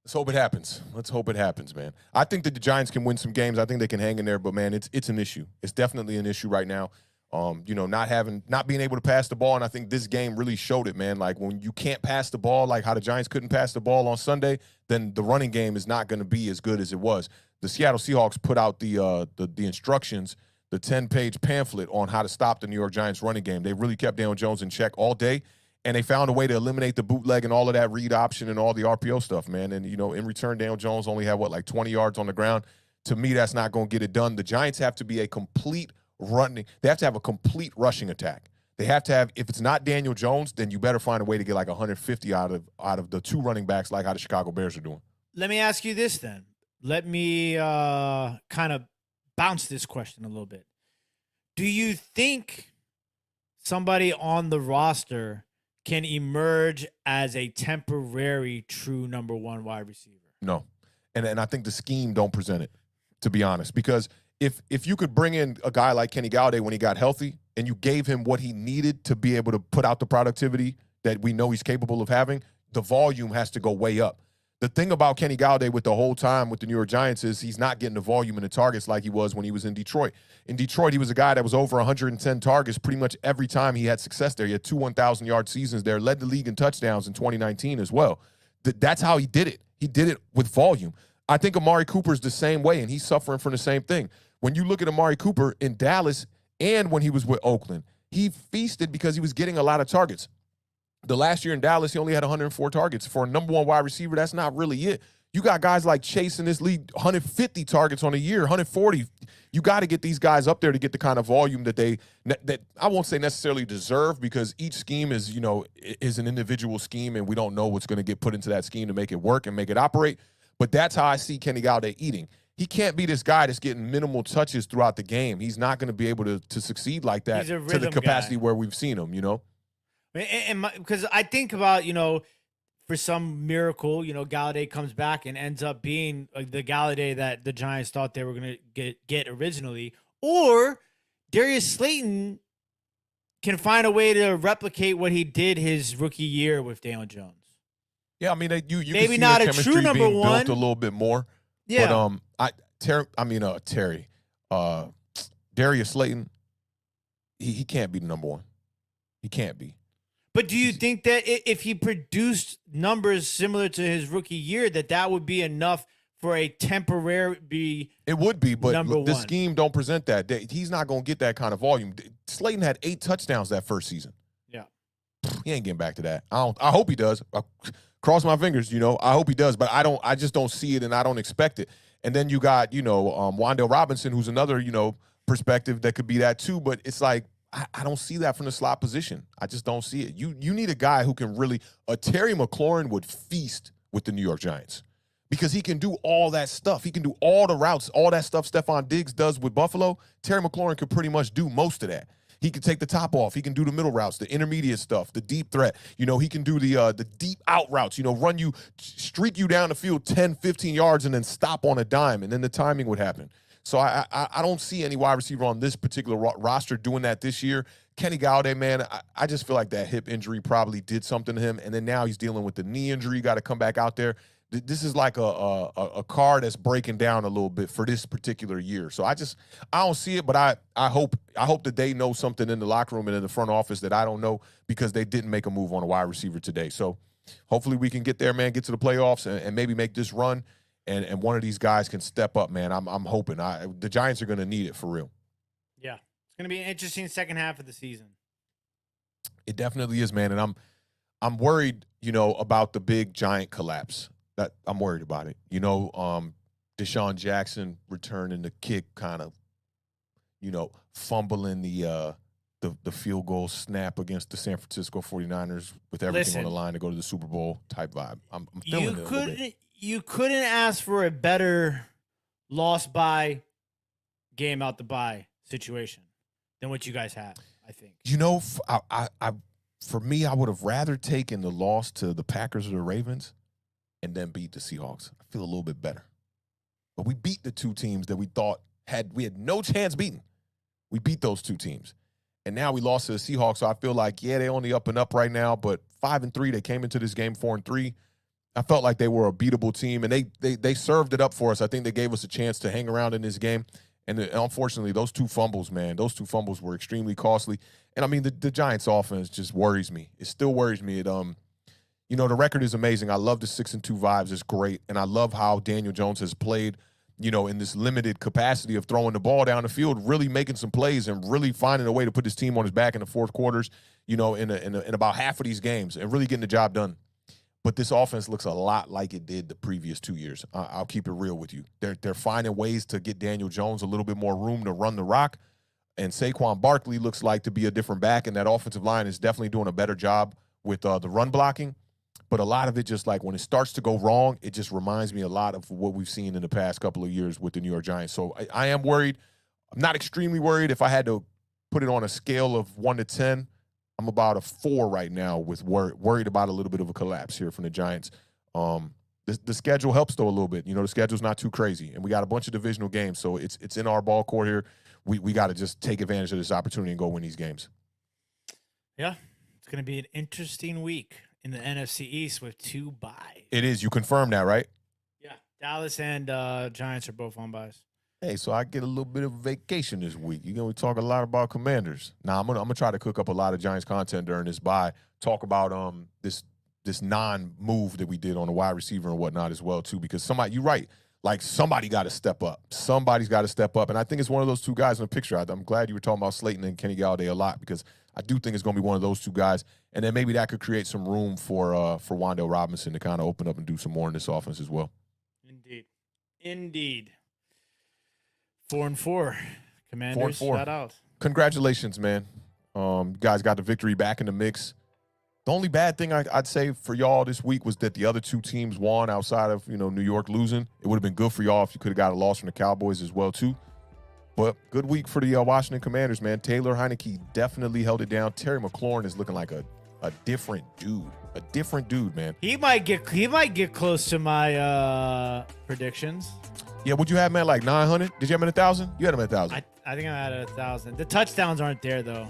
let's hope it happens. Let's hope it happens, man. I think that the Giants can win some games. I think they can hang in there, but, man, it's an issue. It's definitely an issue right now. Not being able to pass the ball, and I think this game really showed it, man. Like, when you can't pass the ball, like how the Giants couldn't pass the ball on Sunday, then the running game is not going to be as good as it was. The Seattle Seahawks put out the instructions, the 10-page pamphlet on how to stop the New York Giants running game. They really kept Daniel Jones in check all day, and they found a way to eliminate the bootleg and all of that read option and all the RPO stuff, man. And, in return, Daniel Jones only had, 20 yards on the ground. To me, that's not going to get it done. The Giants have to be a complete running. They have to have a complete rushing attack. They have to have, if it's not Daniel Jones, then you better find a way to get 150 out of the two running backs like how the Chicago Bears are doing. Let me ask you this then. Let me kind of bounce this question a little bit. Do you think somebody on the roster can emerge as a temporary true number one wide receiver? No. And I think the scheme don't present it, to be honest, because if you could bring in a guy like Kenny Golladay when he got healthy and you gave him what he needed to be able to put out the productivity that we know he's capable of having, the volume has to go way up. The thing about Kenny Golladay with the whole time with the New York Giants is he's not getting the volume and the targets like he was when he was in Detroit. In Detroit, he was a guy that was over 110 targets pretty much every time he had success there. He had 2 1,000-yard seasons there, led the league in touchdowns in 2019 as well. That's how he did it. He did it with volume. I think Amari Cooper's the same way, and he's suffering from the same thing. When you look at Amari Cooper in Dallas and when he was with Oakland, he feasted because he was getting a lot of targets. The last year in Dallas, he only had 104 targets. For a number one wide receiver, that's not really it. You got guys like Chase in this league, 150 targets on a year, 140. You got to get these guys up there to get the kind of volume that I won't say necessarily deserve, because each scheme is an individual scheme, and we don't know what's going to get put into that scheme to make it work and make it operate. But that's how I see Kenny Golladay eating. He can't be this guy that's getting minimal touches throughout the game. He's not going to be able to succeed like that to the capacity where we've seen him, Because I think about, for some miracle, Golladay comes back and ends up being the Golladay that the Giants thought they were going to get originally. Or Darius Slayton can find a way to replicate what he did his rookie year with Daniel Jones. Yeah, I mean, you maybe can see not the a chemistry true number being one. built a little bit more. Yeah. But Terry, Darius Slayton, he can't be the number one. He can't be. But do you think that if he produced numbers similar to his rookie year, that would be enough for a temporary? It would be, but the one. scheme don't present that. He's not going to get that kind of volume. Slayton had 8 touchdowns that first season. Yeah. He ain't getting back to that. I hope he does. Cross my fingers, I hope he does, but I just don't see it, and I don't expect it. And then you got, Wan'Dale Robinson, who's another, perspective that could be that too, but it's like, I don't see that from the slot position. I just don't see it. You need a guy who can really Terry McLaurin would feast with the New York Giants, because he can do all that stuff. He can do all the routes, all that stuff Stephon Diggs does with Buffalo. Terry McLaurin could pretty much do most of that. He can take the top off. He can do the middle routes, the intermediate stuff, the deep threat. He can do the deep out routes, streak you down the field 10, 15 yards and then stop on a dime, and then the timing would happen. So I don't see any wide receiver on this particular roster doing that this year. Kenny Golladay, man, I just feel like that hip injury probably did something to him, and then now he's dealing with the knee injury. Got to come back out there. this is like a car that's breaking down a little bit for this particular year. So I don't see it, but I hope that they know something in the locker room and in the front office that I don't know, because they didn't make a move on a wide receiver today. So hopefully we can get there, man, get to the playoffs and maybe make this run, and one of these guys can step up, man. I'm hoping. The Giants are going to need it for real. Yeah, it's going to be an interesting second half of the season. It definitely is, man, and I'm worried, about the big Giant collapse. That I'm worried about it. Deshaun Jackson returning the kick, kind of, fumbling the field goal snap against the San Francisco 49ers with everything on the line to go to the Super Bowl type vibe. I'm feeling it a little bit. You couldn't ask for a better lost by game out the bye situation than what you guys have, I think. For me, I would have rather taken the loss to the Packers or the Ravens and then beat the Seahawks. I feel a little bit better. But we beat the two teams that we thought we had no chance beating. We beat those two teams. And now we lost to the Seahawks, so I feel like, yeah, they only up and up right now, but 5-3, they came into this game 4-3. I felt like they were a beatable team, and they served it up for us. I think they gave us a chance to hang around in this game. And unfortunately, those two fumbles, man, were extremely costly. And, I mean, the Giants' offense just worries me. It still worries me. The record is amazing. I love the 6-2 vibes. It's great. And I love how Daniel Jones has played, in this limited capacity of throwing the ball down the field, really making some plays and really finding a way to put his team on his back in the fourth quarters, in about half of these games and really getting the job done. But this offense looks a lot like it did the previous 2 years. I'll keep it real with you. They're finding ways to get Daniel Jones a little bit more room to run the rock. And Saquon Barkley looks like to be a different back, and that offensive line is definitely doing a better job with the run blocking. But a lot of it, just like when it starts to go wrong, it just reminds me a lot of what we've seen in the past couple of years with the New York Giants. So I am worried. I'm not extremely worried. If I had to put it on a scale of 1 to 10, I'm about a 4 right now, with worried about a little bit of a collapse here from the Giants. The schedule helps, though, a little bit. The schedule's not too crazy, and we got a bunch of divisional games, so it's in our ball court here. We got to just take advantage of this opportunity and go win these games. Yeah, it's going to be an interesting week in the NFC East with 2 byes. It is. You confirm that, right? Yeah, Dallas and Giants are both on byes. Hey, so I get a little bit of a vacation this week. We talk a lot about Commanders. Now I'm gonna try to cook up a lot of Giants content during this bye. Talk about this non-move that we did on the wide receiver and whatnot as well too. Because you're right. Like, somebody got to step up. Somebody's got to step up, and I think it's one of those two guys in the picture. I'm glad you were talking about Slayton and Kenny Galladay a lot, because I do think it's going to be one of those two guys, and then maybe that could create some room for Wan'Dale Robinson to kind of open up and do some more in this offense as well. Indeed. 4-4. Commanders, 4-4. shout out. Congratulations, man. You guys got the victory back in the mix. The only bad thing I'd say for y'all this week was that the other two teams won outside of, New York losing. It would have been good for y'all if you could have got a loss from the Cowboys as well, too. But good week for the Washington Commanders, man. Taylor Heinicke definitely held it down. Terry McLaurin is looking like a different dude. A different dude, man. He might get close to my predictions. Yeah, would you have him at like 900? Did you have him at 1,000? You had him at 1,000. I think I'm at 1,000. The touchdowns aren't there, though.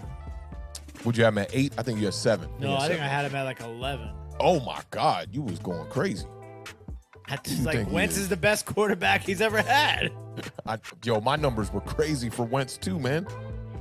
Would you have him at 8? I think you had 7. No, I think I had him at like 11. Oh, my God. You was going crazy. Wentz is the best quarterback he's ever had. My numbers were crazy for Wentz, too, man.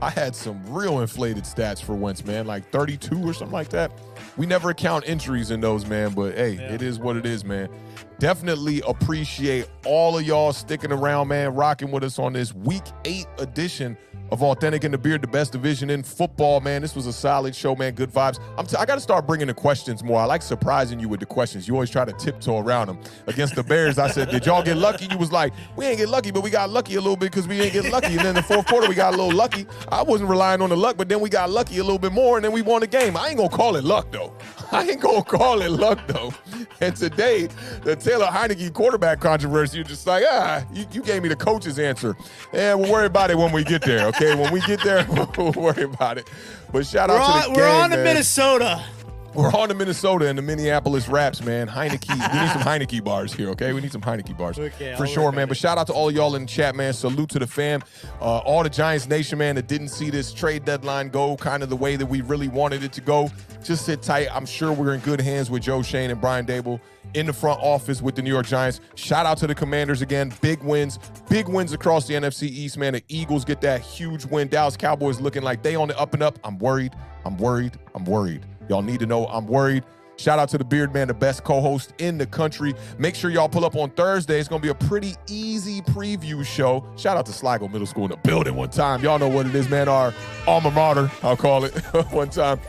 I had some real inflated stats for Wentz, man, like 32 or something like that. We never account injuries in those, man, but, hey, It is what it is, man. Definitely appreciate all of y'all sticking around, man, rocking with us on this Week 8 edition of Awthentik and The Beard, the best division in football, man. This was a solid show, man. Good vibes. I got to start bringing the questions more. I like surprising you with the questions. You always try to tiptoe around them. Against the Bears, I said, did y'all get lucky? You was like, we ain't get lucky, but we got lucky a little bit because we ain't get lucky. And then in the fourth quarter, we got a little lucky. I wasn't relying on the luck, but then we got lucky a little bit more, and then we won the game. I ain't going to call it luck, though. And today, the Taylor Heinicke quarterback controversy, you're just like, you gave me the coach's answer. And we'll worry about it when we get there, okay? When we get there, we'll worry about it. But shout out to the game, we're on to man. Minnesota. We're on to Minnesota and the Minneapolis Raps, man. Heinicke. We need some Heinicke bars here, okay? We need some Heinicke bars. Okay, for I'll sure, work man. on But it. shout out to all y'all in the chat, man. Salute to the fam. All the Giants Nation, man, that didn't see this trade deadline go kind of the way that we really wanted it to go. Just sit tight. I'm sure we're in good hands with Joe Shane and Brian Dable in the front office with the New York Giants. Shout out to the Commanders again. Big wins across the NFC East, man. The Eagles get that huge win. Dallas Cowboys looking like they on the up and up. I'm worried. Y'all need to know I'm worried. Shout out to the Beard Man, the best co-host in the country. Make sure y'all pull up on Thursday. It's going to be a pretty easy preview show. Shout out to Sligo Middle School in the building one time. Y'all know what it is, man. Our alma mater, I'll call it, one time.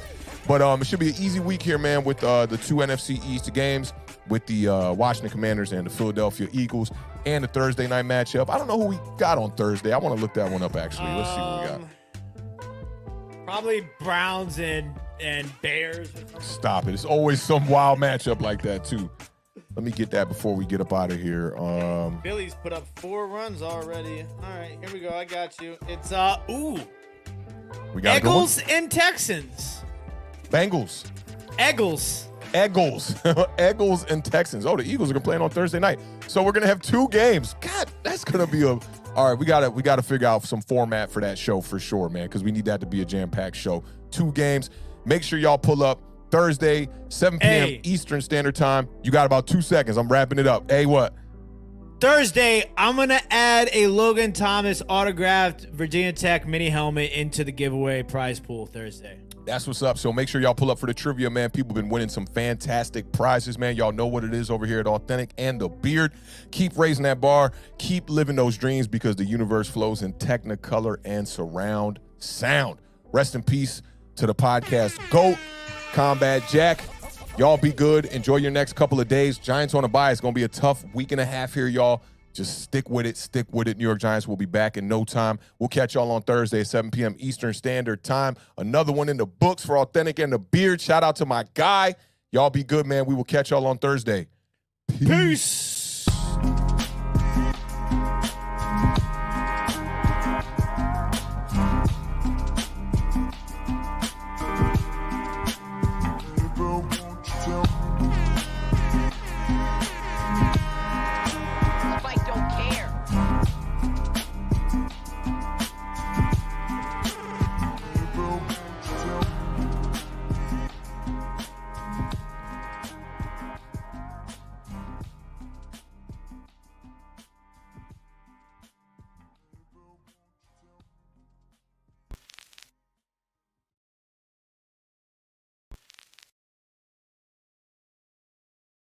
But it should be an easy week here, man, with the two NFC East games with the Washington Commanders and the Philadelphia Eagles and the Thursday night matchup. I don't know who we got on Thursday. I want to look that one up, actually. Let's see what we got. Probably Browns and Bears. Or something. Stop it. It's always some wild matchup like that, too. Let me get that before we get up out of here. Phillies put up 4 runs already. All right, here we go. I got you. It's We got Eagles and Texans. Bengals. Eagles. Eagles and Texans. Oh, the Eagles are playing on Thursday night. So we're gonna have 2 games. God, that's gonna be all right. We gotta figure out some format for that show for sure, man, because we need that to be a jam-packed show. 2 games. Make sure y'all pull up Thursday, 7 p.m. Hey. Eastern Standard Time. You got about 2 seconds. I'm wrapping it up. Hey, what? Thursday, I'm going to add a Logan Thomas autographed Virginia Tech mini helmet into the giveaway prize pool Thursday. That's what's up. So make sure y'all pull up for the trivia, man. People have been winning some fantastic prizes, man. Y'all know what it is over here at Awthentik and The Beard. Keep raising that bar. Keep living those dreams because the universe flows in Technicolor and surround sound. Rest in peace to the podcast GOAT, Combat Jack. Y'all be good. Enjoy your next couple of days. Giants on a bye. It's going to be a tough week and a half here, y'all. Just stick with it. Stick with it. New York Giants will be back in no time. We'll catch y'all on Thursday at 7 p.m. Eastern Standard Time. Another one in the books for Awthentik and The Beard. Shout out to my guy. Y'all be good, man. We will catch y'all on Thursday. Peace.